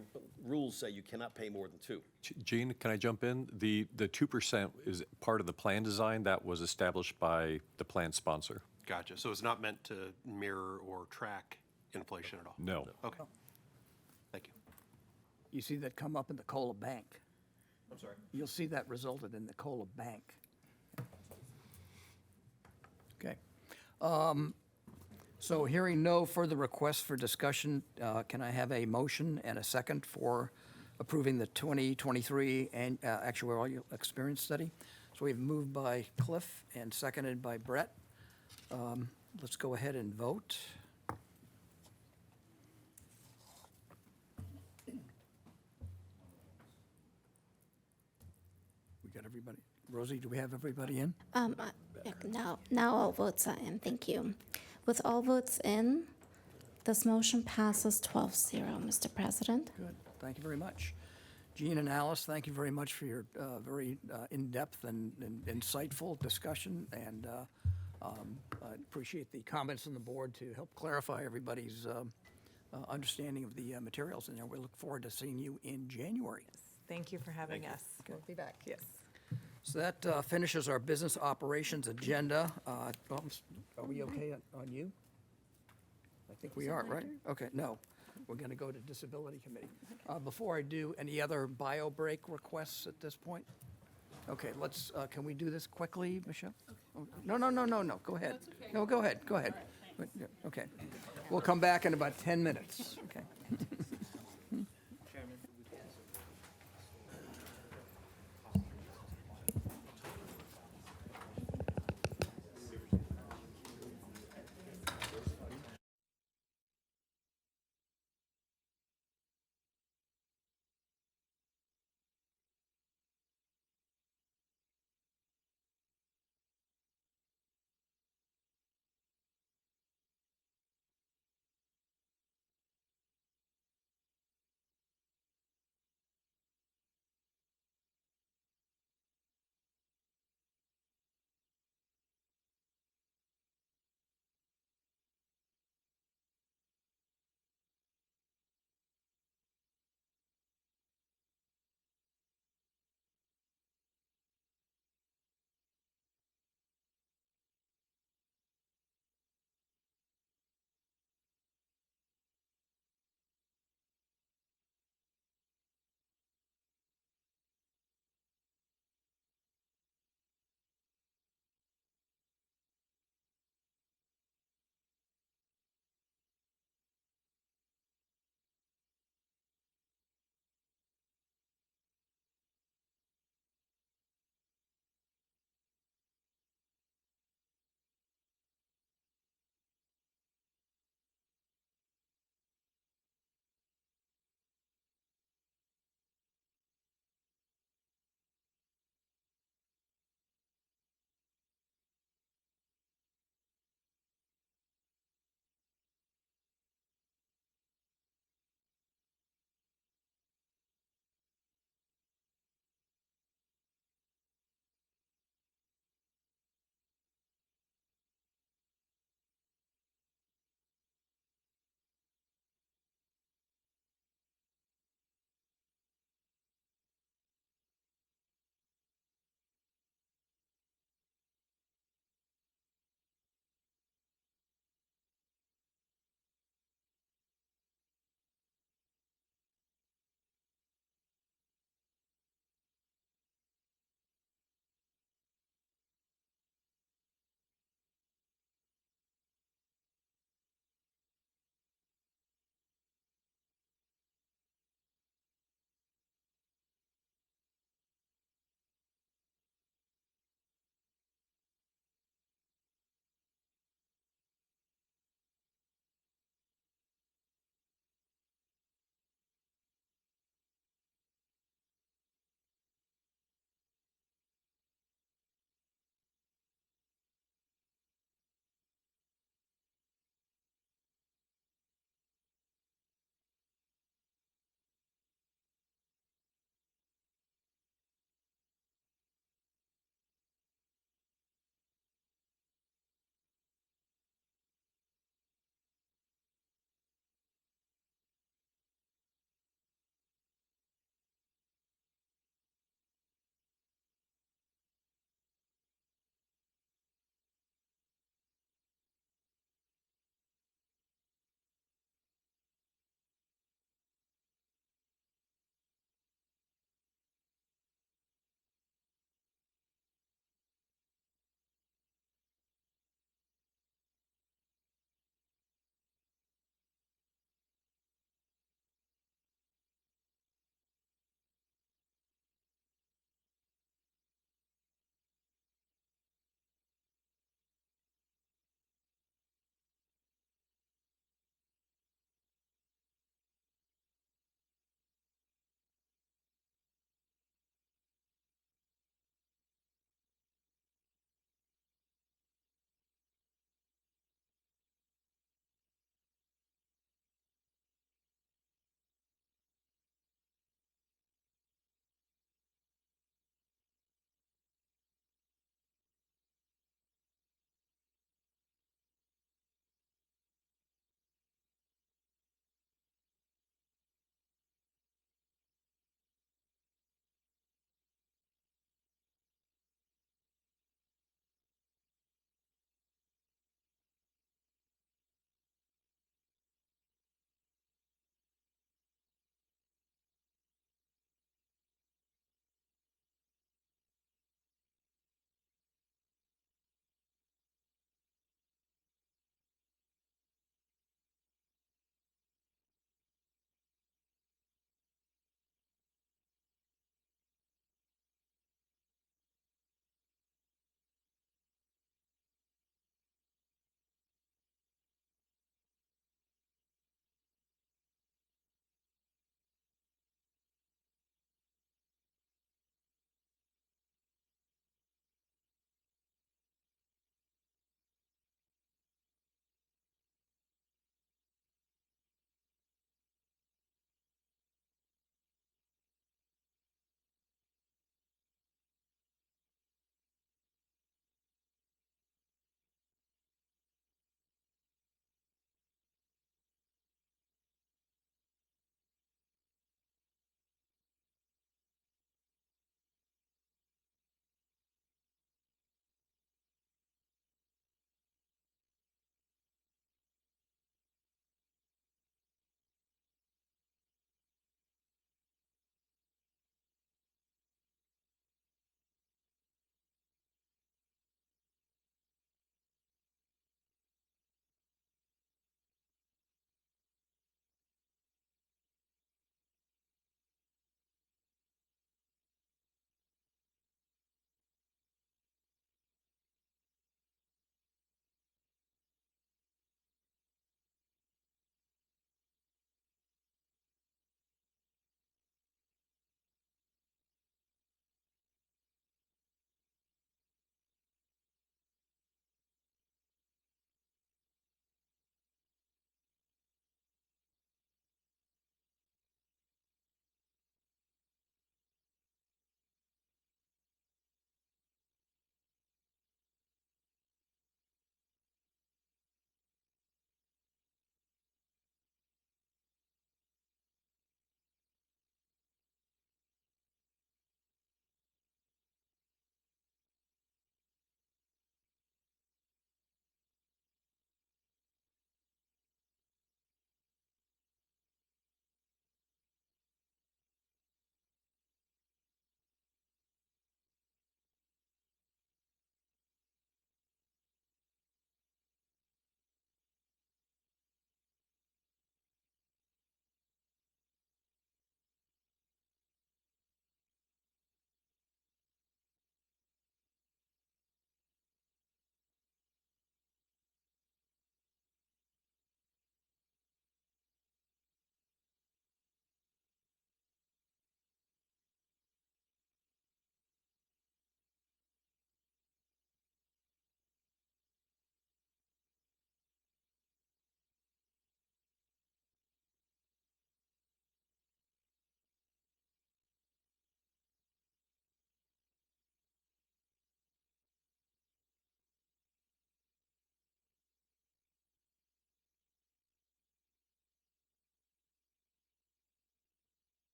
rules say you cannot pay more than 2. Gene, can I jump in? The 2% is part of the plan design that was established by the plan sponsor. Gotcha. So it's not meant to mirror or track inflation at all? No. Okay. Thank you. You see that come up in the COLA bank. I'm sorry? You'll see that resulted in the COLA bank. Okay. So hearing no further requests for discussion, can I have a motion and a second for approving the 2023 actuarial experience study? So we've moved by Cliff and seconded by Brett. Let's go ahead and vote. We We got everybody. Rosie, do we have everybody in? Now all votes are in, thank you. With all votes in, this motion passes 12-0, Mr. President. Good, thank you very much. Jean and Alice, thank you very much for your very in-depth and insightful discussion, and I appreciate the comments on the board to help clarify everybody's understanding of the materials, and we look forward to seeing you in January. Thank you for having us. We'll be back, yes. So that finishes our business operations agenda. Are we okay on you? I think we are, right? Okay, no. We're going to go to Disability Committee. Before I do, any other bio break requests at this point? Okay, let's, can we do this quickly, Michelle? No, go ahead. No, go ahead. Okay. We'll come back in about 10 minutes. Okay.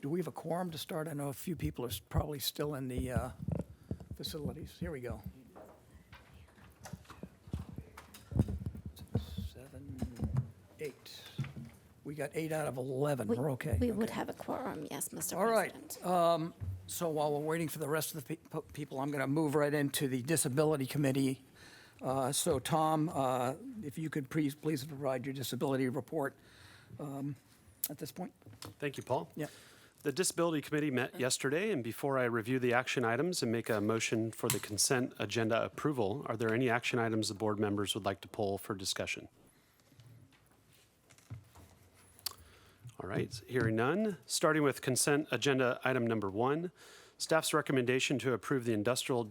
Do we have a quorum to start? I know a few people are probably still in the facilities. Here we go. 7, 8. We got 8 out of 11. We're okay. We would have a quorum, yes, Mr. All right. President. So while we're waiting for the rest of the people, I'm going to move right into the Disability Committee. So Tom, if you could please provide your disability report at this point. Thank you, Paul. Yeah. The Disability Committee met yesterday, and before I review the action items and make a motion for the consent agenda approval, are there any action items the board members would like to pull for discussion? All right, hearing none. Starting with consent agenda item number 1, staff's recommendation to approve the industrial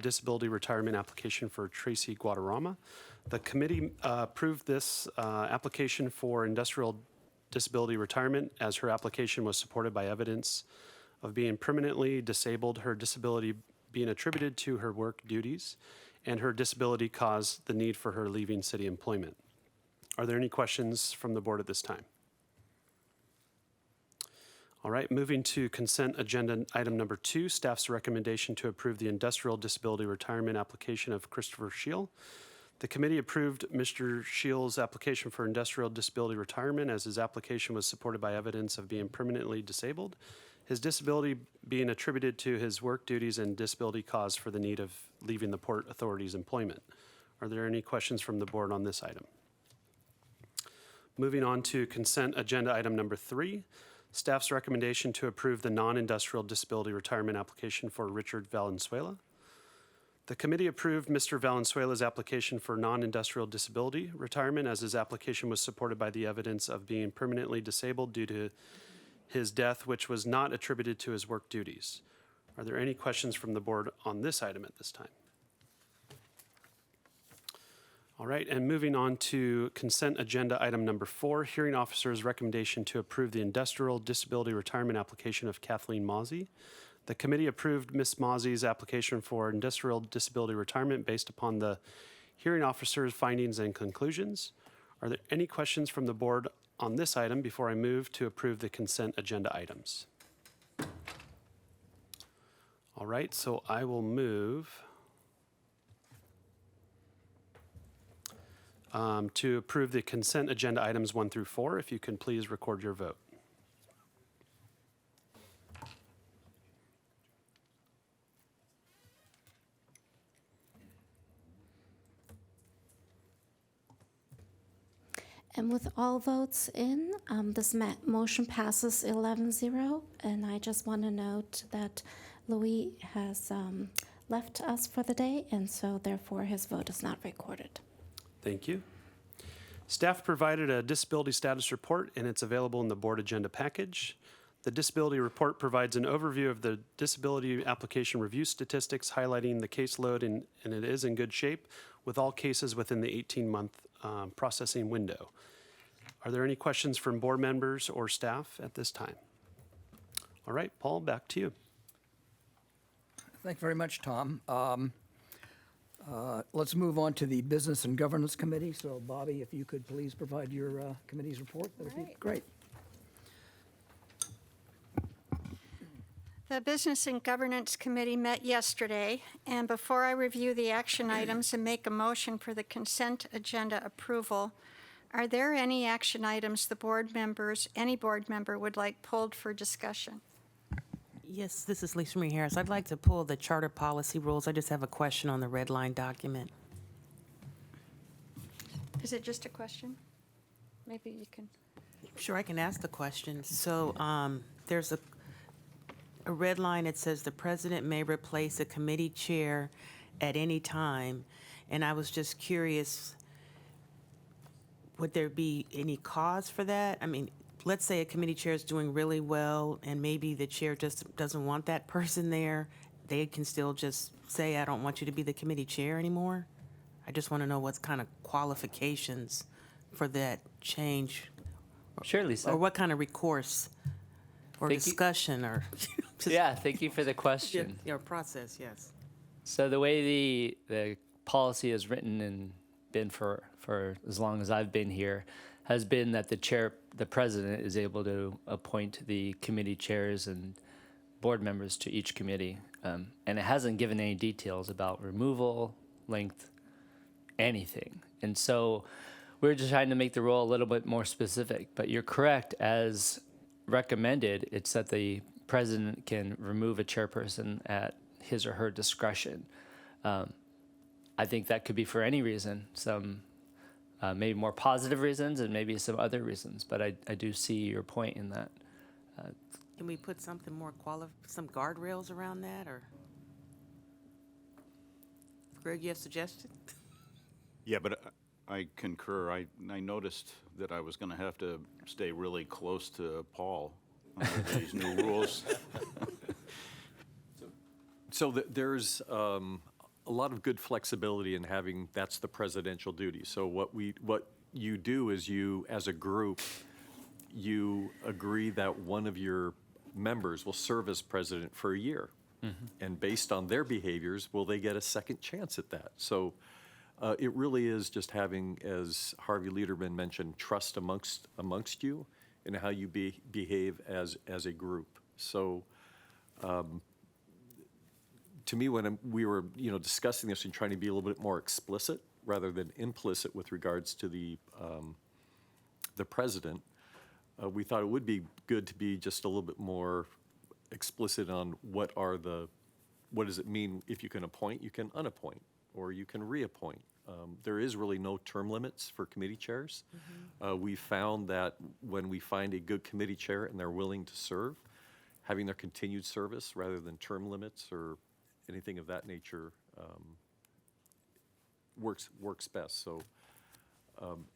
disability retirement application for Tracy Guadarrama. The committee approved this application for industrial disability retirement as her application was supported by evidence of being permanently disabled, her disability being attributed to her work duties, and her disability caused the need for her leaving city employment. Are there any questions from the board at this time? All right, moving to consent agenda item number 2, staff's recommendation to approve the industrial disability retirement application of Christopher Scheel. The committee approved Mr. Scheel's application for industrial disability retirement as his application was supported by evidence of being permanently disabled, his disability being attributed to his work duties and disability cause for the need of leaving the Port Authority's employment. Are there any questions from the board on this item? Moving on to consent agenda item number 3, staff's recommendation to approve the non-industrial disability retirement application for Richard Valenzuela. The committee approved Mr. Valenzuela's application for non-industrial disability retirement as his application was supported by the evidence of being permanently disabled due to his death, which was not attributed to his work duties. Are there any questions from the board on this item at this time? All right, and moving on to consent agenda item number 4, hearing officer's recommendation to approve the industrial disability retirement application of Kathleen Mozzie. The committee approved Ms. Mozzie's application for industrial disability retirement based upon the hearing officer's findings and conclusions. Are there any questions from the board on this item before I move to approve the consent agenda items? All right, so I will move to approve the consent agenda items 1 through 4. If you can please record your vote. And with all votes in, this motion passes 11-0. And I just want to note that Louis has left us for the day, and so therefore his vote is not recorded. Thank you. Staff provided a disability status report, and it's available in the board agenda package. The disability report provides an overview of the disability application review statistics, highlighting the caseload, and it is in good shape with all cases within the 18-month processing window. Are there any questions from board members or staff at this time? All right, Paul, back to you. Thank you very much, Tom. Let's move on to the Business and Governance Committee. So, Bobby, if you could please provide your committee's report, that would be great. The Business and Governance Committee met yesterday, and before I review the action items and make a motion for the consent agenda approval, are there any action items the board members, any board member would like pulled for discussion? Yes, this is Lisa Marie Harris. I'd like to pull the charter policy rules. I just have a question on the red line document. Is it just a question? Maybe you can. Sure, I can ask the question. So there's a red line. It says the president may replace a committee chair at any time. And I was just curious, would there be any cause for that? I mean, let's say a committee chair is doing really well and maybe the chair just doesn't want that person there. They can still just say, I don't want you to be the committee chair anymore. I just want to know what kind of qualifications for that change. Sure, Lisa. Or what kind of recourse or Thank you. discussion or. Yeah, thank you for the question. Your process, yes. So the way the policy is written and been for as long as I've been here has been that the chair the president is able to appoint the committee chairs and board members to each committee. And it hasn't given any details about removal, length, anything. And so we're just trying to make the rule a little bit more specific. But you're correct, as recommended, it's that the president can remove a chairperson at his or her discretion. I think that could be for any reason, some maybe more positive reasons and maybe some other reasons. But I do see your point in that. Can we put something more some guardrails around that, or? Greg, you have suggestions? Yeah, but I concur. I noticed that I was going to have to stay really close to Paul under these new rules. So there's a lot of good flexibility in having, that's the presidential duty. So what you do is you, as a group, you agree that one of your members will serve as president for a year. Mm-hmm. And based on their behaviors, will they get a second chance at that? So it really is just having, as Harvey Lederman mentioned, trust amongst you and how you behave as a group. So to me, when we were discussing this and trying to be a little bit more explicit rather than implicit with regards to the president, we thought it would be good to be just a little bit more explicit on what does it mean if you can appoint, you can unappoint, or you can reappoint. There is really no term limits for committee chairs. Mm-hmm. We found that when we find a good committee chair and they're willing to serve, having their continued service rather than term limits or anything of that nature works best. So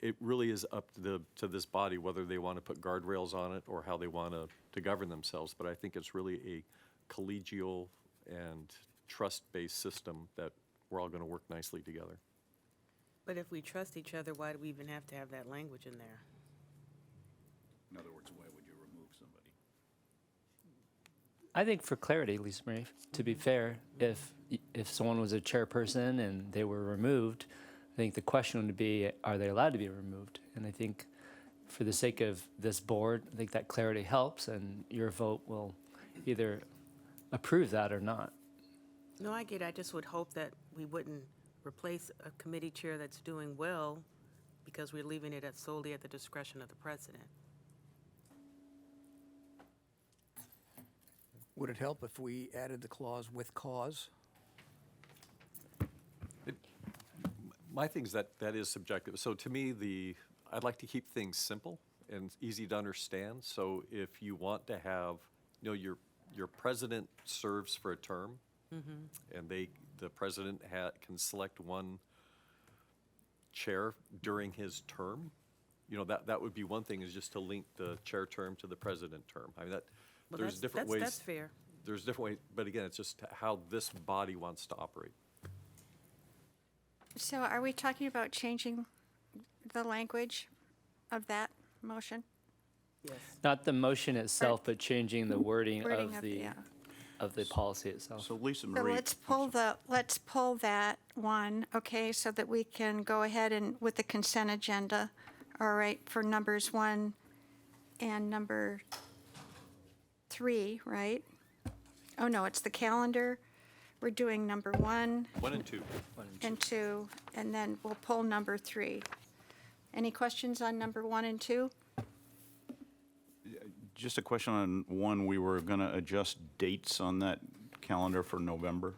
it really is up to this body whether they want to put guardrails on it or how they want to govern themselves. But I think it's really a collegial and trust-based system that we're all going to work nicely together. But if we trust each other, why do we even have to have that language in there? In other words, why would you remove somebody? I think for clarity, Lisa Marie, to be fair, if someone was a chairperson and they were removed, I think the question would be, are they allowed to be removed? And I think for the sake of this board, I think that clarity helps, and your vote will either approve that or not. No, I get it. I just would hope that we wouldn't replace a committee chair that's doing well because we're leaving it solely at the discretion of the president. Would it help if we added the clause with cause? My thing is that is subjective. So to me, I'd like to keep things simple and easy to understand. So if you want to have, your president serves for a term, mm-hmm. and the president can select one chair during his term. That would be one thing, is just to link the chair term to the president term. I mean, there's different ways. That's fair. There's different ways, but again, it's just how this body wants to operate. So are we talking about changing the language of that motion? Yes. Not the motion itself, but changing the wording Wording of the policy itself. So Lisa So Marie. let's pull that one, okay, so that we can go ahead and with the consent agenda, all right, for numbers 1 and number 3, right? Oh, no, it's the calendar. We're doing number 1 1 and 2. and 2, and then we'll pull number 3. Any questions on number 1 and 2? Just a question on 1, we were going to adjust dates on that calendar for November.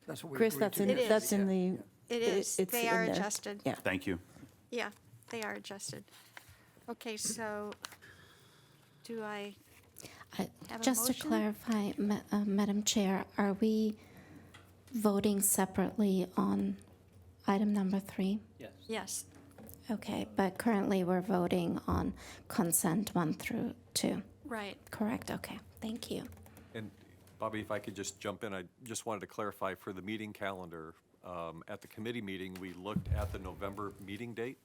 That's what we Chris, agreed that's to. in, It is. that's in the. It is. It's They in are there. adjusted. Yeah. Thank you. Yeah, they are adjusted. Okay, so do I have a Just to motion? clarify, Madam Chair, are we voting separately on item number 3? Yes. Yes. Okay, but currently we're voting on consent 1 through 2. Right. Correct, okay, thank you. And Bobby, if I could just jump in, I just wanted to clarify for the meeting calendar. At the committee meeting, we looked at the November meeting date,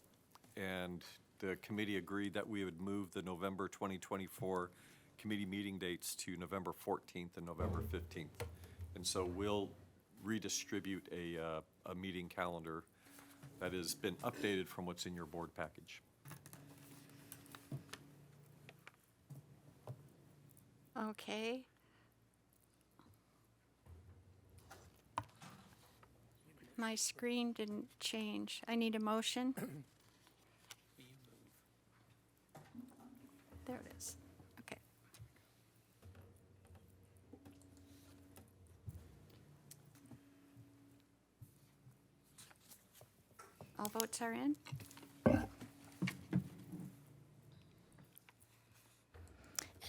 and the committee agreed that we would move the November 2024 committee meeting dates to November 14th and November 15th. And so we'll redistribute a meeting calendar that has been updated from what's in your board package. Okay. My screen didn't change. I need a motion. There it is. Okay. All votes are in. And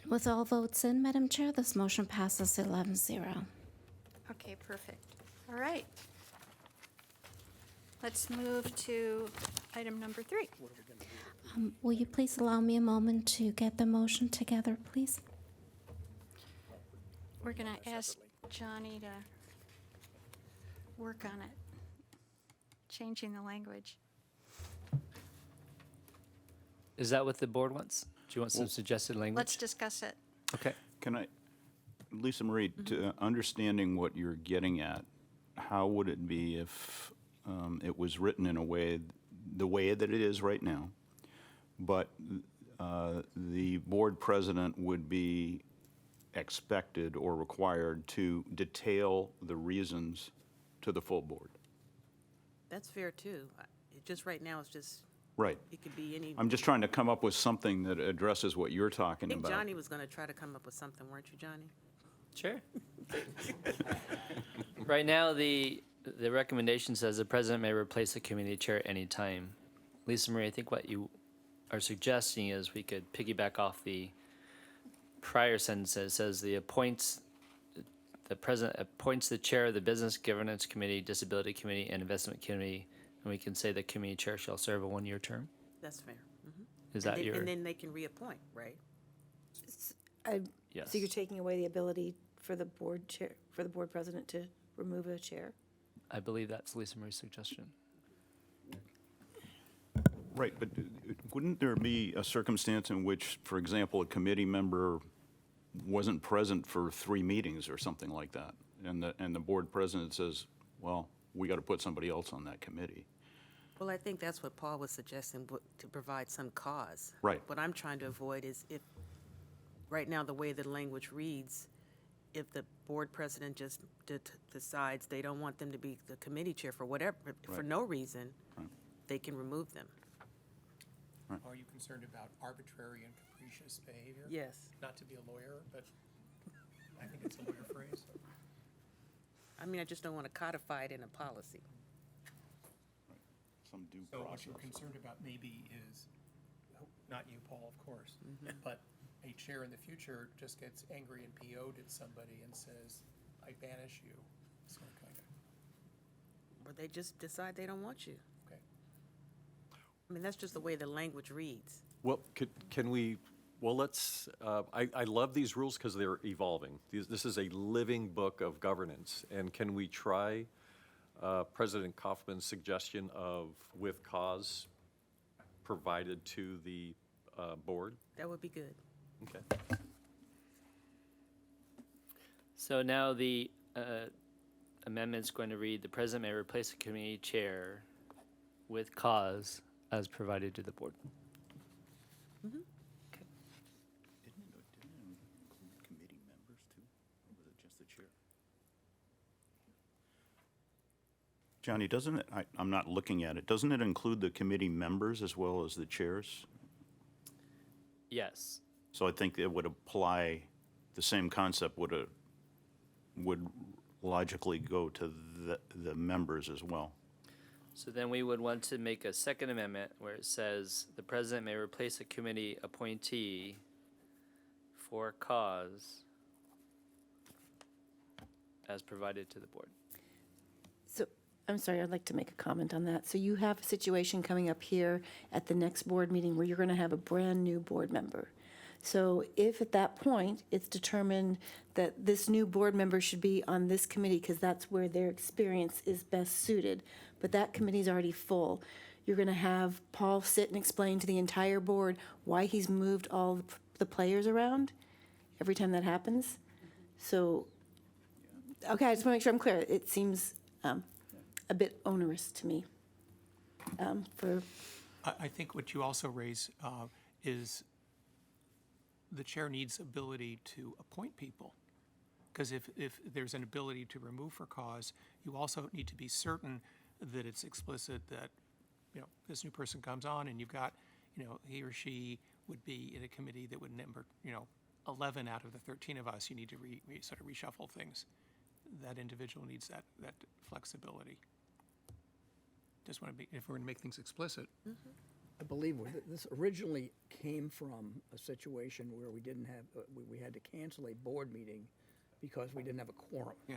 with all votes in, Madam Chair, this motion passes 11-0. Okay, perfect. All right. Let's move to item number 3. Will you please allow me a moment to get the motion together, please? We're going to ask Johnny to work on it, changing the language. Is that what the board wants? Do you want some suggested language? Let's discuss it. Okay. Can I, Lisa Marie, to understanding what you're getting at, how would it be if it was written in a way, the way that it is right now, but the board president would be expected or required to detail the reasons to the full board? That's fair, too. Just right now, it's just, Right. it could be any. I'm just trying to come up with something that addresses what you're I talking think about. Johnny was going to try to come up with something, weren't you, Johnny? Sure. Right now, the recommendation says the president may replace the committee chair at any time. Lisa Marie, I think what you are suggesting is we could piggyback off the prior sentence that says the president appoints the chair of the Business Governance Committee, Disability Committee, and Investment Committee, and we can say the committee chair shall serve a one-year term. That's fair. Mhm. Is that And then- your? And then they can reappoint, right? Yes. So you're taking away the ability for the board chair, for the board president to remove a chair? I believe that's Lisa Marie's suggestion. Right, but wouldn't there be a circumstance in which, for example, a committee member wasn't present for 3 meetings or something like that, and the board president says, well, we got to put somebody else on that committee? Well, I think that's what Paul was suggesting, to provide some cause. Right. What I'm trying to avoid is if, right now, the way the language reads, if the board president just decides they don't want them to be the committee chair for whatever, for Right. no reason, Right. they can remove them. Are you concerned about arbitrary and capricious behavior? Yes. Not to be a lawyer, but I think it's a lawyer phrase. I mean, I just don't want to codify it in a policy. Some due So what process. you're concerned about maybe is, not you, Paul, of course, but a chair in the future just gets angry and PO'd at somebody and says, I banish you, sort of kind of. Or they just decide they don't want you. Okay. I mean, that's just the way the language reads. Well, can we, well, let's, I love these rules because they're evolving. This is a living book of governance. And can we try President Kaufman's suggestion of with cause provided to the board? That would be good. Okay. So now the amendment's going to read, the president may replace the committee chair with cause as provided to the board. Didn't it include committee members too, or was it just the chair? Johnny, doesn't it, I'm not looking at it, doesn't it include the committee members as well as the chairs? Yes. So I think it would apply, the same concept would logically go to the members as well. So then we would want to make a second amendment where it says the president may replace a committee appointee for cause as provided to the board. So, I'm sorry, I'd like to make a comment on that. So you have a situation coming up here at the next board meeting where you're going to have a brand-new board member. So if at that point it's determined that this new board member should be on this committee because that's where their experience is best suited, but that committee's already full, you're going to have Paul sit and explain to the entire board why he's moved all the players around every time that happens? So, okay, I just want to make sure I'm clear. It seems a bit onerous to me. for, I think what you also raise is the chair needs ability to appoint people. Because if there's an ability to remove for cause, you also need to be certain that it's explicit that, this new person comes on and you've got, he or she would be in a committee that would number, 11 out of the 13 of us. You need to sort of reshuffle things. That individual needs that flexibility. Just want to be, if we're going to make things explicit. I believe this originally came from a situation where we didn't have, we had to cancel a board meeting because we didn't have a quorum. Yeah.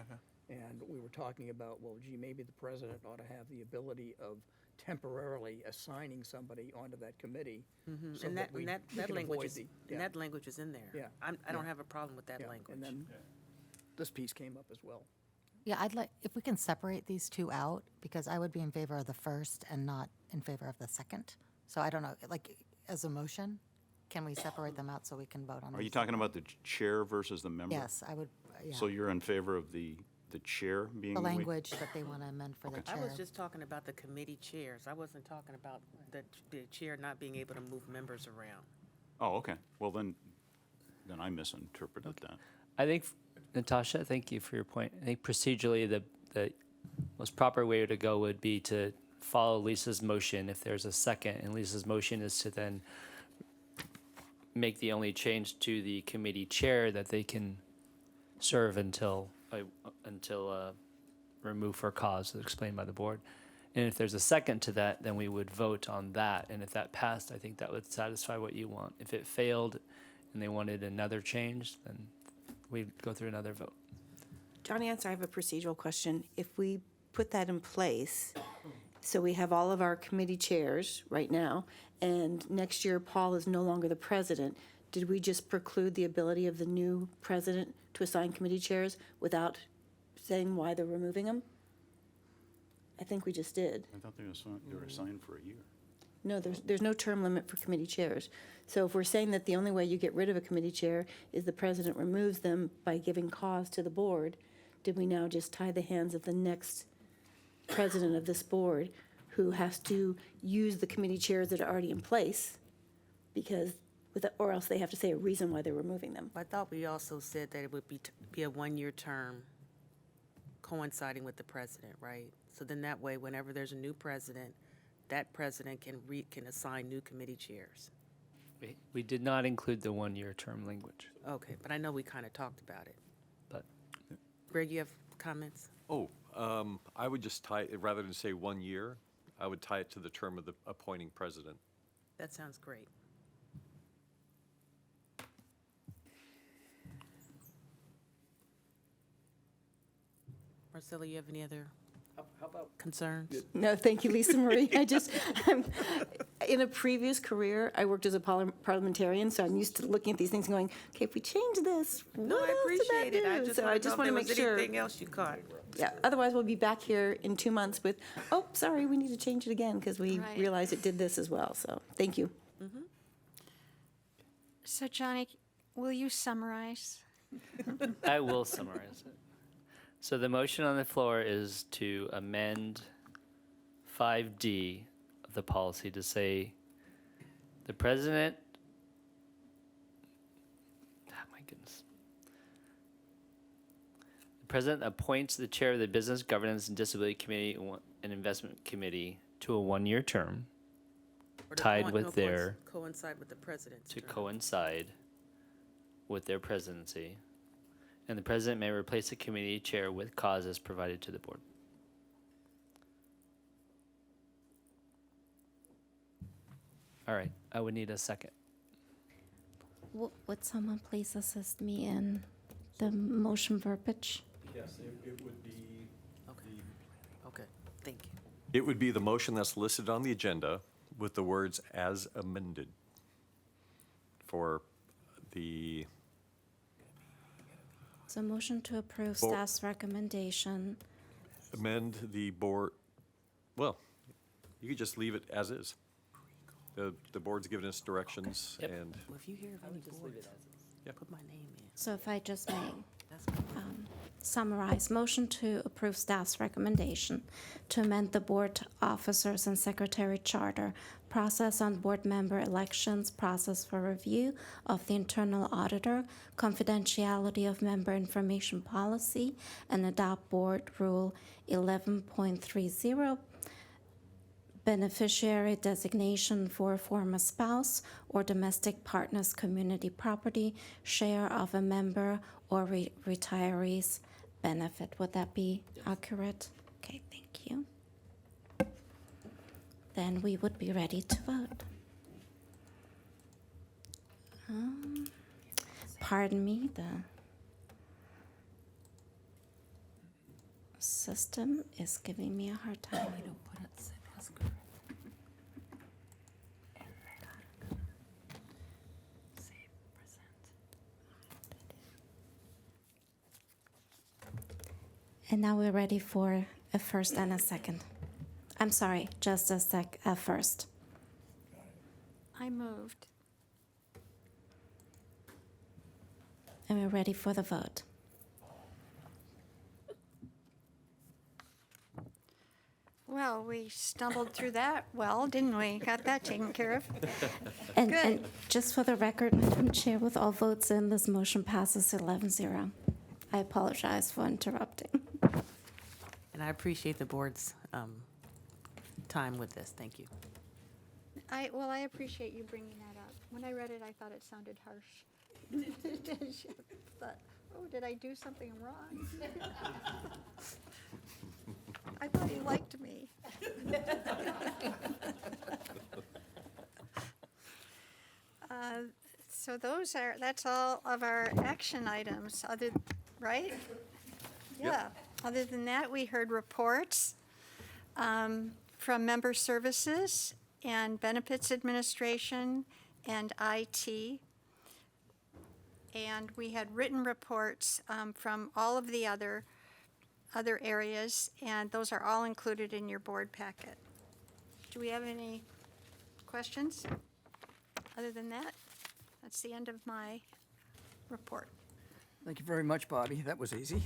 And we were talking about, well, gee, maybe the president ought to have the ability of temporarily assigning somebody onto that committee. So And that we that can language avoid is, the- and that language is in there. Yeah. I don't Yeah. have a problem with that Yeah, language. and then this piece came up as well. Yeah, I'd like, if we can separate these two out, because I would be in favor of the first and not in favor of the second. So I don't know, like, as a motion, can we separate them out so we can vote on them? Are you talking about the chair versus the member? Yes, I would, yeah. So you're in favor of the chair being The weak? language that they want to amend for the I chair. was just talking about the committee chairs. I wasn't talking about the chair not being able to move members around. Oh, okay. Well, then I misinterpreted that. I think, Natasha, thank you for your point. I think procedurally, the most proper way to go would be to follow Lisa's motion if there's a second, and Lisa's motion is to then make the only change to the committee chair that they can serve until removed for cause, as explained by the board. And if there's a second to that, then we would vote on that. And if that passed, I think that would satisfy what you want. If it failed and they wanted another change, then we'd go through another vote. Johnny Answer, I have a procedural question. If we put that in place, so we have all of our committee chairs right now, and next year Paul is no longer the president, did we just preclude the ability of the new president to assign committee chairs without saying why they're removing them? I think we just did. I thought they were assigned for a year. No, there's no term limit for committee chairs. So if we're saying that the only way you get rid of a committee chair is the president removes them by giving cause to the board, did we now just tie the hands of the next president of this board who has to use the committee chairs that are already in place or else they have to say a reason why they're removing them? I thought we also said that it would be a one-year term coinciding with the president, right? So then that way, whenever there's a new president, that president can assign new committee chairs. We did not include the one-year term language. Okay, but I know we kind of talked about it. But Greg, you have comments? I would just tie it, rather than say 1 year, I would tie it to the term of the appointing president. That sounds great. Marcella, you have any other concerns? No, thank you, Lisa Marie. In a previous career, I worked as a parliamentarian, so I'm used to looking at these things and going, okay, if we change this, No, what I else did that appreciate it. I do? just So I just want to make sure. anything else you caught. Yeah, otherwise we'll be back here in 2 months with, oh, sorry, we need to change it again because we Right. realized it did this as well. So, thank you. So Johnny, will you summarize? I will summarize it. So the motion on the floor is to amend 5D of the policy to say the president, my goodness. The president appoints the chair of the Business Governance and Disability Committee and Investment Committee to a 1-year term Or to tied with coincide with the president's to term. coincide with their presidency. And the president may replace the committee chair with causes provided to the board. All right, I would need a second. Would someone please assist me in the motion verbiage? Yes, it would be. Okay, thank you. It would be the motion that's listed on the agenda with the words "as amended" for the So motion to approve Board- staff's recommendation. amend the board. Well, you could just leave it as is. The board's given us directions, Yep. and Well, if you hear of any boards, put my name in. So if I just may, That's fine. summarize. Motion to approve staff's recommendation to amend the board officers and secretary charter, process on board member elections, process for review of the internal auditor, confidentiality of member information policy, and adopt board rule 11.30, beneficiary designation for a former spouse or domestic partner's community property, share of a member or retiree's benefit. Would that be accurate? Okay, thank you. Then we would be ready to vote. Pardon me, the system is giving me a hard time. And now we're ready for a first and a second. I'm sorry, just a first. I moved. And we're ready for the vote. Well, we stumbled through that well, didn't we? Got that taken care of. And Good. just for the record, Madam Chair, with all votes in, this motion passes 11-0. I apologize for interrupting. And I appreciate the board's time with this. Thank you. Well, I appreciate you bringing that up. When I read it, I thought it sounded harsh. Thought, oh, did I do something wrong? I thought he liked me. So that's all of our action items, right? Yeah. Other than that, we heard reports from Member Services and Benefits Administration and IT. And we had written reports from all of the other areas, and those are all included in your board packet. Do we have any questions? Other than that, that's the end of my report. Thank you very much, Bobby. That was easy.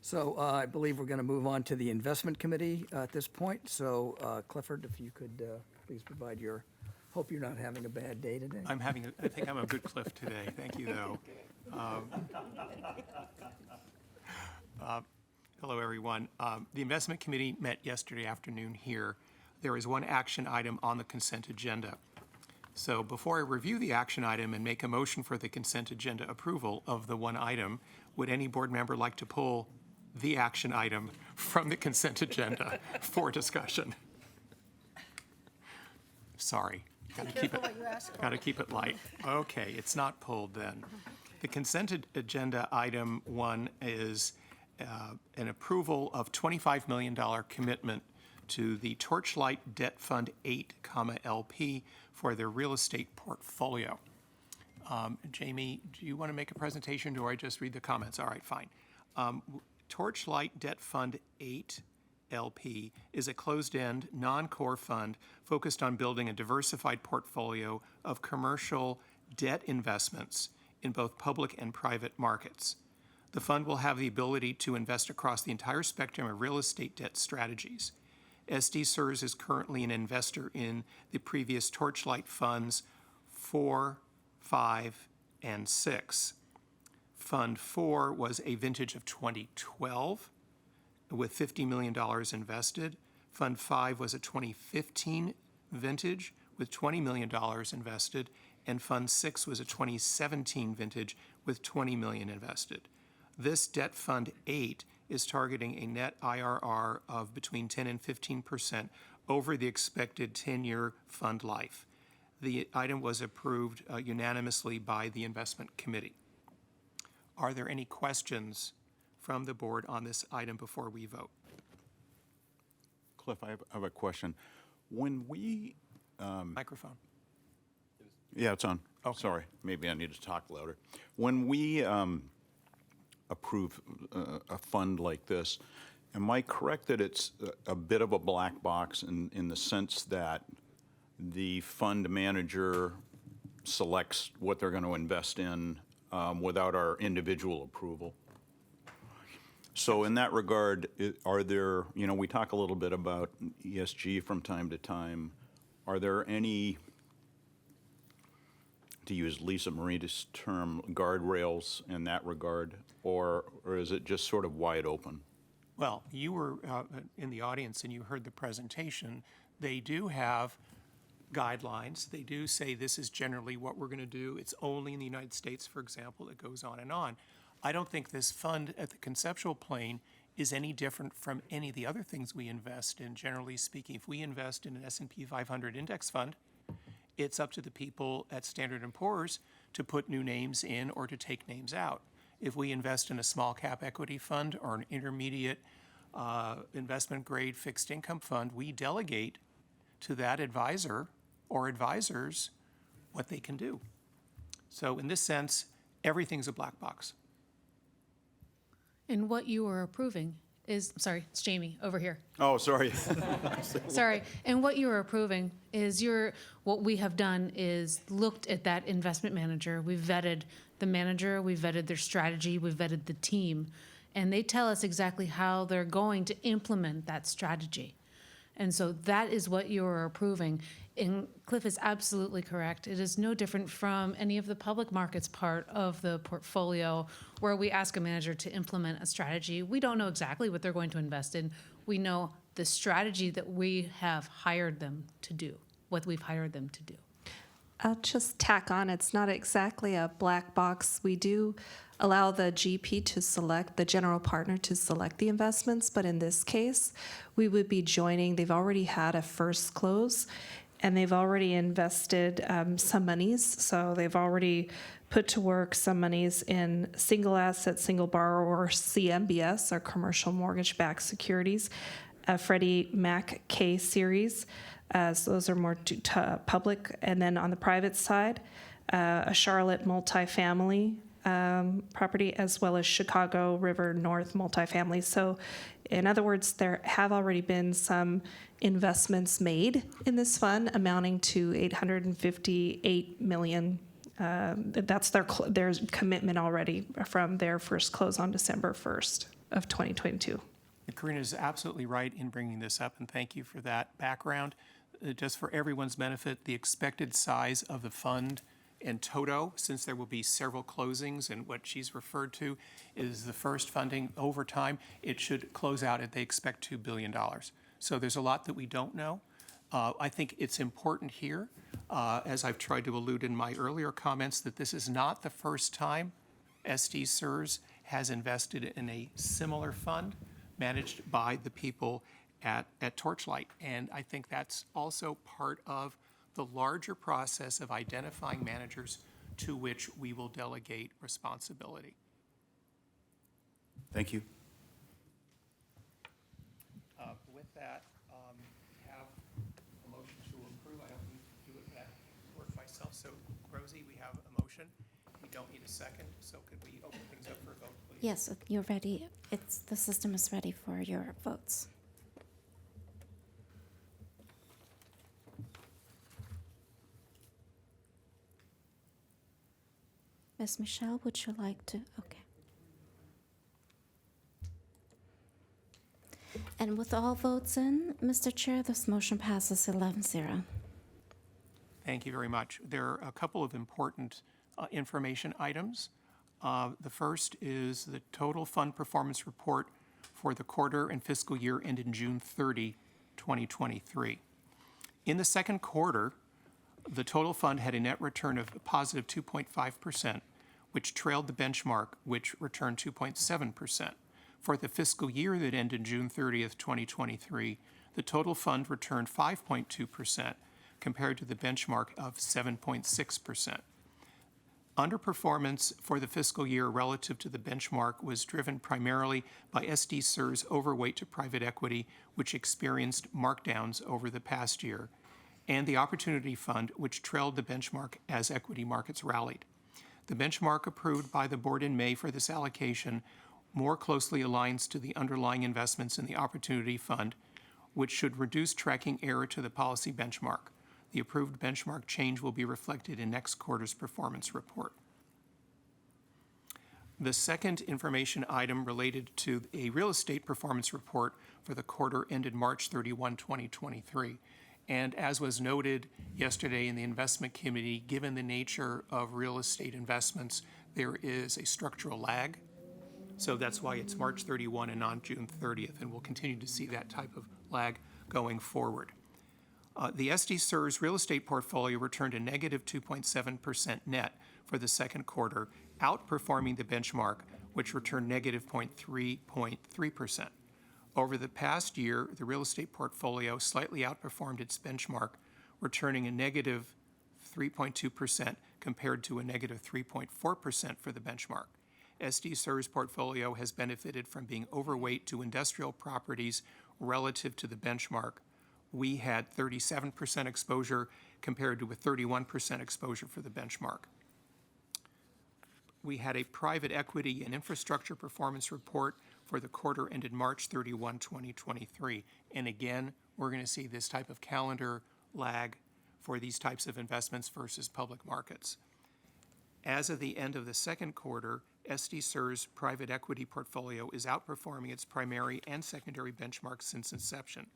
So I believe we're going to move on to the Investment Committee at this point. So Clifford, if you could please provide your, hope you're not having a bad day today. I think I'm a good Cliff today. Thank you, though. Hello, everyone. The Investment Committee met yesterday afternoon here. There is one action item on the consent agenda. So before I review the action item and make a motion for the consent agenda approval of the one item, would any board member like to pull the action item from the consent agenda for discussion? Sorry. Got to keep it light. Okay, it's not pulled then. The consent agenda item 1 is an approval of $25 million commitment to the Torchlight Debt Fund 8, LP for their real estate portfolio. Jamie, do you want to make a presentation, or do I just read the comments? All right, fine. Torchlight Debt Fund 8, LP is a closed-end, non-core fund focused on building a diversified portfolio of commercial debt investments in both public and private markets. The fund will have the ability to invest across the entire spectrum of real estate debt strategies. SDCERS is currently an investor in the previous Torchlight funds 4, 5, and 6. Fund 4 was a vintage of 2012 with $50 million invested. Fund 5 was a 2015 vintage with $20 million invested. And Fund 6 was a 2017 vintage with $20 million invested. This Debt Fund 8 is targeting a net IRR of between 10 and 15% over the expected 10-year fund life. The item was approved unanimously by the Investment Committee. Are there any questions from the board on this item before we vote? Cliff, I have a question. When we... Microphone. Yeah, it's on. Oh, sorry. Maybe I need to talk louder. When we approve a fund like this, am I correct that it's a bit of a black box in the sense that the fund manager selects what they're going to invest in without our individual approval? So in that regard, are there, we talk a little bit about ESG from time to time. Are there any, to use Lisa Marita's term, guardrails in that regard? Or is it just sort of wide open? Well, you were in the audience and you heard the presentation. They do have guidelines. They do say this is generally what we're going to do. It's only in the United States, for example. It goes on and on. I don't think this fund at the conceptual plane is any different from any of the other things we invest in. Generally speaking, if we invest in an S&P 500 index fund, it's up to the people at Standard & Poor's to put new names in or to take names out. If we invest in a small cap equity fund or an intermediate investment grade fixed income fund, we delegate to that advisor or advisors what they can do. So in this sense, everything's a black box. And what you are approving is, sorry, it's Jamie over here. Oh, sorry. Sorry. And what you are approving is what we have done is looked at that investment manager. We've vetted the manager, we've vetted their strategy, we've vetted the team, and they tell us exactly how they're going to implement that strategy. And so that is what you're approving. And Cliff is absolutely correct. It is no different from any of the public markets part of the portfolio where we ask a manager to implement a strategy. We don't know exactly what they're going to invest in. We know the strategy that we have hired them to do, what we've hired them to do. I'll just tack on, it's not exactly a black box. We do allow the GP to select, the general partner to select the investments, but in this case, we would be joining, they've already had a first close, and they've already invested some monies, so they've already put to work some monies in single asset, single borrower, CMBS, or commercial mortgage-backed securities, Freddie Mac K series. So those are more public. And then on the private side, a Charlotte multifamily property, as well as Chicago River North multifamily. So in other words, there have already been some investments made in this fund amounting to $858 million. That's their commitment already from their first close on December 1st of 2022. Karina is absolutely right in bringing this up, and thank you for that background. Just for everyone's benefit, the expected size of the fund in toto, since there will be several closings, and what she's referred to is the first funding over time, it should close out at, they expect, $2 billion. So there's a lot that we don't know. I think it's important here, as I've tried to allude in my earlier comments, that this is not the first time SDCERS has invested in a similar fund managed by the people at Torchlight. And I think that's also part of the larger process of identifying managers to which we will delegate responsibility. Thank you. With that, have a motion to approve. I don't need to do it that work myself. So, Rosie, we have a motion. We don't need a second. So could we open things up for a vote, please? Yes, you're ready. The system is ready for your votes. Ms. Michelle, would you like to? Okay. And with all votes in, Mr. Chair, this motion passes 11-0. Thank you very much. There are a couple of important information items. The first is the total fund performance report for the quarter and fiscal year ended June 30, 2023. In the second quarter, the total fund had a net return of a positive 2.5%, which trailed the benchmark, which returned 2.7%. For the fiscal year that ended June 30th, 2023, the total fund returned 5.2% compared to the benchmark of 7.6%. Underperformance for the fiscal year relative to the benchmark was driven primarily by SDCERS overweight to private equity, which experienced markdowns over the past year, and the Opportunity Fund, which trailed the benchmark as equity markets rallied. The benchmark approved by the board in May for this allocation more closely aligns to the underlying investments in the Opportunity Fund, which should reduce tracking error to the policy benchmark. The approved benchmark change will be reflected in next quarter's performance report. The second information item related to a real estate performance report for the quarter ended March 31, 2023. And as was noted yesterday in the investment committee, given the nature of real estate investments, there is a structural lag. So that's why it's March 31 and not June 30th, and we'll continue to see that type of lag going forward. The SDCERS real estate portfolio returned a negative 2.7% net for the second quarter, outperforming the benchmark, which returned negative 0.3%. Over the past year, the real estate portfolio slightly outperformed its benchmark, returning a negative 3.2% compared to a negative 3.4% for the benchmark. SDCERS portfolio has benefited from being overweight to industrial properties relative to the benchmark. We had 37% exposure compared to a 31% exposure for the benchmark. We had a private equity and infrastructure performance report for the quarter ended March 31, 2023. And again, we're going to see this type of calendar lag for these types of investments versus public markets. As of the end of the second quarter, SDCERS private equity portfolio is outperforming its primary and secondary benchmarks since inception.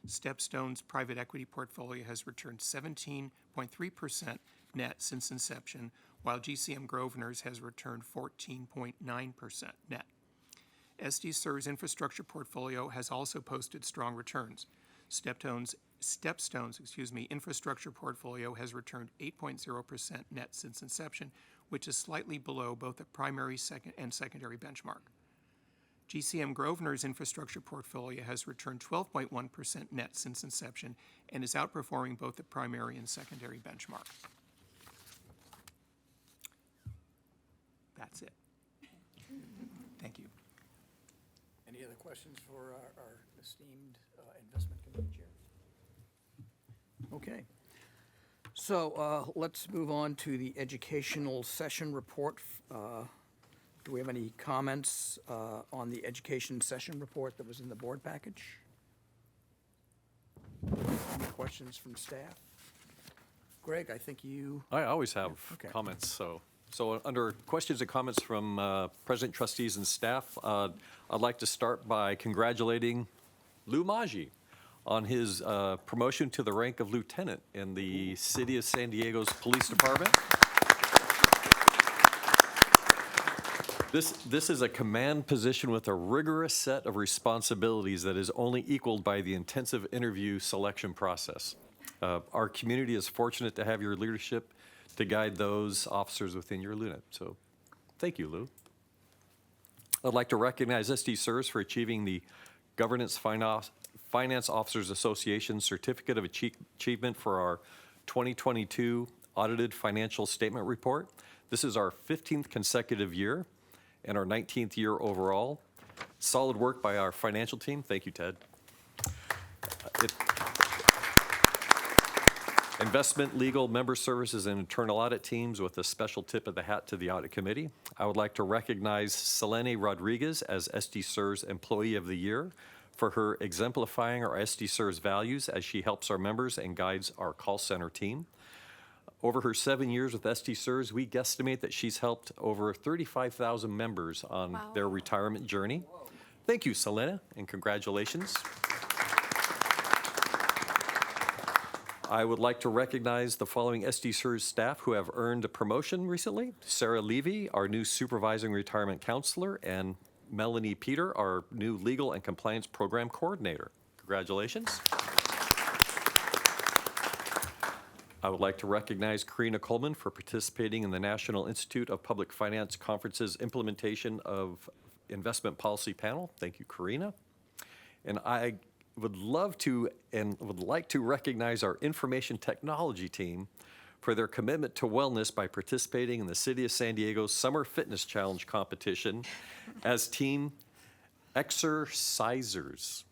StepStone's private equity portfolio has returned 17.3% net since inception, while GCM Grosvenor's has returned 14.9% net. SDCERS infrastructure portfolio has also posted strong returns. StepStone's infrastructure portfolio has returned 8.0% net since inception, which is slightly below both the primary and secondary benchmark. GCM Grosvenor's infrastructure portfolio has returned 12.1% net since inception and is outperforming both the primary and secondary benchmark. That's it. Thank you. Any other questions for our esteemed investment committee chair? Okay. So let's move on to the educational session report. Do we have any comments on the education session report that was in the board package? Any questions from staff? Greg, I think you... I always have Okay. comments, so under questions and comments from president, trustees, and staff, I'd like to start by congratulating Lou Maggi on his promotion to the rank of lieutenant in the City of San Diego's Police Department. This is a command position with a rigorous set of responsibilities that is only equaled by the intensive interview selection process. Our community is fortunate to have your leadership to guide those officers within your unit. So thank you, Lou. I'd like to recognize SDCERS for achieving the Governance Finance Officers Association Certificate of Achievement for our 2022 Audited Financial Statement Report. This is our 15th consecutive year and our 19th year overall. Solid work by our financial team. Thank you, Ted. Investment, legal, member services, and internal audit teams with a special tip of the hat to the audit committee. I would like to recognize Selene Rodriguez as SDCERS Employee of the Year for her exemplifying our SDCERS values as she helps our members and guides our call center team. Over her 7 years with SDCERS, we guesstimate that she's helped over 35,000 members on their retirement journey. Thank you, Selena, and congratulations. I would like to recognize the following SDCERS staff who have earned a promotion recently. Sarah Levy, our new Supervising Retirement Counselor, and Melanie Peter, our new Legal and Compliance Program Coordinator. Congratulations. I would like to recognize Karina Coleman for participating in the National Institute of Public Finance Conference's implementation of investment policy panel. Thank you, Karina. And I would love to and would like to recognize our information technology team for their commitment to wellness by participating in the City of San Diego's Summer Fitness Challenge competition as Team Exercisers.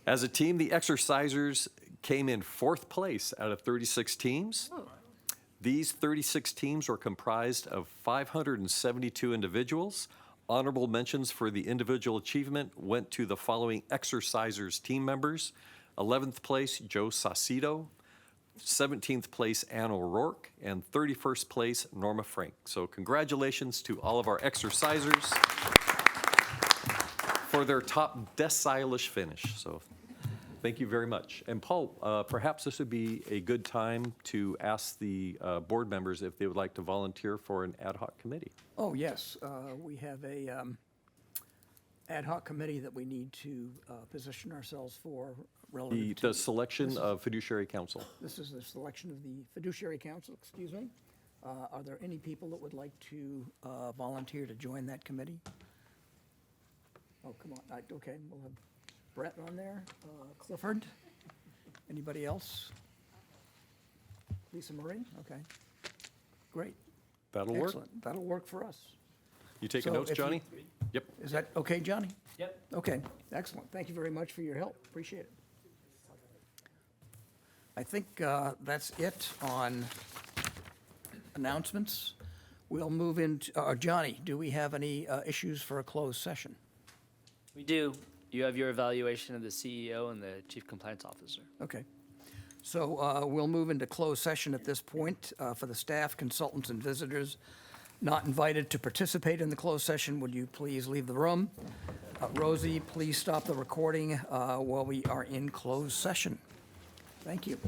As a team, the Exercisers came in 4th place out of 36 teams. These 36 teams were comprised of 572 individuals. Honorable mentions for the individual achievement went to the following Exercisers team members. 11th place, Joe Saucedo. 17th place Ann O'Rourke, and 31st place Norma Frank. So congratulations to all of our exercisers for their top decile-ish finish. So thank you very much. And Paul, perhaps this would be a good time to ask the board members if they would like to volunteer for an ad hoc committee. Oh, yes, we have a ad hoc committee that we need to position ourselves for relative to. The selection of fiduciary council. This is the selection of the fiduciary council, excuse me. Are there any people that would like to volunteer to join that committee? Oh, come on, okay, we'll have Brett on there, Clifford. Anybody else? Lisa Marie, okay. Great. That'll work. Excellent, that'll work for us. You taking So notes, if you- Johnny? Yep. Is that okay, Johnny? Yep. Okay, excellent. Thank you very much for your help. Appreciate it. I think that's it on announcements. We'll move into, Johnny, do we have any issues for a closed session? We do. You have your evaluation of the CEO and the Chief Compliance Officer. Okay. So we'll move into closed session at this point for the staff, consultants, and visitors not invited to participate in the closed session. Would you please leave the room? Rosie, please stop the recording while we are in closed session. Thank you.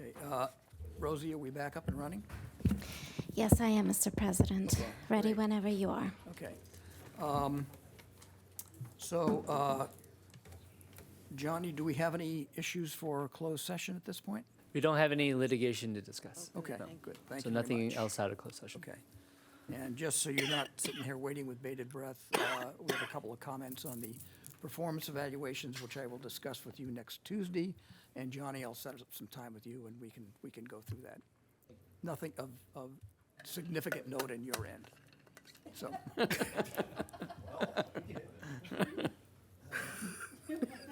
Okay, Rosie, are we back up and running? Yes, I am, Mr. President. Ready great. whenever you are. Okay. So, Johnny, do we have any issues for closed session at this point? We don't have any litigation to discuss. Okay, good, thank So you very nothing much. else out of closed session. Okay. And just so you're not sitting here waiting with bated breath, we have a couple of comments on the performance evaluations, which I will discuss with you next Tuesday. And Johnny, I'll set up some time with you, and we can go through that. Nothing of significant note in your end. So.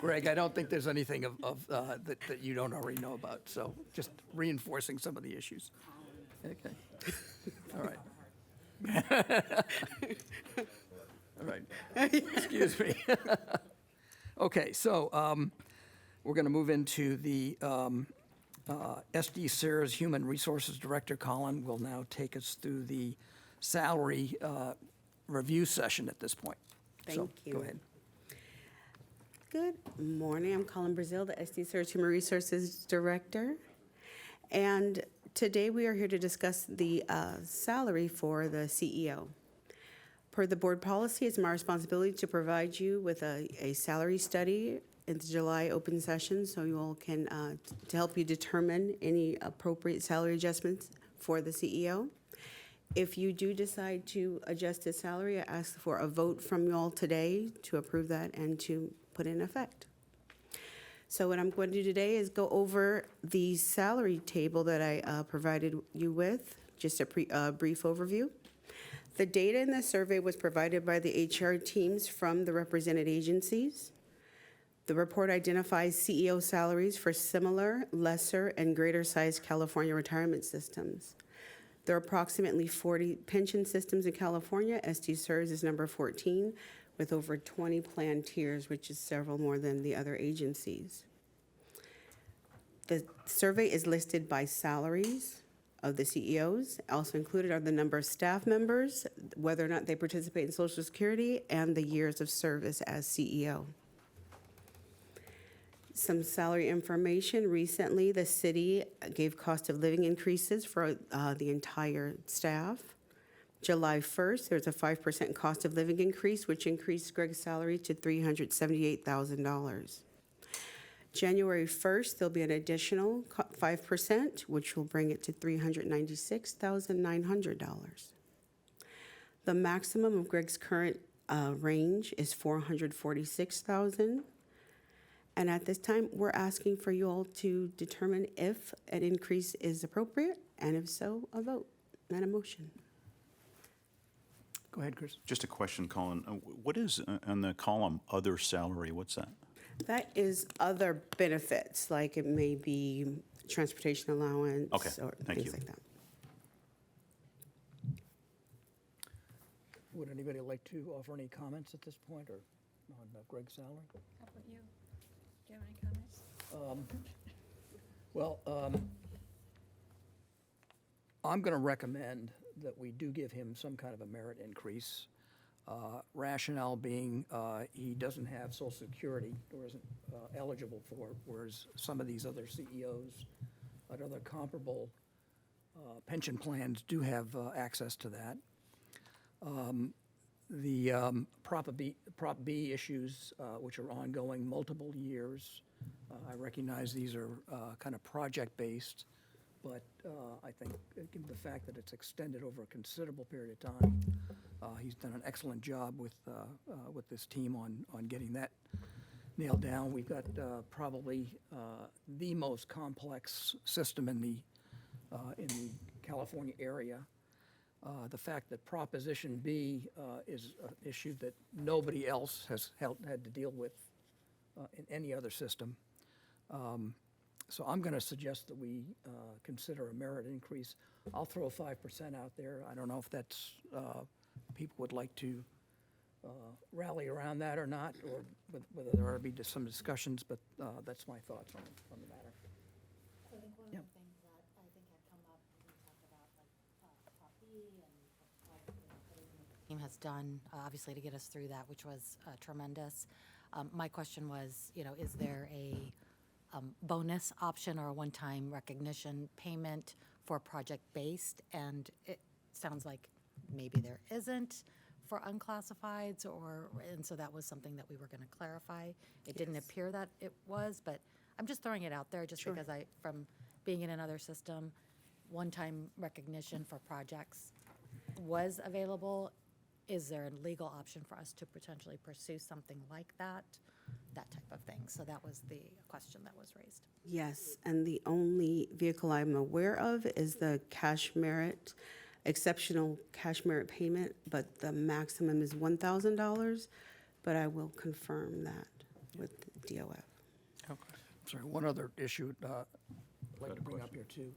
Greg, I don't think there's anything that you don't already know about, so just reinforcing some of the issues. Okay. All right. All right. Excuse me. Okay, so we're going to move into the SDCERS Human Resources Director. Colin will now take us through the salary review session at this point. Thank you. Go ahead. Good morning. I'm Colin Brazil, the SDCERS Human Resources Director. And today we are here to discuss the salary for the CEO. Per the board policy, it's my responsibility to provide you with a salary study in the July open session, so you all can, to help you determine any appropriate salary adjustments for the CEO. If you do decide to adjust his salary, I ask for a vote from you all today to approve that and to put in effect. So what I'm going to do today is go over the salary table that I provided you with, just a brief overview. The data in the survey was provided by the HR teams from the represented agencies. The report identifies CEO salaries for similar, lesser, and greater sized California retirement systems. There are approximately 40 pension systems in California. SDCERS is number 14, with over 20 plan tiers, which is several more than the other agencies. The survey is listed by salaries of the CEOs. Also included are the number of staff members, whether or not they participate in Social Security, and the years of service as CEO. Some salary information. Recently, the city gave cost of living increases for the entire staff. July 1st, there's a 5% cost of living increase, which increased Greg's salary to $378,000. January 1st, there'll be an additional 5%, which will bring it to $396,900. The maximum of Greg's current range is $446,000. And at this time, we're asking for you all to determine if an increase is appropriate, and if so, a vote, not a motion. Go ahead, Chris. Just a question, Colin. What is on the column other salary? What's that? That is other benefits, like it may be transportation allowance Okay, or thank things you. like that. Would anybody like to offer any comments at this point or on Greg's salary? How about you? Do you have any comments? Well, I'm going to recommend that we do give him some kind of a merit increase. Rationale being he doesn't have Social Security or isn't eligible for, whereas some of these other CEOs at other comparable pension plans do have access to that. The Prop B issues, which are ongoing multiple years, I recognize these are kind of project-based, but I think given the fact that it's extended over a considerable period of time, he's done an excellent job with this team on getting that nailed down. We've got probably the most complex system in the California area. The fact that Proposition B is an issue that nobody else has had to deal with in any other system. So I'm going to suggest that we consider a merit increase. I'll throw 5% out there. I don't know if that's, people would like to rally around that or not, or whether there ought to be some discussions, but that's my thoughts on the matter. I think one of the things that I think had come up when we talked about Prop B and what the team has done, obviously, to get us through that, which was tremendous. My question was, is there a bonus option or a one-time recognition payment for project-based, and it sounds like maybe there isn't for unclassifieds, and so that was something that we were going to clarify. It didn't appear that it was, but I'm just throwing it out there just because from being in another system, one-time recognition for projects was available. Is there a legal option for us to potentially pursue something like that type of thing? So that was the question that was raised. Yes, and the only vehicle I'm aware of is the cash merit, exceptional cash merit payment, but the maximum is $1,000, but I will confirm that with DOF. Sorry, one other issue I'd like to bring up here too.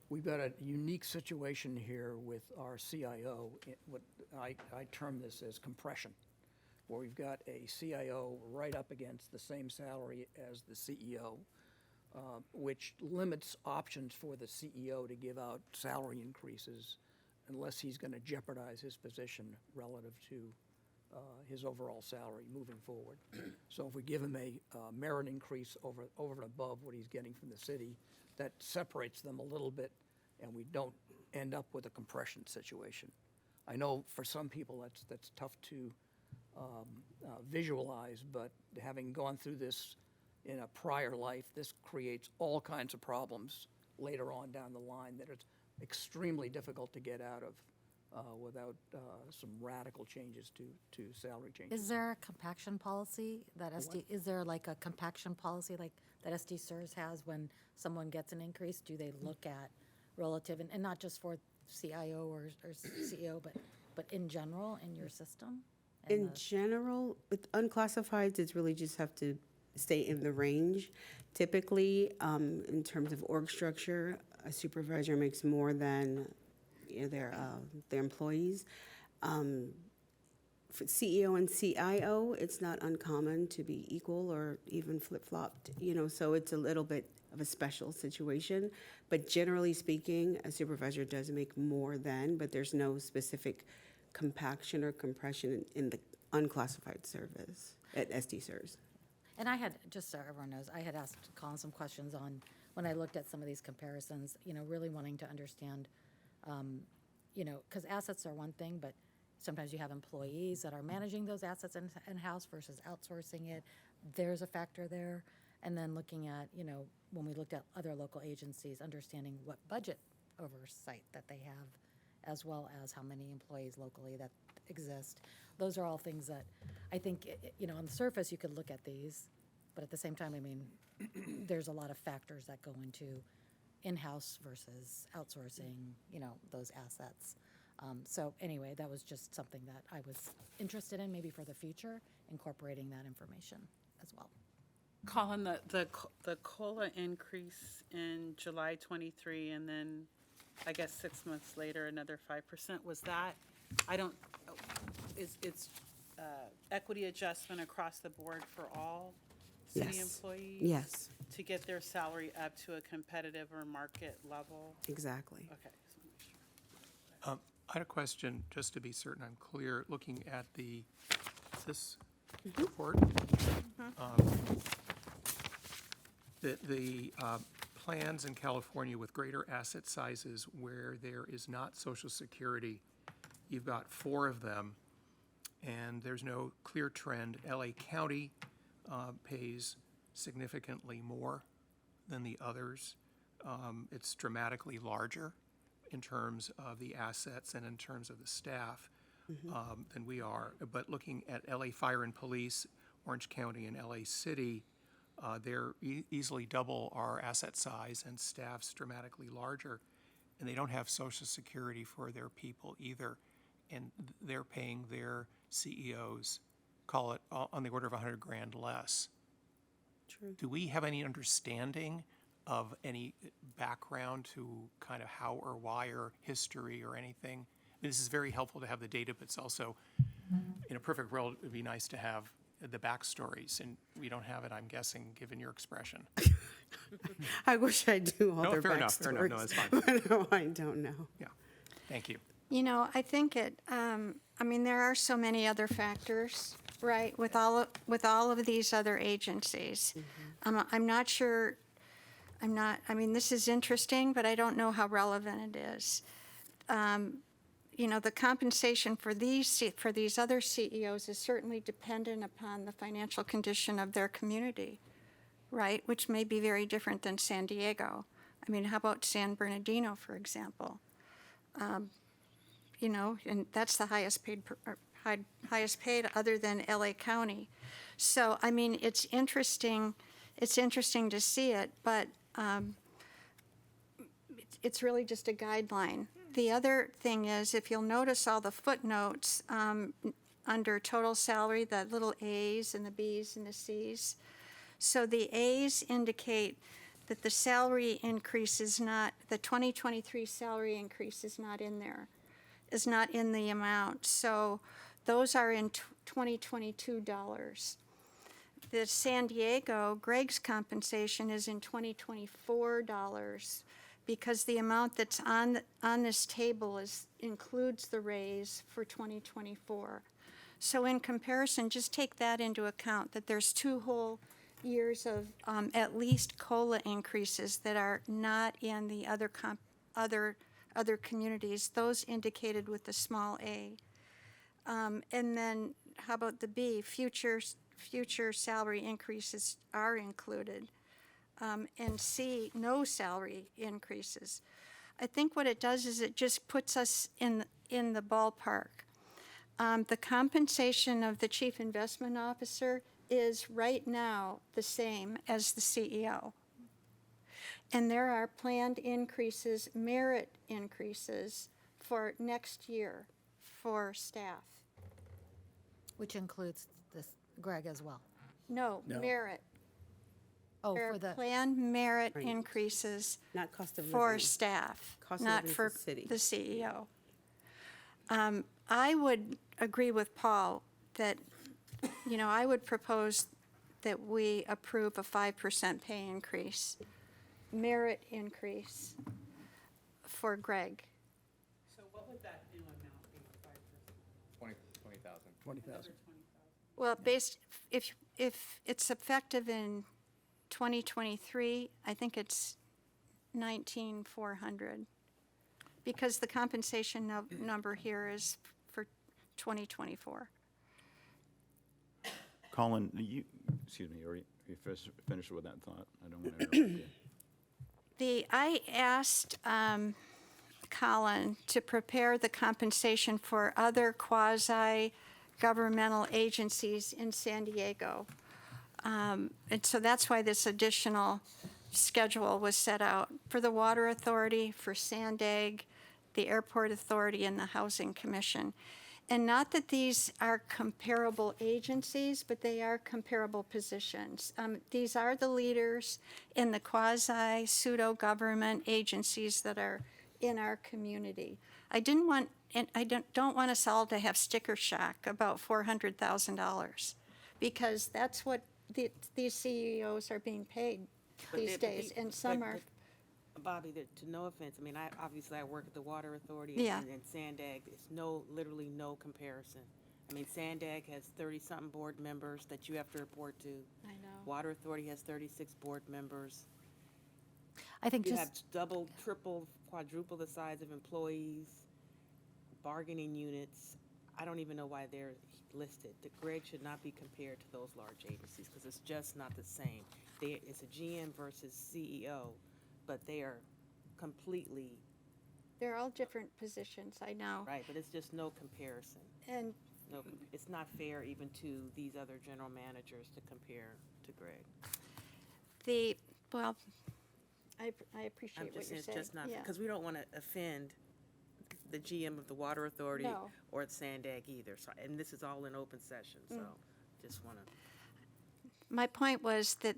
We've got a unique situation here with our CIO. What I term this as compression, where we've got a CIO right up against the same salary as the CEO, which limits options for the CEO to give out salary increases unless he's going to jeopardize his position relative to his overall salary moving forward. So if we give him a merit increase over and above what he's getting from the city, that separates them a little bit, and we don't end up with a compression situation. I know for some people that's tough to visualize, but having gone through this in a prior life, this creates all kinds of problems later on down the line that it's extremely difficult to get out of without some radical changes to salary changes. Is there a compaction policy that is there like a compaction policy like that SDCERS has when someone gets an increase? Do they look at relative, and not just for CIO or CEO, but in general in your system? In general, with unclassifieds, it's really just have to stay in the range. Typically, in terms of org structure, a supervisor makes more than their employees. For CEO and CIO, it's not uncommon to be equal or even flip-flopped, so it's a little bit of a special situation. But generally speaking, a supervisor does make more than, but there's no specific compaction or compression in the unclassified service at SDCERS. And I had, just so everyone knows, I had asked Colin some questions on, when I looked at some of these comparisons, really wanting to understand, because assets are one thing, but sometimes you have employees that are managing those assets in-house versus outsourcing it. There's a factor there. And then looking at, when we looked at other local agencies, understanding what budget oversight that they have, as well as how many employees locally that exist. Those are all things that I think, on the surface you could look at these, but at the same time, there's a lot of factors that go into in-house versus outsourcing, those assets. So anyway, that was just something that I was interested in, maybe for the future, incorporating that information as well. Colin, the COLA increase in July 23, and then I guess 6 months later, another 5%, was that, it's equity adjustment across the board for all city employees? Yes. To get their salary up to a competitive or market level? Exactly. Okay. I had a question, just to be certain I'm clear, looking at this report. The plans in California with greater asset sizes where there is not Social Security, you've got 4 of them, and there's no clear trend. LA County pays significantly more than the others. It's dramatically larger in terms of the assets and in terms of the staff than we are. But looking at LA Fire and Police, Orange County, and LA City, they're easily double our asset size and staff's dramatically larger. And they don't have Social Security for their people either. And they're paying their CEOs, call it on the order of $100,000 less. True. Do we have any understanding of any background to kind of how or why or history or anything? This is very helpful to have the data, but it's also, in a perfect world, it would be nice to have the backstories, and we don't have it, I'm guessing, given your expression. I wish I do all their fair backstories. enough. No, that's fine. But no, I don't know. Yeah, thank you. I think there are so many other factors, right, with all of these other agencies. I'm not sure, I mean, this is interesting, but I don't know how relevant it is. You know, the compensation for these other CEOs is certainly dependent upon the financial condition of their community, right? Which may be very different than San Diego. I mean, how about San Bernardino, for example? You know, and that's the highest paid other than LA County. So, I mean, it's interesting to see it, but it's really just a guideline. The other thing is, if you'll notice all the footnotes under total salary, the little A's and the B's and the C's. So the A's indicate that the salary increase is not, the 2023 salary increase is not in there, is not in the amount. So those are in 2022 dollars. The San Diego, Greg's compensation is in 2024 dollars, because the amount that's on this table includes the raise for 2024. So in comparison, just take that into account, that there's 2 whole years of at least COLA increases that are not in the other communities, those indicated with the small a. And then how about the B? Future salary increases are included. And C, no salary increases. I think what it does is it just puts us in the ballpark. The compensation of the chief investment officer is right now the same as the CEO. And there are planned increases, merit increases for next year for staff. Which includes this, Greg, as well. No, merit. Oh, There for are the, planned merit Right. increases Not cost of for living. staff, Cost of not living for for city. the CEO. I would agree with Paul that, you know, I would propose that we approve a 5% pay increase, merit increase for Greg. So what would that new amount be, 5%? 20,000. 20,000. Well, if it's effective in 2023, I think it's 19,400, because the compensation number here is for 2024. Colin, excuse me, are you finished with that thought? I don't want to interrupt you. I asked Colin to prepare the compensation for other quasi-governmental agencies in San Diego. And so that's why this additional schedule was set out for the Water Authority, for Sandag, the Airport Authority, and the Housing Commission. And not that these are comparable agencies, but they are comparable positions. These are the leaders in the quasi-pseudo-government agencies that are in our community. I don't want us all to have sticker shock about $400,000, because that's what these CEOs are being paid these days, and some are. Bobby, to no offense, I mean, obviously I work at the Water Authority Yeah. and Sandag. It's literally no comparison. I mean, Sandag has 30-something board members that you have to report to. I know. Water Authority has 36 board members. I think You just, have double, triple, quadruple the size of employees, bargaining units. I don't even know why they're listed. The Greg should not be compared to those large agencies, because it's just not the same. It's a GM versus CEO, but they are completely, They're all different positions, I know. right, but it's just no comparison. And It's not fair even to these other general managers to compare to Greg. well, I appreciate what It's you're saying. just not, Yeah. because we don't want to offend the GM of the Water Authority No. or at Sandag either. So, and this is all in open session, so just want to. My point was that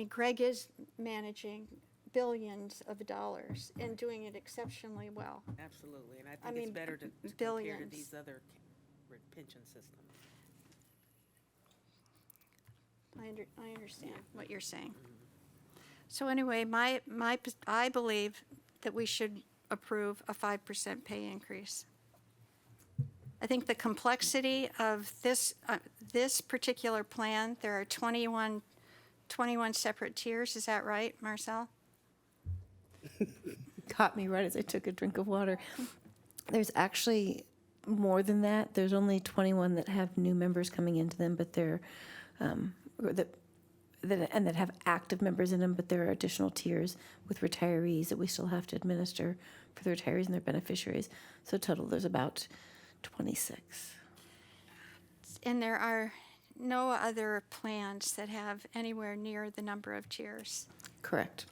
Greg is managing billions of dollars and doing it exceptionally well. Absolutely, and I I think it's mean, better to compare to billions. these other pension systems. I understand what you're saying. So anyway, I believe that we should approve a 5% pay increase. I think the complexity of this particular plan, there are 21 separate tiers, is that right, Marcel? Caught me right as I took a drink of water. There's actually more than that. There's only 21 that have new members coming into them, but they're that have active members in them, but there are additional tiers with retirees that we still have to administer for the retirees and their beneficiaries. So total, there's about 26. And there are no other plans that have anywhere near the number of tiers. Correct.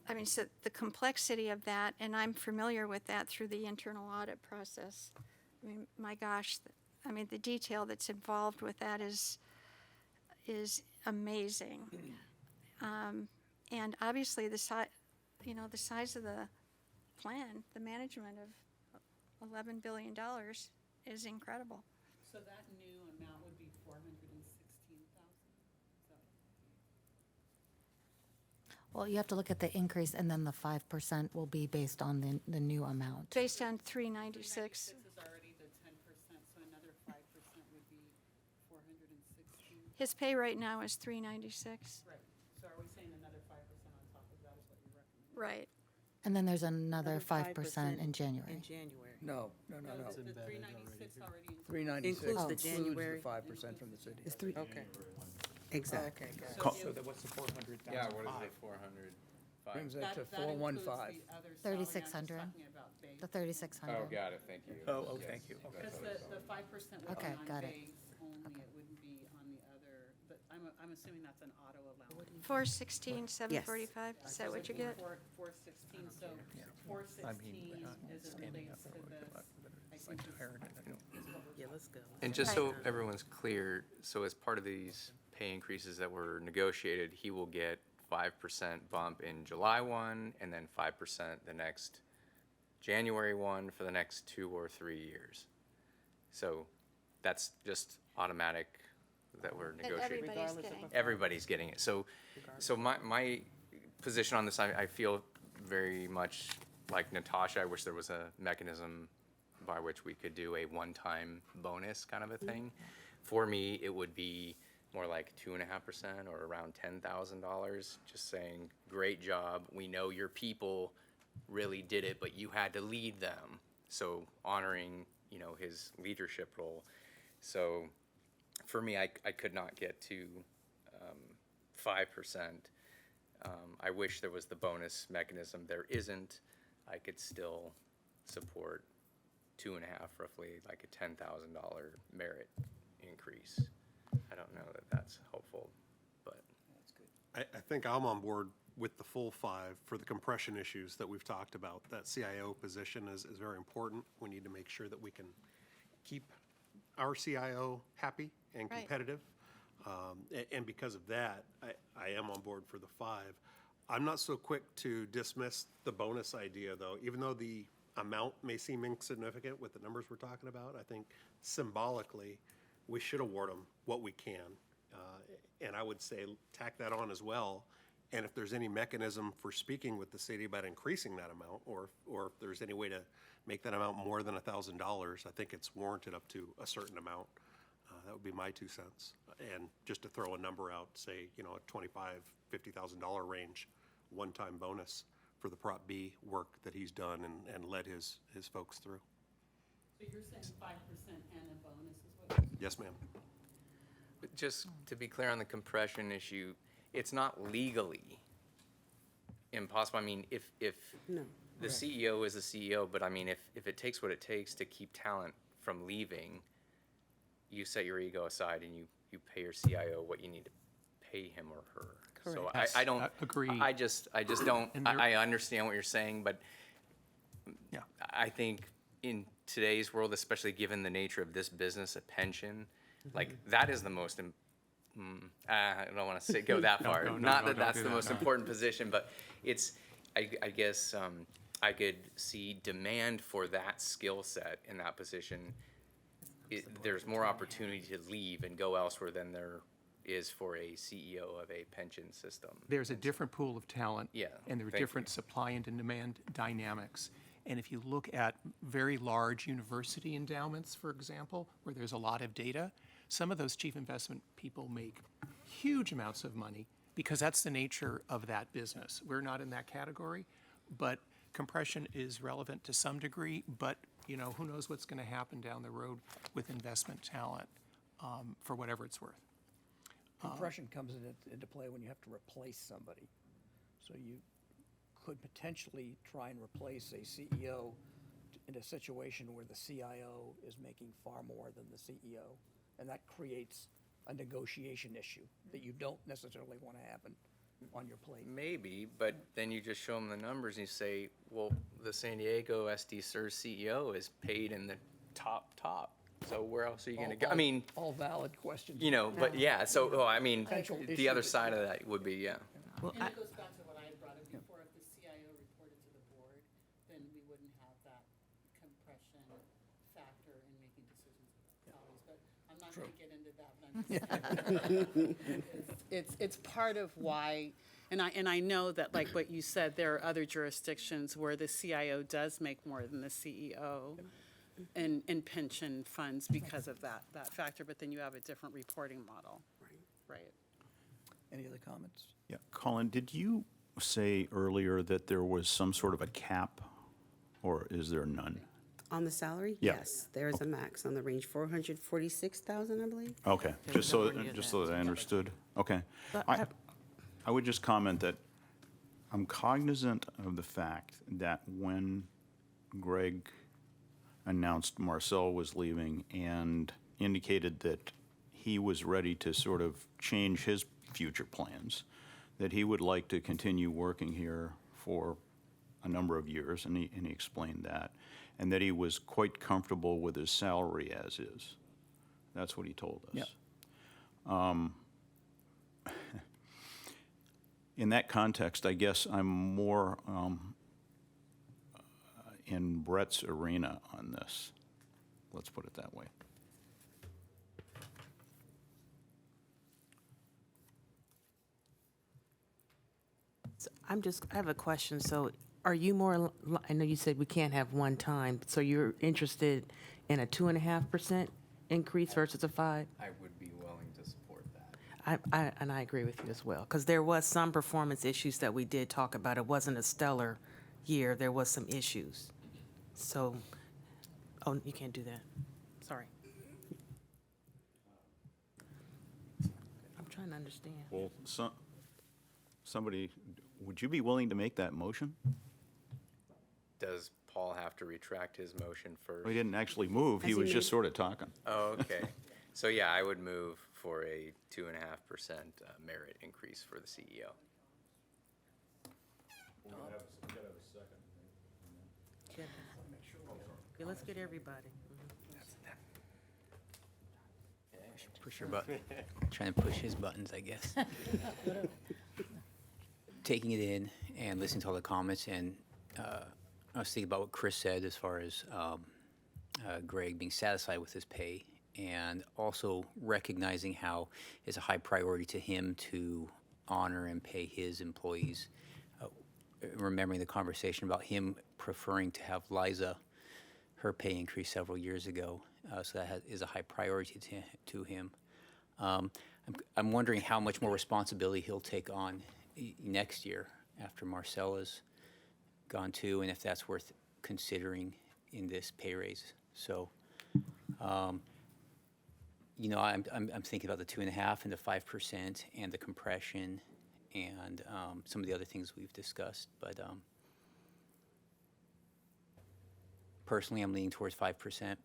I mean, so the complexity of that, and I'm familiar with that through the internal audit process. I mean, my gosh, I mean, the detail that's involved with that is amazing. And obviously the size of the plan, the management of $11 billion is incredible. So that new amount would be 416,000? Well, you have to look at the increase, and then the 5% will be based on the new amount. Based on 396. This is already the 10%, so another 5% would be 416. His pay right now is 396. Right, so are we saying another 5% on top of that is what you're recommending? Right. And then there's another 5% in January. No. The 396 already includes. 396 Includes the includes January. the 5% from the city. It's three. Okay. Exactly. Okay, got it. So So that what's the 400,000? Yeah, what is it, 400? Brings that to that includes 415. the other salary. I'm just 3,600. talking about base. The 3,600. Oh, got it, thank you. Oh, Yes, thank you. Okay. Because the 5% would be Okay, on got it. base only, it wouldn't be on the other, but I'm assuming that's an auto allowance. 416, 745, is that what you get? 416, so 416 as it relates to this, I think is what Yeah, let's go. And just so everyone's clear, so as part of these pay increases that were negotiated, he will get 5% bump in July 1, and then 5% the next January 1 for the next 2 or 3 years. So that's just automatic that we're negotiating. Everybody's getting. Everybody's getting it. So my position on this, I feel very much like Natasha. I wish there was a mechanism by which we could do a one-time bonus kind of a thing. For me, it would be more like 2.5% or around $10,000, just saying, great job. We know your people really did it, but you had to lead them. So honoring, his leadership role. So for me, I could not get to 5%. I wish there was the bonus mechanism. There isn't. I could still support 2.5, roughly like a $10,000 merit increase. I don't know that that's helpful, but. I think I'm on board with the full 5 for the compression issues that we've talked about. That CIO position is very important. We need to make sure that we can keep our CIO happy and Right. competitive. And because of that, I am on board for the 5. I'm not so quick to dismiss the bonus idea, though. Even though the amount may seem insignificant with the numbers we're talking about, I think symbolically, we should award them what we can. And I would say tack that on as well. And if there's any mechanism for speaking with the city about increasing that amount, or if there's any way to make that amount more than $1,000, I think it's warranted up to a certain amount. That would be my 2 cents. And just to throw a number out, say, a $25,000, $50,000 range, one-time bonus for the Prop B work that he's done and led his folks through. So you're saying 5% and a bonus is what you're saying? Yes, ma'am. But just to be clear on the compression issue, it's not legally impossible. I mean, if the CEO is the CEO, but I mean, if it takes what it takes to keep talent from leaving, you set your ego aside and you pay your CIO what you need to pay him or her. So Yes, I don't agree. I just don't. And there- I understand what you're saying, but Yeah. I think in today's world, especially given the nature of this business, a pension, like that is the most. I don't want to go that far. Not that that's the most important position, but it's. I guess I could see demand for that skill set in that position. There's more opportunity to leave and go elsewhere than there is for a CEO of a pension system. There's a different pool of talent. Yeah, And there are thank different supply and demand dynamics. And if you look at very large university endowments, for example, where there's a lot of data, some of those chief investment people make huge amounts of money because that's the nature of that business. We're not in that category, but compression is relevant to some degree, but who knows what's going to happen down the road with investment talent for whatever it's worth. Compression comes into play when you have to replace somebody. So you could potentially try and replace a CEO in a situation where the CIO is making far more than the CEO. And that creates a negotiation issue that you don't necessarily want to happen on your plate. Maybe, but then you just show them the numbers and you say, well, the San Diego SDCERS CEO is paid in the top. So where else are you going to go? I mean, all valid questions. But yeah, so, I mean, Potential the issue other that- side of that would be, yeah. And it goes back to what I had brought up before, if the CIO reported to the board, then we wouldn't have that compression factor in making decisions about salaries, but I'm not gonna get into that, but I'm just it's part of why, and I know that, like what you said, there are other jurisdictions where the CIO does make more than the CEO in pension funds because of that factor, but then you have a different reporting model. Right. Any other comments? Yeah, Colin, did you say earlier that there was some sort of a cap, or is there none? On the salary? Yeah. Yes, there is a max on the range, 446,000, I believe. Okay, just so that I understood. Okay. But I would just comment that I'm cognizant of the fact that when Greg announced Marcel was leaving and indicated that he was ready to sort of change his future plans, that he would like to continue working here for a number of years, and he explained that, and that he was quite comfortable with his salary as is. That's what he told us. Yep. In that context, I guess I'm more in Brett's arena on this. Let's put it that way. So I have a question. So are you more, I know you said we can't have one time, so you're interested in a 2.5% increase versus a 5%? I would be willing to support that. I agree with you as well, because there was some performance issues that we did talk about. It wasn't a stellar year. There was some issues. So, oh, you can't do that. Sorry. I'm trying to understand. Well, somebody, would you be willing to make that motion? Does Paul have to retract his motion first? He didn't actually move, he was just sort of talking. Oh, okay. So yeah, I would move for a 2.5% merit increase for the CEO. Okay, let's get everybody. Push your button. Trying to push his buttons, I guess. Taking it in and listening to all the comments, and I was thinking about what Chris said as far as Greg being satisfied with his pay, and also recognizing how it's a high priority to him to honor and pay his employees. Remembering the conversation about him preferring to have Liza, her pay increase several years ago, so that is a high priority to him. I'm wondering how much more responsibility he'll take on next year after Marcel is gone too, and if that's worth considering in this pay raise. So, you know, I'm thinking about the 2.5% and the 5% and the compression and some of the other things we've discussed, but personally, I'm leaning towards 5%,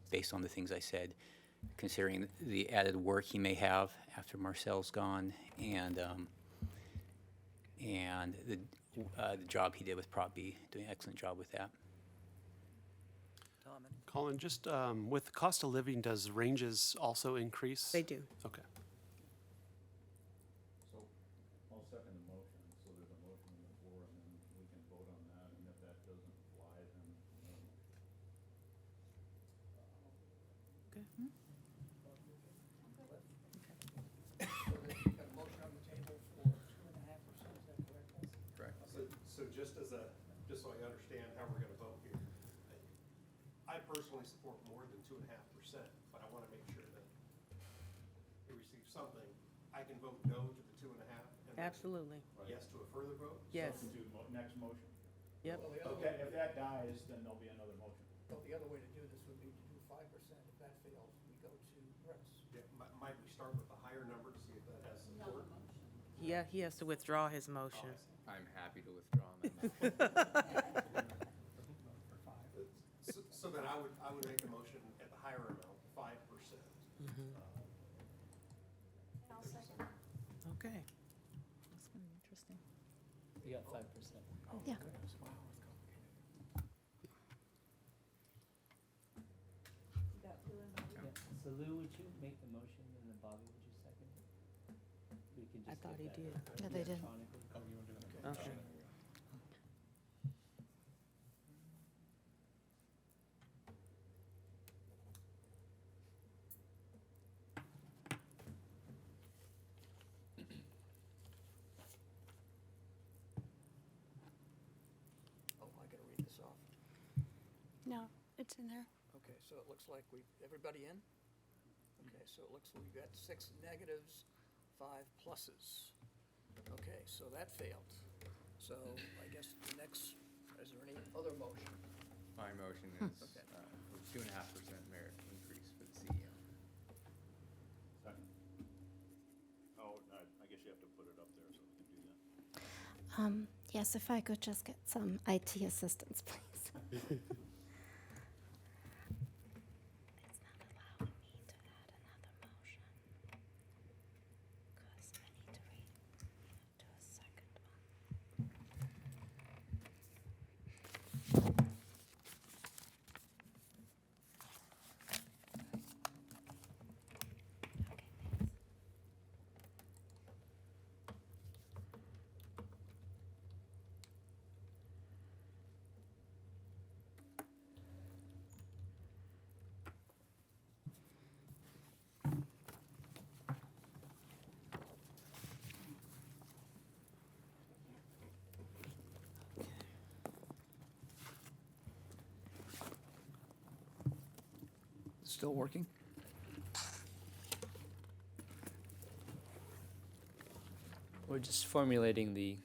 based on the things I said, considering the added work he may have after Marcel's gone, and the job he did with Prop B, doing an excellent job with that. Colin, just with cost of living, does ranges also increase? They do. Okay. So I'll second the motion, so there's a motion on the floor, and then we can vote on that, and if that doesn't fly, then Got a motion on the table for 2.5%, is that correct? So just as just so I understand how we're gonna vote here. I personally support more than 2.5%, but I wanna make sure that he receives something. I can vote no to the 2.5. and then Absolutely. yes to a further vote? Yes. Next motion. Yep. Okay, if that dies, then there'll be another motion. Well, the other way to do this would be to do 5%. If that fails, we go to rest. Yeah, might we start with a higher number to see if that has support? Yeah, he has to withdraw his motion. I'm happy to withdraw my motion. So then I would make a motion at the higher amount, 5%. I'll second. Okay. That's gonna be interesting. You got 5%. Yeah. So Lou, would you make the motion and then Bobby, would you second it? We can I just thought get he that did. Yeah, they did. electronically. Okay. Oh, I gotta read this off. No, it's in there. Okay, so it looks like everybody in? Okay, so it looks like we've got 6 negatives, 5 pluses. Okay, so that failed. So I guess the next, is there any other motion? My motion is Okay. 2.5% merit increase for the CEO. Second. Oh, I guess you have to put it up there so we can do that. Yes, if I could just get some IT assistance, please. It's not allowing me to add another motion. Because I need to do a second one. Okay, thanks. Still working? We're just formulating the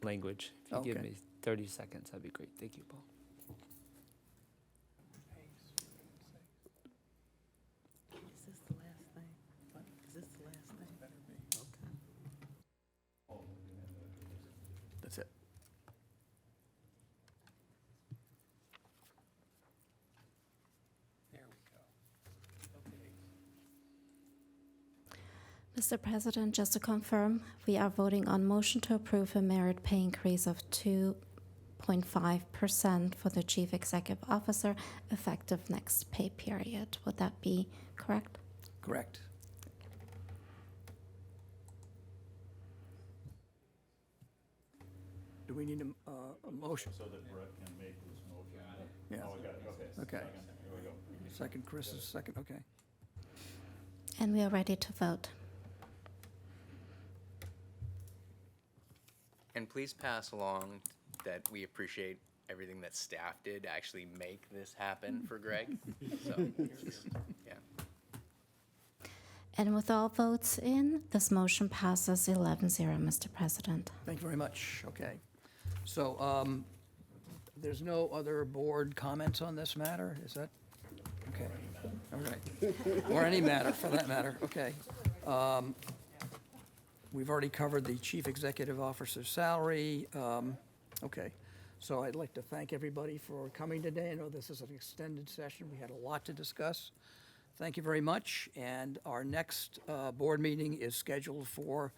language. If you give Okay. me 30 seconds, that'd be great. Thank you, Paul. Is this the last thing? Is this the last thing? Okay. That's it. There we go. Okay. Mr. President, just to confirm, we are voting on motion to approve a merit pay increase of 2.5% for the Chief Executive Officer effective next pay period. Would that be correct? Correct. Do we need a motion? So that Brett can make this motion. Yeah. Oh, I got it, okay. Okay. Second. Here we go. Second, Chris's second, okay. And we are ready to vote. And please pass along that we appreciate everything that staff did to actually make this happen for Greg. So, yeah. And with all votes in, this motion passes 11-0, Mr. President. Thank you very much, okay. So, there's no other board comments on this matter, is that? Okay, all right. Or any matter, for that matter, okay. We've already covered the Chief Executive Officer's salary. Okay, so I'd like to thank everybody for coming today. I know this is an extended session. We had a lot to discuss. Thank you very much. And our next board meeting is scheduled for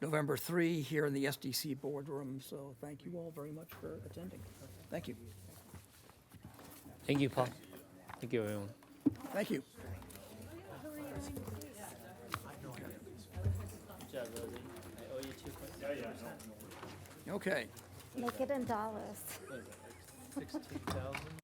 November 3 here in the SDC boardroom. So thank you all very much for attending. Thank you. Thank you, Paul. Thank you, everyone. Thank you. Good job, Rosie. I owe you 2.5%. Okay. Make it in dollars. 16,000?